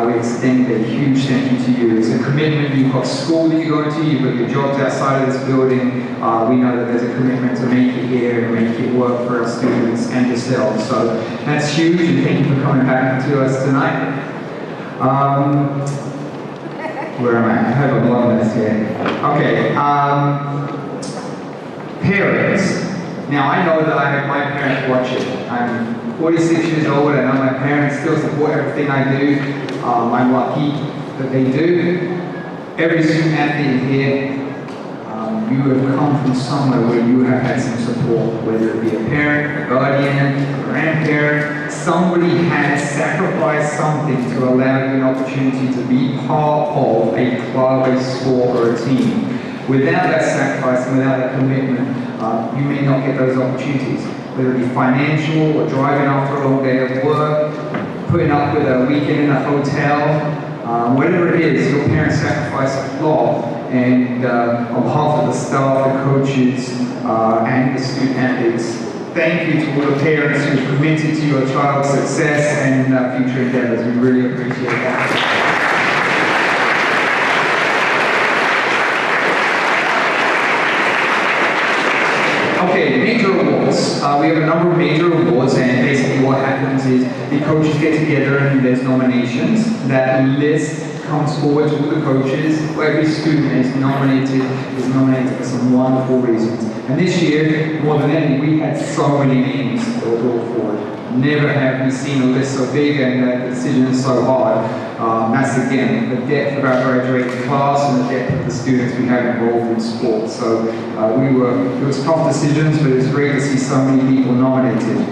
We extend a huge thank you to you. It's a commitment. You've got school that you're going to, you've got your jobs outside of this building. We know that there's a commitment to make it here and make it work for our students and yourselves. So that's huge, and thank you for coming back to us tonight. Where am I? I have a long list here. Okay. Parents. Now I know that I have my parents watching. I'm 46 years old, and I know my parents still support everything I do. I'm lucky that they do. Every student athlete here, you have come from somewhere where you have had some support, whether it be a parent, a guardian, a grandparent. Somebody has sacrificed something to allow you an opportunity to be part of a club, a sport, or a team. Without that sacrifice and without that commitment, you may not get those opportunities, whether it be financial or driving after a long day of work, putting up with a weekend in a hotel, whatever it is, your parents sacrifice a lot. And on behalf of the staff, the coaches, and the student athletes, thank you to all the parents who are committed to your child's success and future endeavors. We really appreciate that. Okay, major awards. We have a number of major awards, and basically what happens is the coaches get together and there's nominations. That list comes forward to all the coaches. Every student is nominated for some wonderful reasons. And this year, more than any, we had so many names that were brought forward. Never have we seen a list so big and the decision so hard. That's again the depth of our graduating class and the depth of the students we have involved in sports. So it was tough decisions, but it was great to see so many people nominated.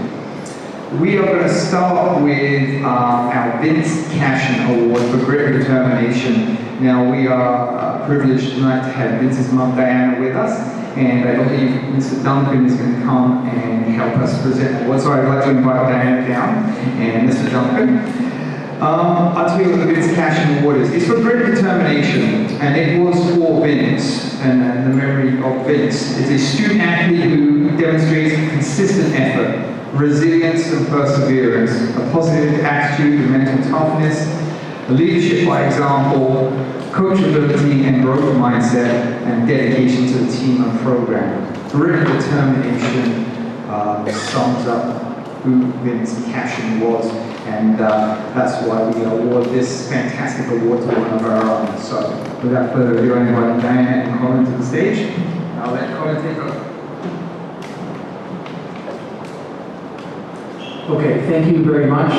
We are going to start with our Vince Cashin Award for Grit and Determination. Now we are privileged tonight to have Vince's mum Diana with us, and I believe Mr. Duncan is going to come and help us present the award. So I'd like to invite Diana down and Mr. Duncan. I'll tell you what the Vince Cashin Award is. It's for Grit and Determination, and it was for Vince and the memory of Vince. It's a student athlete who demonstrates consistent effort, resilience and perseverance, a positive attitude and mental toughness, leadership by example, coachability and growth mindset, and dedication to the team and program. Grit and determination sums up who Vince Cashin was, and that's why we award this fantastic award to one of our own. So without further ado, I invite Diana and Colin to the stage. I'll let Colin take over. Okay, thank you very much.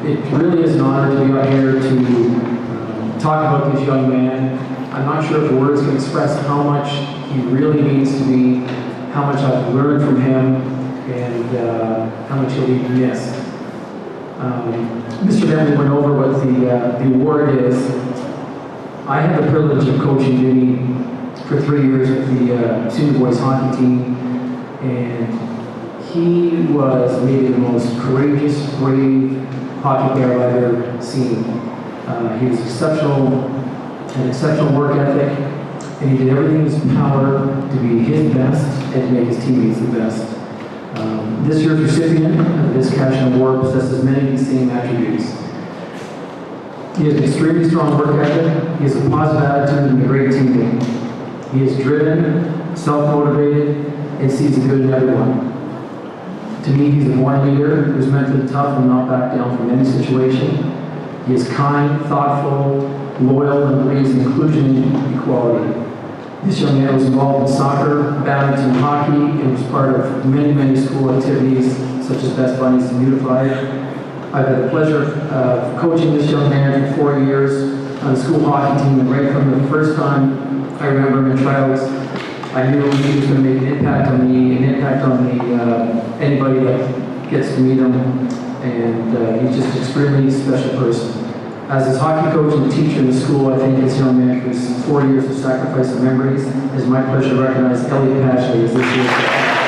It really is an honor to be out here to talk about this young man. I'm not sure if words can express how much he really means to me, how much I've learned from him, and how much he'll be missed. Mr. Bentley went over what the award is. I had the privilege of coaching Jimmy for 3 years with the senior boys hockey team, and he was maybe the most courageous, brave hockey player I've ever seen. He was exceptional, an exceptional work ethic, and he did everything in his power to be his best and to make his teammates the best. This year's recipient of this Cashin Award possesses many of the same attributes. He has an extremely strong work ethic, he has a positive attitude and a great teammate. He is driven, self-motivated, and sees the good in everyone. To me, he's a born leader who's mentally tough and not back down from any situation. He is kind, thoughtful, loyal, and believes in inclusion and equality. This young man was involved in soccer, badminton, hockey, and was part of many school activities, such as Best Buddies and Unified. I've had the pleasure of coaching this young man for 4 years on the school hockey team, and right from the first time I remember him in tryouts, I knew he was going to make an impact on me, an impact on anybody that gets to meet him. and he's just an extremely special person. As his hockey coach and teacher in the school, I thank this young man for his 40 years of sacrifice and memories. It is my pleasure to recognize Elliot Pashley as this year's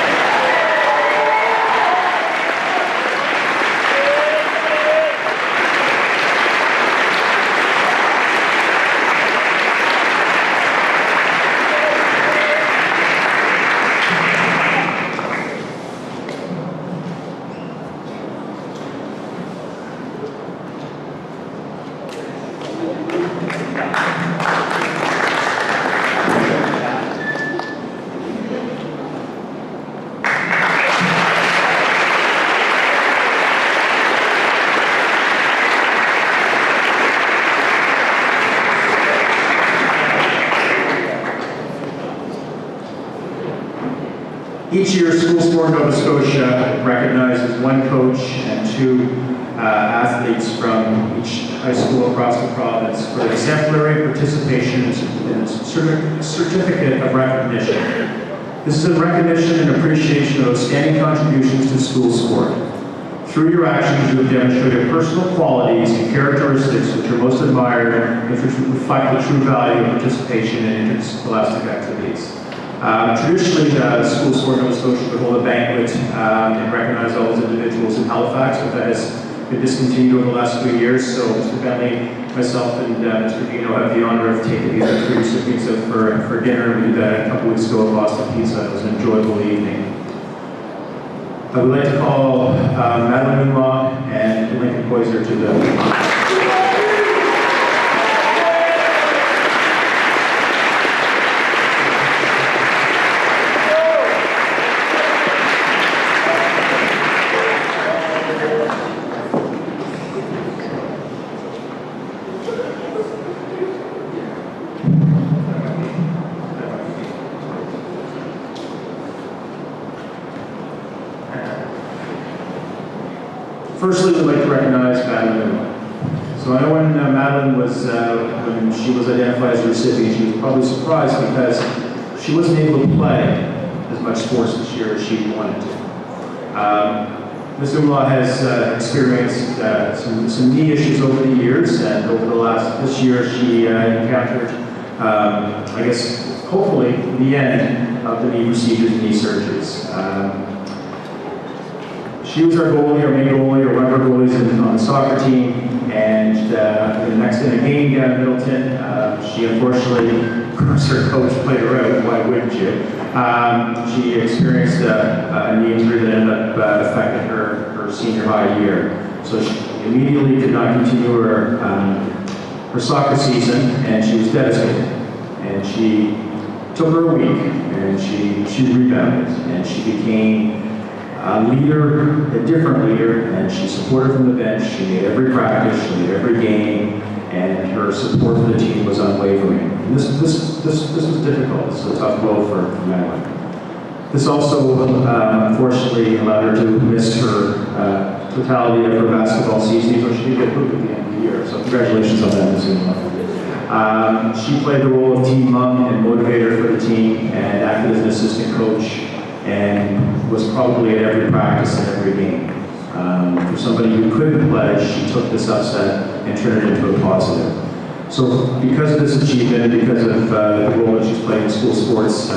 Each year, School Sport Nova Scotia recognizes one coach and two athletes from each high school across the province for exemplary participation in a certificate of recognition. This is a recognition and appreciation of outstanding contributions to school sport. Through your actions, you have demonstrated personal qualities and characteristics which are most admired and which reflect the true value of participation in interscholastic activities. Traditionally, the School Sport Nova Scotia would hold a banquet and recognize all those individuals in Halifax, but that has been discontinued over the last 3 years. So Mr. Bentley, myself, and Mr. Vino have the honor of taking these three recipients out for dinner. We did that a couple weeks ago at Boston Pizza. It was an enjoyable evening. I would like to call Madeline Newlaw and Lincoln Poyser to the Firstly, we'd like to recognize Madeline. So I know when Madeline was, when she was identified as a recipient, she was probably surprised because she wasn't able to play as much sports this year as she wanted to. Ms. Umlaw has experienced some knee issues over the years, and over this year she encountered, I guess, hopefully, the end of the knee procedures and knee surgeries. She was our goalie, our main goalie, or one of our goalies on the soccer team, and the next in a game down in Middleton, she unfortunately, of course, her coach played her out, why wouldn't you? She experienced a knee injury that ended up affecting her senior high year. So she immediately did not continue her soccer season, and she was devastated. And she took her a week, and she rebounded, and she became a leader, a different leader, and she supported from the bench. She made every practice, she made every game, and her support for the team was unwavering. And this was difficult. This was a tough blow for Madeline. This also, unfortunately, allowed her to miss her totality of her basketball season, even though she did get moved at the end of the year. So congratulations on that, Ms. Umlaw. She played the role of team mom and motivator for the team, and acted as an assistant coach, and was probably at every practice and every game. For somebody who couldn't play, she took this upset and turned it into a positive. So because of this achievement, and because of the role that she's played in school sports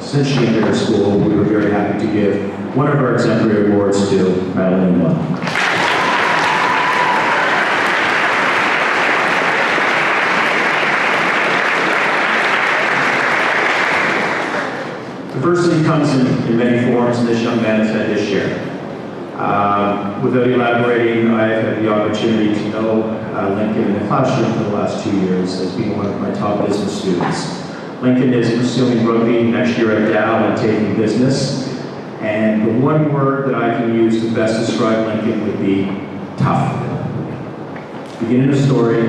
since she entered her school, we were very happy to give one of our exemplary awards to Madeline Newlaw. Diversity comes in many forms, and this young man has had his share. Without elaborating, I've had the opportunity to know Lincoln in the classroom for the last 2 years as being one of my top business students. Lincoln is pursuing rugby next year at Dow and taking business. And the one word that I can use to best describe Lincoln would be tough. Beginning a story,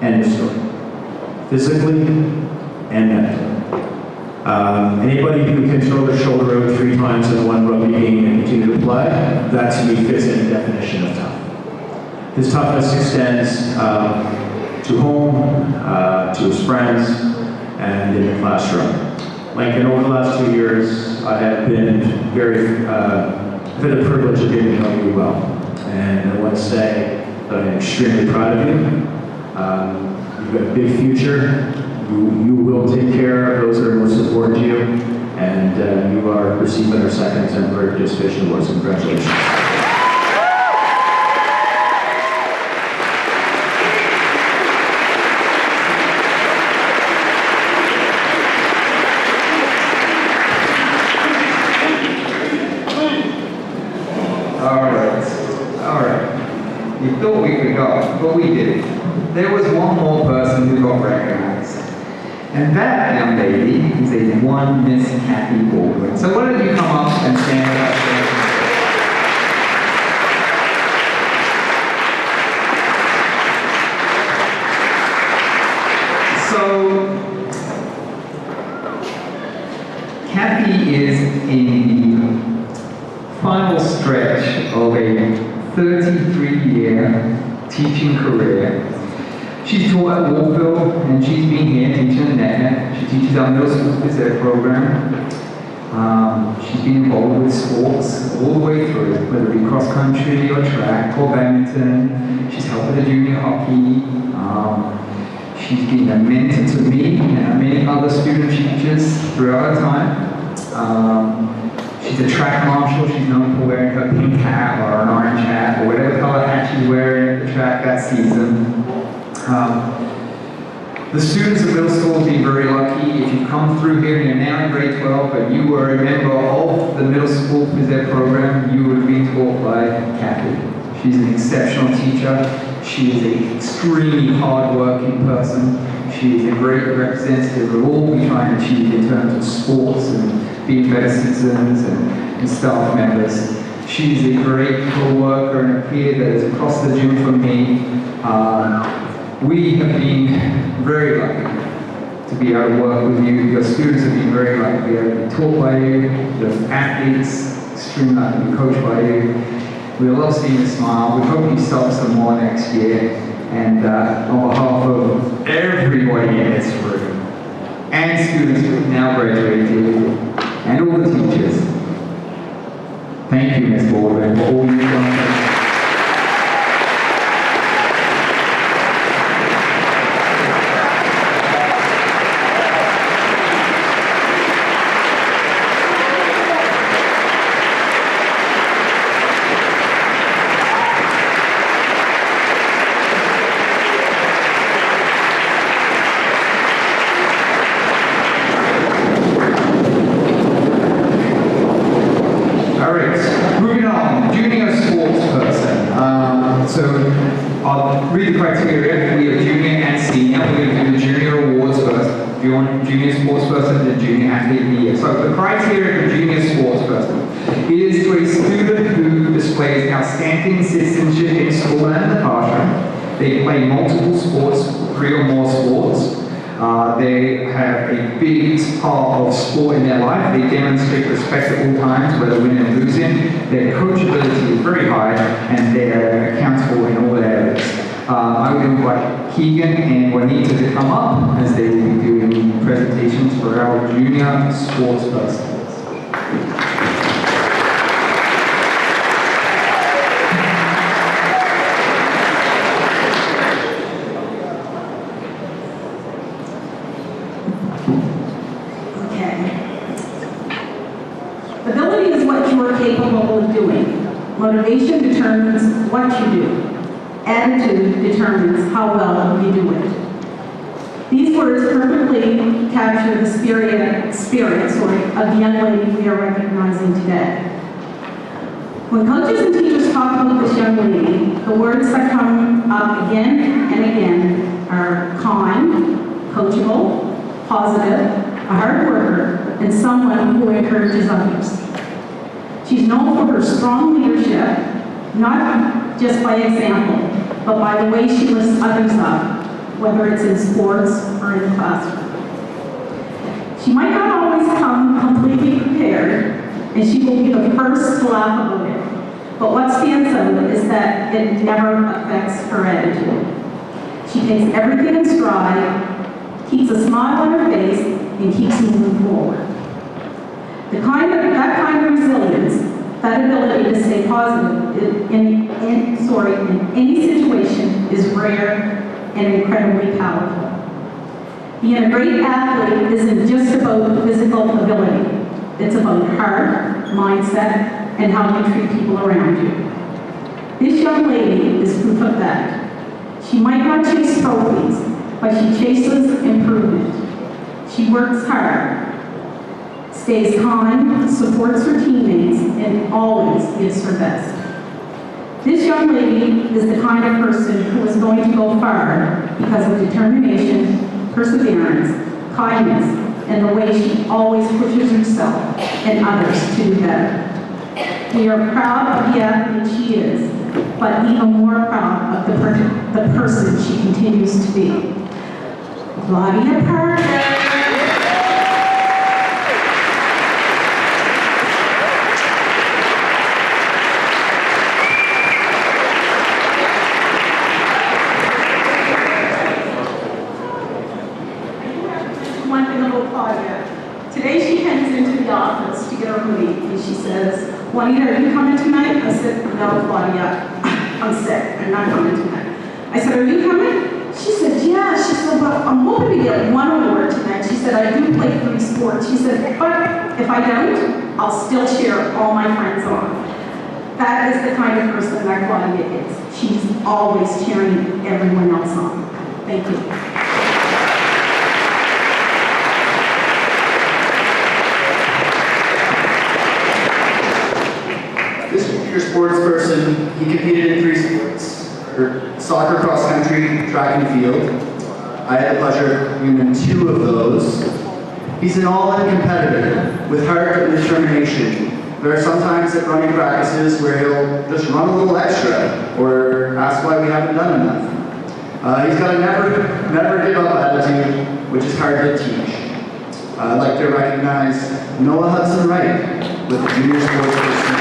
end of story. Physically and mentally. Anybody who can throw their shoulder out 3 times in one rugby game and continue to play, that to me fits in the definition of tough. His toughness extends to home, to his friends, and in the classroom. Lincoln, over the last 2 years, I have been I've had the privilege of getting to know you well. And I want to say that I'm extremely proud of you. You've got a big future. You will take care of those that are most important to you. And you are receiving our second exemplary participation awards. Congratulations. All right. You thought we forgot, but we did. There was one more person who got recognized. And that young lady is a one Miss Kathy Baldwin. So why don't you come up and stand up there? So, Kathy is in the final stretch of a 33-year teaching career. She's taught at Warfield, and she's been here teaching at She teaches our middle school phys ed program. She's been involved with sports all the way through, whether it be cross country or track or badminton. She's helped with the junior hockey. She's been a mentor to me and many other student teachers throughout her time. She's a track marshal. She's known for wearing her pink hat or an orange hat or whatever color hat she's wearing at the track that season. The students of middle school have been very lucky. If you've come through here and you're now in grade 12 and you were a member of the middle school phys ed program, you would have been taught by Kathy. She's an exceptional teacher. She is an extremely hard-working person. She is a great representative of all we try and achieve in terms of sports and being better citizens and staff members. She is a great co-worker and a peer that is across the gym from me. We have been very lucky to be able to work with you. Your students have been very lucky to be able to be taught by you. The athletes, extremely lucky to be coached by you. We love seeing you smile. We hope you start some more next year. And on behalf of everybody in this room, and students who have now graduated, and all the teachers, thank you, Ms. Baldwin, for all you've done. I'll read the criteria. We have junior and senior. We're going to do the junior awards first. If you want junior sports person, then junior athlete of the year. So the criteria for junior sports person is to a student who displays outstanding citizenship in school and in the classroom. They play multiple sports, 3 or more sports. They have a big part of sport in their life. They demonstrate respect at all times, whether winning or losing. Their coachability is very high, and they're accountable in all areas. I would invite Keegan and Juanita to come up as they will be doing presentations for our junior sports persons. Ability is what you are capable of doing. Motivation determines what you do. Attitude determines how well you do it. These words perfectly capture the spirit of the young lady we are recognizing today. When coaches and teachers talk about this young lady, the words that come up again and again are kind, coachable, positive, a hard worker, and someone who encourages others. She's known for her strong leadership, not just by example, but by the way she lifts others up, whether it's in sports or in the classroom. She might not always come completely prepared, and she will be the first to laugh about it. But what stands out is that it never affects her attitude. She takes everything in stride, keeps a smile on her face, and keeps moving forward. That kind of resilience That ability to stay positive in any situation is rare and incredibly powerful. Being a great athlete isn't just about physical ability. It's about heart, mindset, and how you treat people around you. This young lady is proof of that. She might not chase trophies, but she chases improvement. She works hard, stays kind, supports her teammates, and always gives her best. This young lady is the kind of person who is going to go far because of determination, perseverance, kindness, and the way she always pushes herself and others to do better. We are proud of the athlete she is, but even more proud of the person she continues to be. Claudia Parker. One thing about Claudia. Today she heads into the office to get her hoodie, and she says, "Juanita, are you coming tonight?" I said, "No, Claudia, I'm sick. I'm not coming tonight." I said, "Are you coming?" She said, "Yeah." She said, "But I'm hoping to get one award tonight." She said, "I do play 3 sports." She said, "But if I don't, I'll still cheer all my friends on." That is the kind of person that Claudia is. She's always cheering everyone else on. Thank you. This junior sports person, he competed in 3 sports, soccer, cross country, track and field. I had the pleasure of being in 2 of those. He's an all-in competitor with heart and determination. There are some times at running practices where he'll just run a little extra or ask why we haven't done enough. He's got a never give up attitude, which is hard to teach. I'd like to recognize Noah Hudson Wright with the junior sports person.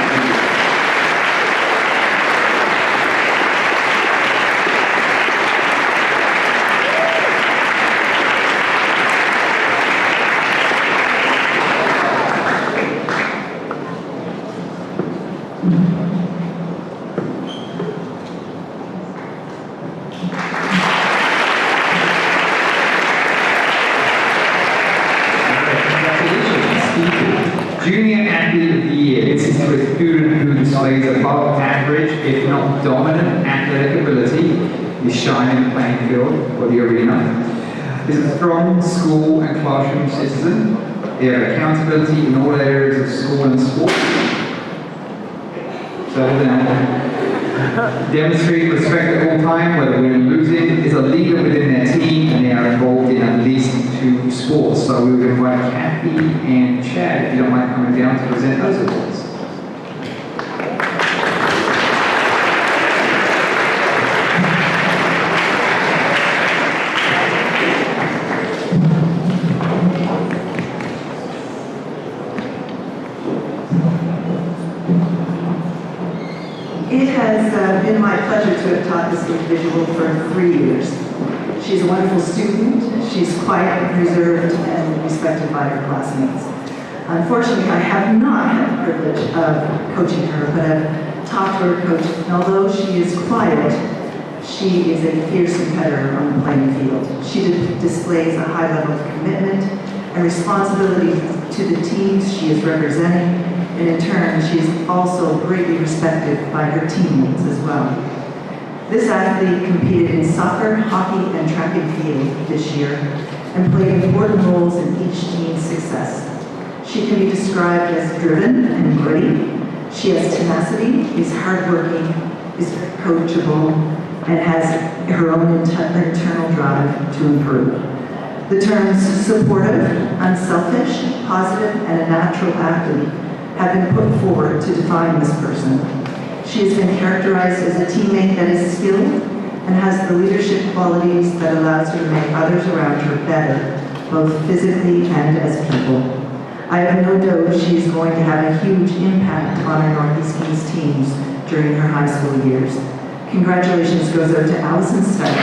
Junior Athlete of the Year. This is for a student who displays above average, if not dominant, athletic ability, is shining the playing field or the arena. Is a strong school and classroom citizen. They have accountability in all areas of school and sport. So demonstrate respect at all time, whether winning or losing, is a leader within their team, and they are involved in at least 2 sports. So we would invite Kathy and Chad, if you don't mind coming down to present those awards. It has been my pleasure to have taught this individual for 3 years. She's a wonderful student. She's quiet, reserved, and respected by her classmates. Unfortunately, I have not had the privilege of coaching her, but I've taught her coach. And although she is quiet, she is a fierce competitor on the playing field. She displays a high level of commitment and responsibility to the teams she is representing, and in turn, she is also greatly respected by her teammates as well. This athlete competed in soccer, hockey, and track and field this year, and played important roles in each team's success. She can be described as driven and gritty. She has tenacity, is hardworking, is coachable, and has her own internal drive to improve. The terms supportive, unselfish, positive, and a natural athlete have been put forward to define this person. She has been characterized as a teammate that is skilled and has the leadership qualities that allows her to make others around her better, both physically and as people. I have no doubt she is going to have a huge impact on our Northeast Kings teams during her high school years. Congratulations goes out to Allison Stein.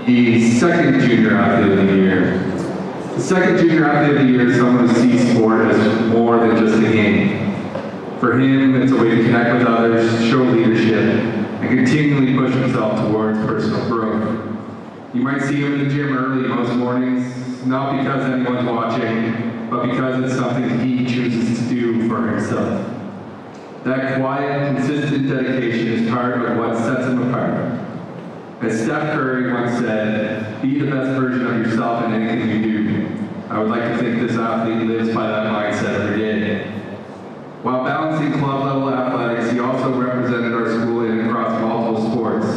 The second junior athlete of the year. The second junior athlete of the year is someone who sees sport as more than just a game. For him, it's a way to connect with others, show leadership, and continually push himself towards personal growth. You might see him in the gym early most mornings, not because anyone's watching, but because it's something he chooses to do for himself. That quiet, consistent dedication is part of what sets him apart. As Steph Curry once said, be the best version of yourself in anything you do. I would like to think this athlete lives by that mindset every day. While balancing club-level athletics, he also represented our school in and across multiple sports.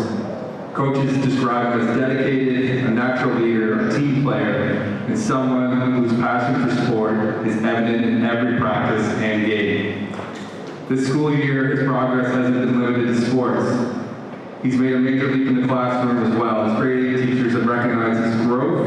Coaches describe him as dedicated, a natural leader, a team player, and someone whose passion for sport is evident in every practice and game. This school year, his progress hasn't been limited to sports. He's made a major leap in the classroom as well. His grade A teachers have recognized his growth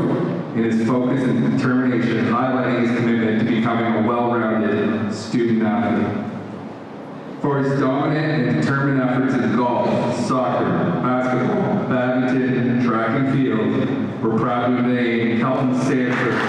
and his focus and determination, highlighting his commitment to becoming a well-rounded student athlete. For his dominant and determined efforts in golf, soccer, basketball, badminton, track and field, we're proud to name Kelton Stanford.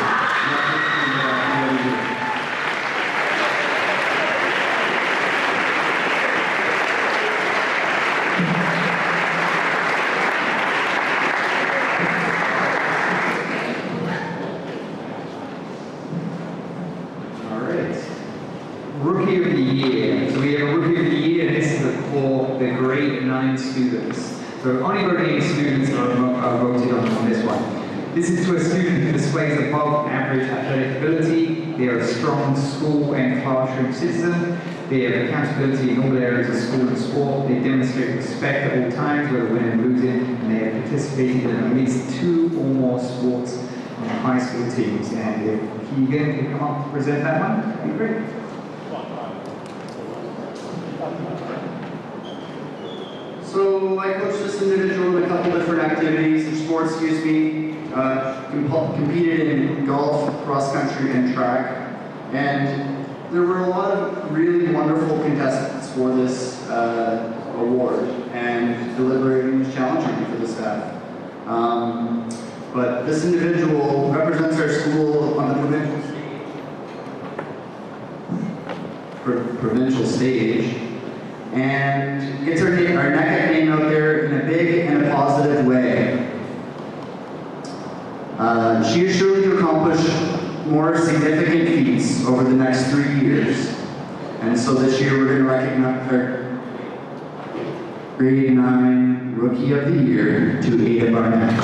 Rookie of the Year. So we have a Rookie of the Year, and this is for the grade 9 students. So only grade 8 students are voted on this one. This is to a student who displays above average athletic ability. They are a strong school and classroom citizen. They have accountability in all areas of school and sport. They demonstrate respect at all times, whether winning and losing, and they have participated in at least 2 or more sports on high school teams. And if Keegan can come up to present that one, that'd be great. So I coached this individual in a couple different activities or sports, competed in golf, cross country, and track. And there were a lot of really wonderful contestants for this award, and deliberating was challenging for the staff. But this individual represents our school on the provincial stage, and gets our NECA name out there in a big and a positive way. She is sure to accomplish more significant feats over the next 3 years. And so this year we're going to recognize our grade 9 Rookie of the Year to Ada Barnett.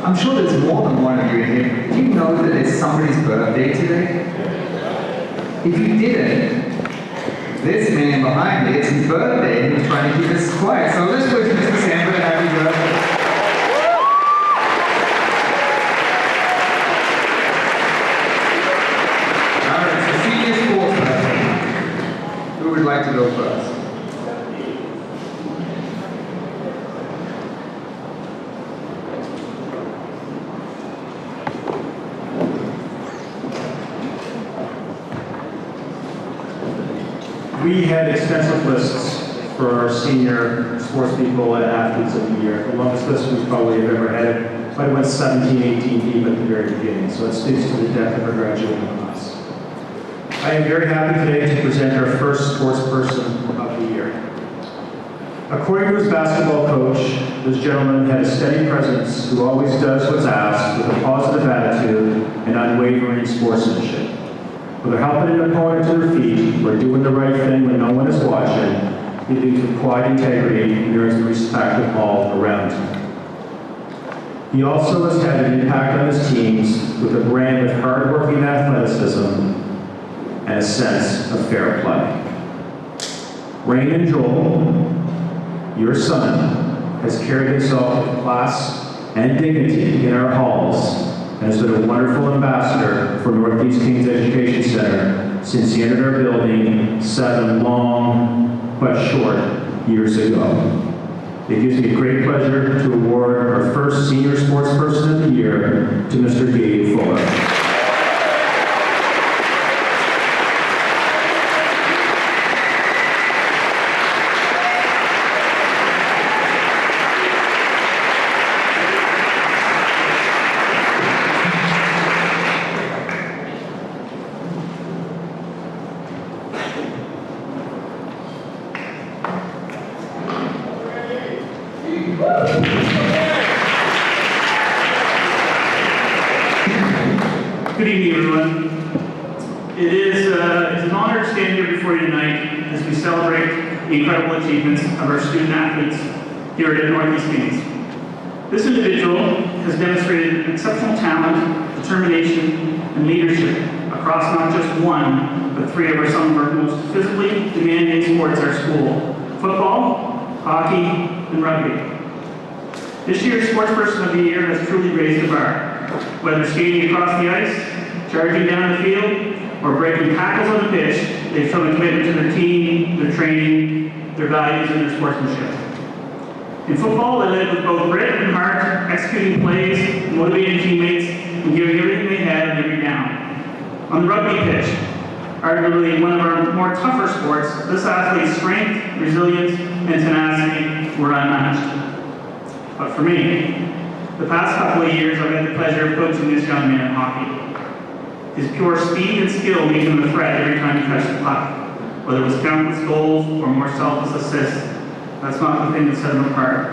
I'm sure there's more than one of you in here. Do you know that it's somebody's birthday today? If you didn't, this man behind me, it's his birthday, and he's trying to keep us quiet. So let's wish Mr. Sanford a happy birthday. All right, so senior sports person. Who would like to go first? We had extensive lists for our senior sports people and athletes of the year. The longest list we probably have ever had. It might have went 17, 18 deep at the very beginning, so it speaks to the depth of our graduating class. I am very happy today to present our first sports person of the year. According to his basketball coach, this gentleman had a steady presence who always does what's asked with a positive attitude and unwavering sportsmanship. Whether helping an opponent to their feet or doing the right thing when no one is watching, he leads with quiet integrity and earns the respect of all around him. He also has had an impact on his teams with a brand of hard-working athleticism and a sense of fair play. Raymond Joel, your son, has carried himself with class and dignity in our halls and has been a wonderful ambassador for Northeast Kings Education Center since he entered our building 7 long but short years ago. It gives me great pleasure to award our first Senior Sports Person of the Year to Mr. Gabe Fuller. Good evening, everyone. It's an honor to stand here before you tonight as we celebrate the incredible achievements of our student athletes here at Northeast Kings. This individual has demonstrated exceptional talent, determination, and leadership across not just one, but 3 of some of our most physically demanding sports at our school: football, hockey, and rugby. This year's Sports Person of the Year has truly raised the bar. Whether skating across the ice, charging down the field, or breaking tackles on the pitch, they've shown a commitment to their team, their training, their values, and their sportsmanship. In football, they led with both grit and heart, executing plays, motivating teammates, and giving everything they had on every down. On the rugby pitch, arguably one of our more tougher sports, this athlete's strength, resilience, and tenacity were unmatched. But for me, the past couple of years, I've had the pleasure of coaching this young man in hockey. His pure speed and skill make him a threat every time he touches the puck. Whether it was countless goals or more selfless assists, that's not the thing that set him apart.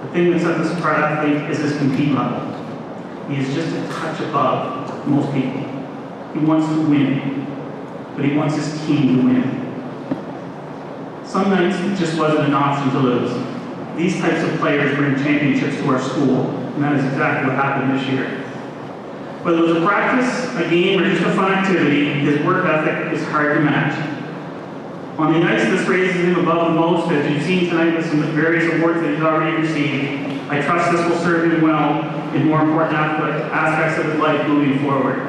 The thing that sets this apart athlete is his compete level. He is just a touch above most people. He wants to win, but he wants his team to win. Some nights it just wasn't an option to lose. These types of players bring championships to our school, and that is exactly what happened this year. Whether it was a practice, a game, or just a fun activity, his work ethic is hard to match. On the ice, this raises him above the most, as you've seen tonight with some various awards that he's already received. I trust this will serve him well in more important aspects of his life moving forward.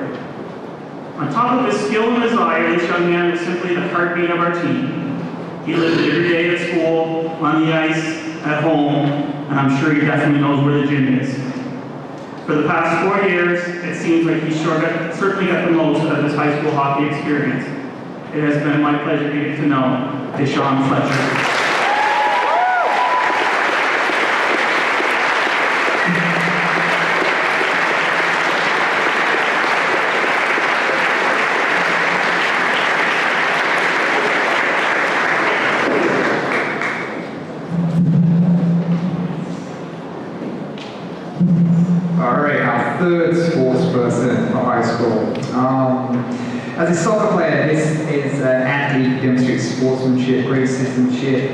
On top of his skill and desire, this young man is simply the heartbeat of our team. He lives it every day at school, on the ice, at home, and I'm sure he definitely knows where the gym is. For the past 4 years, it seems like he's certainly got the most out of his high school hockey experience. It has been my pleasure getting to know Deshaun Fletcher. Alright, our third sports person for high school. As a soccer player, this is an athlete who demonstrates sportsmanship, great citizenship.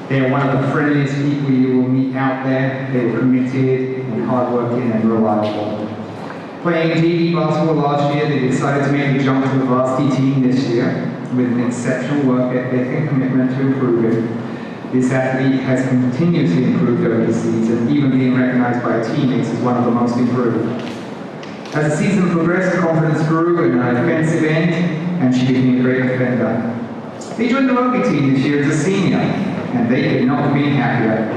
They are one of the friendliest people you will meet out there. They were committed and hardworking and reliable. Playing JV basketball last year, they decided to make the jump to the varsity team this year with an exceptional work ethic and commitment to improving. This athlete has continuously improved over the season, even being recognized by teammates as one of the most improved. As the season progressed, confidence grew in her defensive end, and she became a great defender. They joined the rugby team this year as a senior, and they could not have been happier.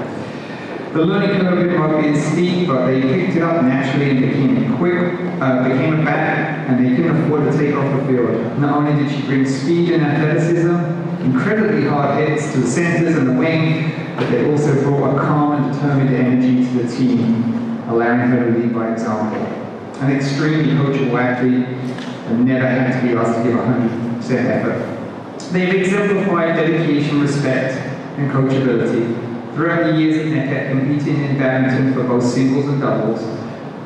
The learning curve in rugby is steep, but they picked it up naturally and became a back, and they couldn't afford to take off the field. Not only did she bring speed and athleticism, incredibly hard hits to the centers and the wing, but they also brought a calm and determined energy to the team, allowing her to lead by example. An extremely coachable athlete and never had to be asked to give 100% effort. They've exemplified dedication, respect, and coachability. Throughout the years at NECA, competing in badminton for both singles and doubles,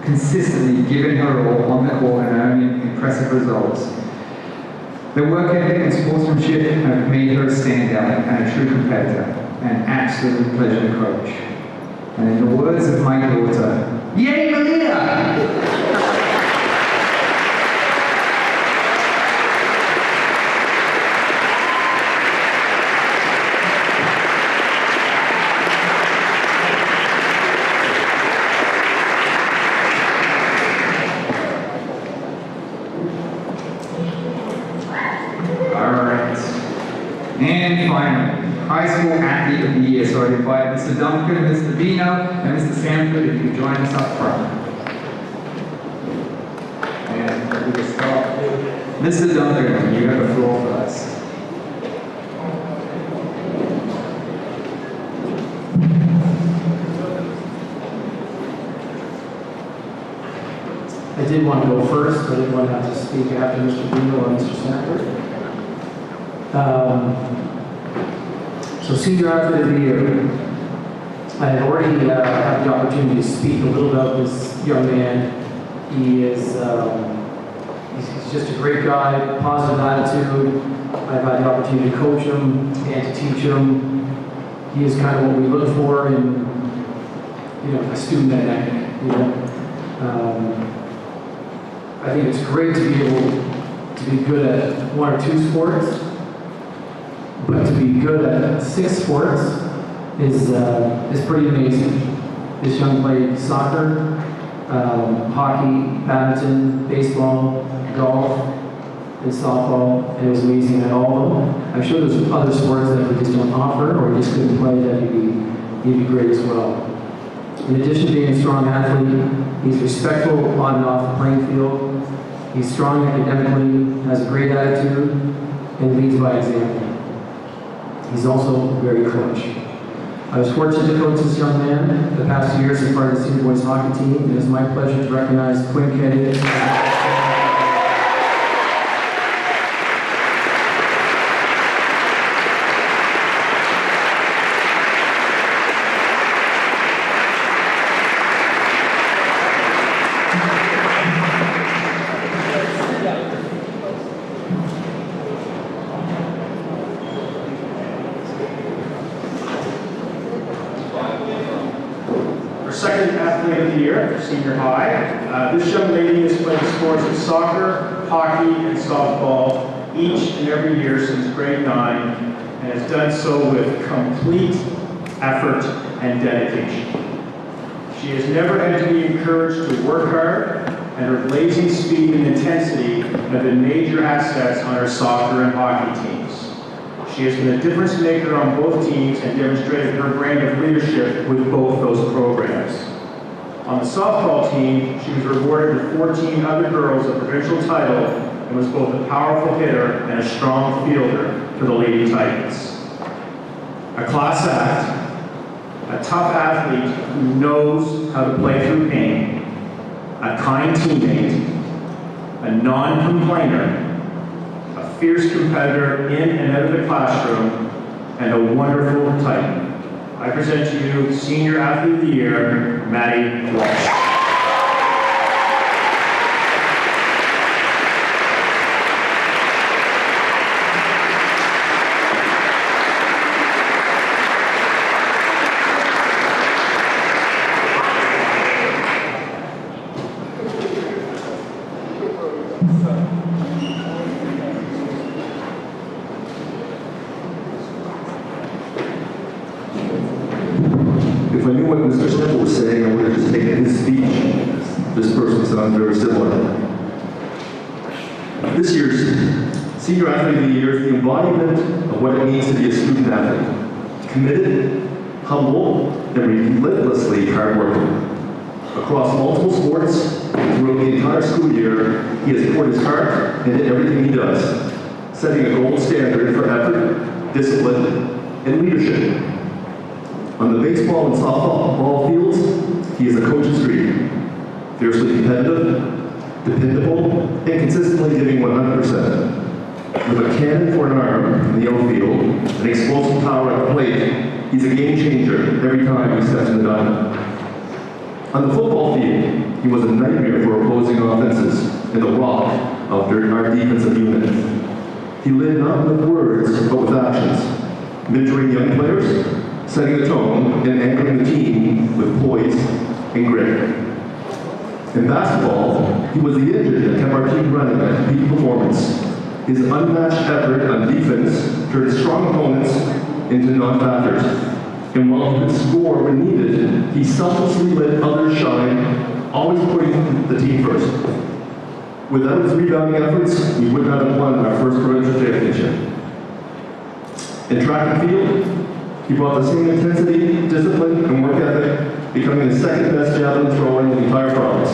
consistently giving her all on the court and earning impressive results. The work ethic and sportsmanship have made her a standout and a true competitor, an absolute pleasure to coach. And in the words of my daughter, yay, Malia! And finally, High School Athlete of the Year. So I invite Mr. Duncan, Mr. Vino, and Mr. Sanford if you could join us up front. And we will start with Mr. Duncan. You have the floor first. I did want to go first, but I didn't want to have to speak after Mr. Bruno and Mr. Sanford. So Senior Athlete of the Year, I had already had the opportunity to speak a little about this young man. He is he's just a great guy, positive attitude. I've had the opportunity to coach him and to teach him. He is kind of what we look for in, a student at NECA, I think it's great to be able to be good at 1 or 2 sports, but to be good at 6 sports is pretty amazing. This young played soccer, hockey, badminton, baseball, golf, and softball, and it was amazing at all of them. I'm sure there's other sports that we just don't offer or we just couldn't play that he'd be great as well. In addition to being a strong athlete, he's respectful on and off the playing field. He's strong academically, has a great attitude, and leads by example. He's also very clutch. I was fortunate to coach this young man the past 2 years as part of the senior boys hockey team. It is my pleasure to recognize Quinn Kennedy. Second Athlete of the Year, Senior High. This young lady has played sports of soccer, hockey, and softball each and every year since grade 9, and has done so with complete effort and dedication. She has never had to be encouraged to work hard, and her blazing speed and intensity have been major assets on her soccer and hockey teams. She has been a difference maker on both teams and demonstrated her brand of leadership with both those programs. On the softball team, she was rewarded with 14 other girls a provincial title and was both a powerful hitter and a strong fielder for the Lady Titans. A class act, a tough athlete who knows how to play through pain, a kind teammate, a non-complainer, a fierce competitor in and out of the classroom, and a wonderful Titan. I present to you Senior Athlete of the Year, Maddie Walsh. If I knew what Mr. Snipple was saying, I would have just taken his speech. This person sounds very similar. This year's Senior Athlete of the Year is the embodiment of what it means to be a student athlete. Committed, humble, and relentlessly hardworking. Across multiple sports, throughout the entire school year, he has poured his heart into everything he does, setting a gold standard for effort, discipline, and leadership. On the baseball and softball fields, he is a coach's dream. Fiercely competitive, dependable, and consistently giving 100%. With a cannon for an arm in the outfield and explosive power at the plate, he's a game changer every time he steps in the diamond. On the football field, he was a nightmare for opposing offenses and the rock of our defensive unit. He led not with words, but with actions, mentoring young players, setting the tone, and anchoring the team with poise and grit. In basketball, he was the engine that kept our team running at peak performance. His unmatched effort on defense turned strong opponents into non-factors. And while he could score when needed, he selflessly let others shine, always putting the team first. Without his rebounding efforts, we would not have won our first provincial championship. In track and field, he brought the same intensity, discipline, and work ethic, becoming the second best javelin thrower in the entire province.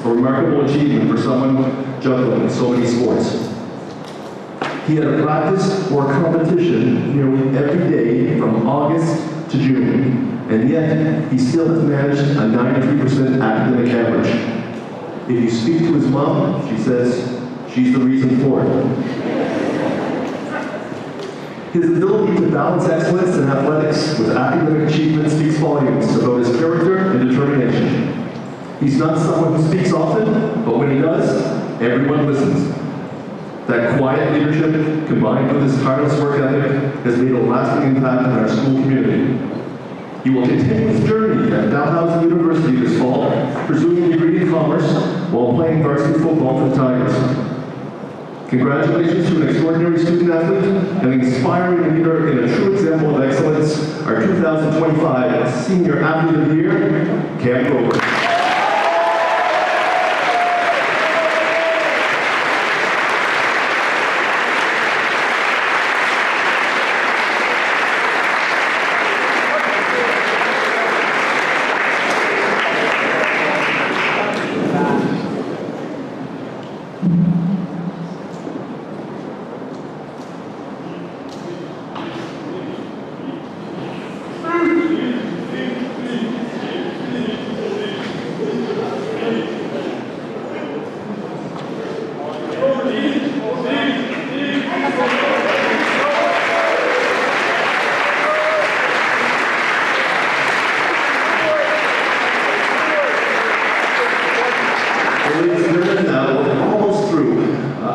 A remarkable achievement for someone juggling so many sports. He had a practice or competition nearly every day from August to June, and yet he still has managed a 93% academic average. If you speak to his mom, she says she's the reason for it. His ability to balance excellence in athletics with academic achievement speaks volumes about his character and determination. He's not someone who speaks often, but when he does, everyone listens. That quiet leadership, combined with his tireless work ethic, has made a lasting impact on our school community. He will continue his journey at Dalhousie University this fall, pursuing a degree in commerce while playing varsity football for the Tigers. Congratulations to an extraordinary student athlete, an inspiring leader, and a true example of excellence, our 2025 Senior Athlete of the Year, Cam Grover.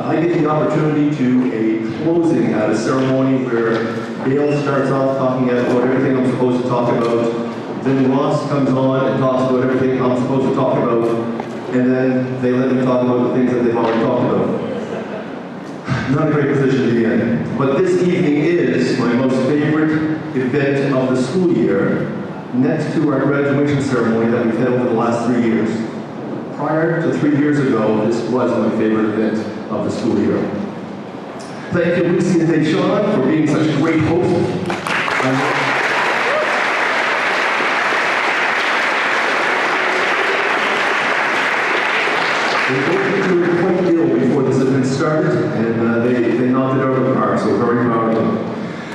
I get the opportunity to a closing at a ceremony where Dale starts off talking about everything I'm supposed to talk about. Then Ross comes on and talks about everything I'm supposed to talk about. And then they let me talk about the things that they've already talked about. Not a great position to be in. But this evening is my most favorite event of the school year, next to our graduation ceremony that we've had over the last 3 years. Prior to 3 years ago, this was my favorite event of the school year. Thank you, Lucy and Deshawn, for being such great hosts. They both were quite ill before this event started, and they knocked it out of the park, so very proud of them.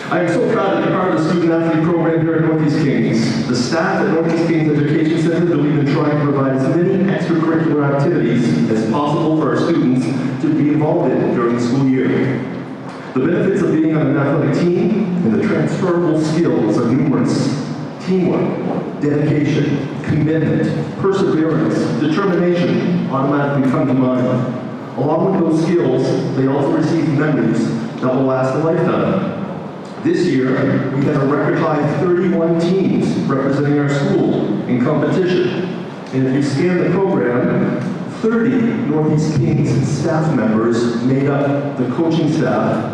I am so proud to be part of the student athlete program here at Northeast Kings. The staff at Northeast Kings Education Center believe in trying to provide as many extracurricular activities as possible for our students to be involved in during the school year. The benefits of being on an athletic team and the transferable skills are numerous. Teamwork, dedication, commitment, perseverance, determination automatically come to mind. Along with those skills, they also receive memories that will last a lifetime. This year, we had a record high 31 teams representing our school in competition. And if you scan the program, 30 Northeast Kings staff members made up the coaching staff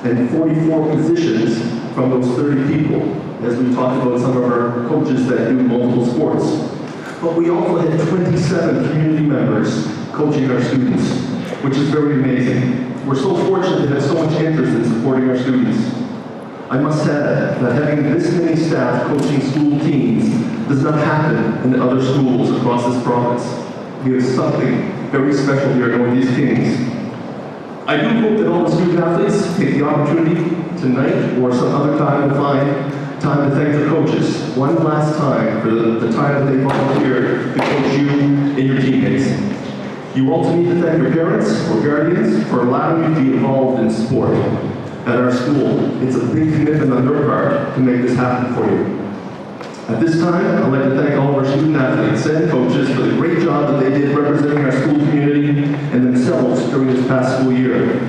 and 44 positions from those 30 people, as we talked about some of our coaches that do multiple sports. But we also had 27 community members coaching our students, which is very amazing. We're so fortunate to have so much interest in supporting our students. I must add that having this many staff coaching school teams does not happen in other schools across this province. We have something very special here at Northeast Kings. I do hope that all the student athletes take the opportunity tonight or some other time to find time to thank the coaches one last time for the time that they volunteered to coach you and your teammates. You also need to thank your parents or guardians for allowing you to be involved in sport at our school. It's a big commitment on their part to make this happen for you. At this time, I'd like to thank all of our student athletes and coaches for the great job that they did representing our school community and themselves during this past school year.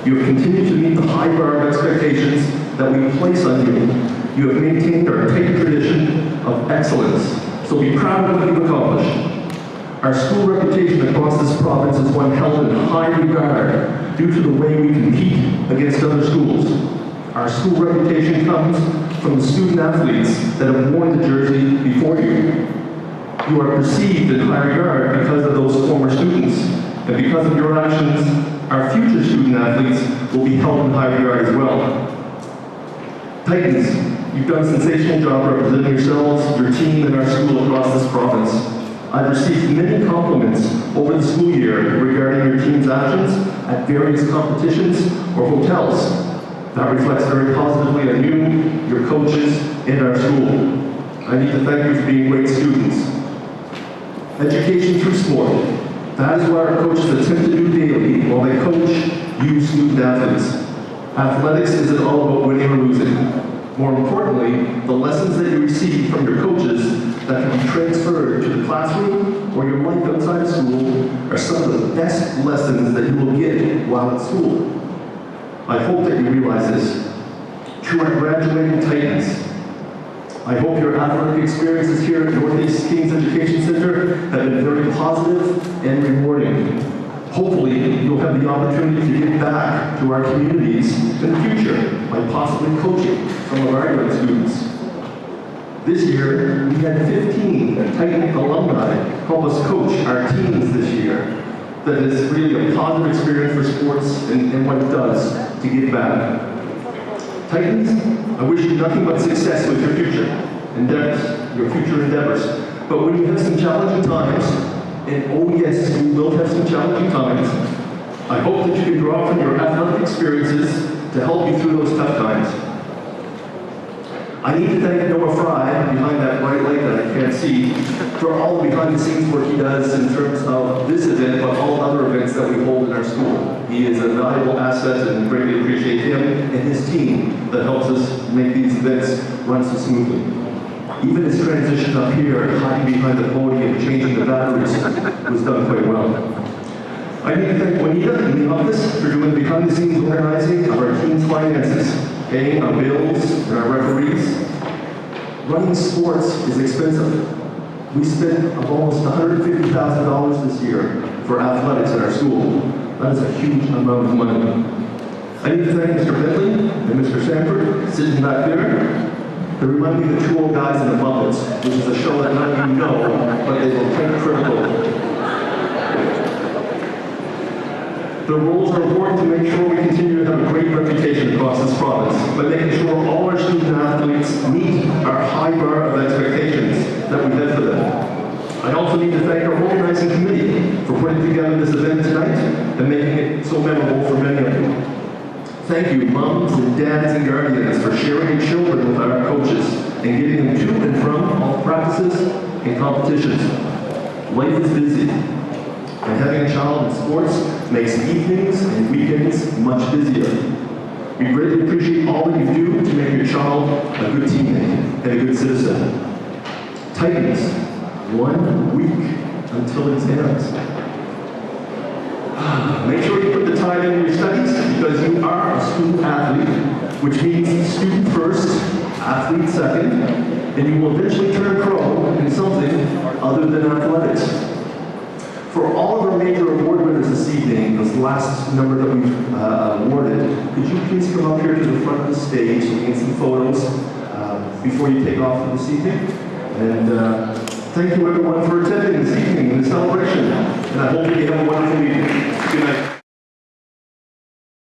You have continued to meet the high bar of expectations that we place on you. You have maintained our tight tradition of excellence, so be proud of what you've accomplished. Our school reputation across this province is one held in high regard due to the way we compete against other schools. Our school reputation comes from the student athletes that have worn the jersey before you. You are perceived in high regard because of those former students, and because of your actions, our future student athletes will be held in high regard as well. Titans, you've done a sensational job representing yourselves, your team, and our school across this province. I've received many compliments over the school year regarding your team's actions at various competitions or hotels. That reflects very positively on you, your coaches, and our school. I need to thank you for being great students. Education through sport. That is what our coaches attempt to do daily while they coach you student athletes. Athletics isn't all about winning or losing. More importantly, the lessons that you receive from your coaches that can be transferred to the classroom or your life outside of school are some of the best lessons that you will get while at school. I hope that you realize this. To our graduating Titans, I hope your athletic experiences here at Northeast Kings Education Center have been very positive and rewarding. Hopefully, you'll have the opportunity to give back to our communities in the future by possibly coaching some of our young students. This year, we had 15 Titan alumni help us coach our teams this year. That is really a positive experience for sports and what it does to give back. Titans, I wish you nothing but success with your future endeavors. But when you have some challenging times, and oh yes, you will have some challenging times, I hope that you can draw from your athletic experiences to help you through those tough times. I need to thank Noah Fry, behind that bright light that I can't see, for all the behind-the-scenes work he does in terms of this event, but all other events that we hold in our school. He is a valuable asset, and we greatly appreciate him and his team that helps us make these events run so smoothly. Even his transition up here, hiding behind the podium, changing the batteries, was done quite well. I need to thank Juanita in the office for doing the behind-the-scenes organizing of our team's finances, paying our bills and our referees. Running sports is expensive. We spent almost $150,000 this year for athletics at our school. That is a huge amount of money. I need to thank Mr. Bentley and Mr. Sanford, sitting back there. They remind me of the two old guys in the Muppets, which is a show that none of you know, but they were quite critical. Their roles are important to make sure we continue to have a great reputation across this province by making sure all our student athletes meet our high bar of expectations that we have for them. I also need to thank our organizing committee for putting together this event tonight and making it so memorable for many of you. Thank you, moms and dads and guardians, for sharing your children with our coaches and getting them to and from all practices and competitions. Life is busy, and having a child in sports makes evenings and weekends much busier. We greatly appreciate all that you do to make your child a good teammate and a good citizen. Titans, 1 week until exams. Make sure you put the time into your studies because you are a student athlete, which means student first, athlete second, and you will eventually turn pro in something other than athletics. For all of our major award winners this evening, this last number that we've awarded, could you please come up here to the front of the stage and get some photos before you take off for this evening? And thank you everyone for attending this evening, the celebration. And I hope you have a wonderful evening. Good night.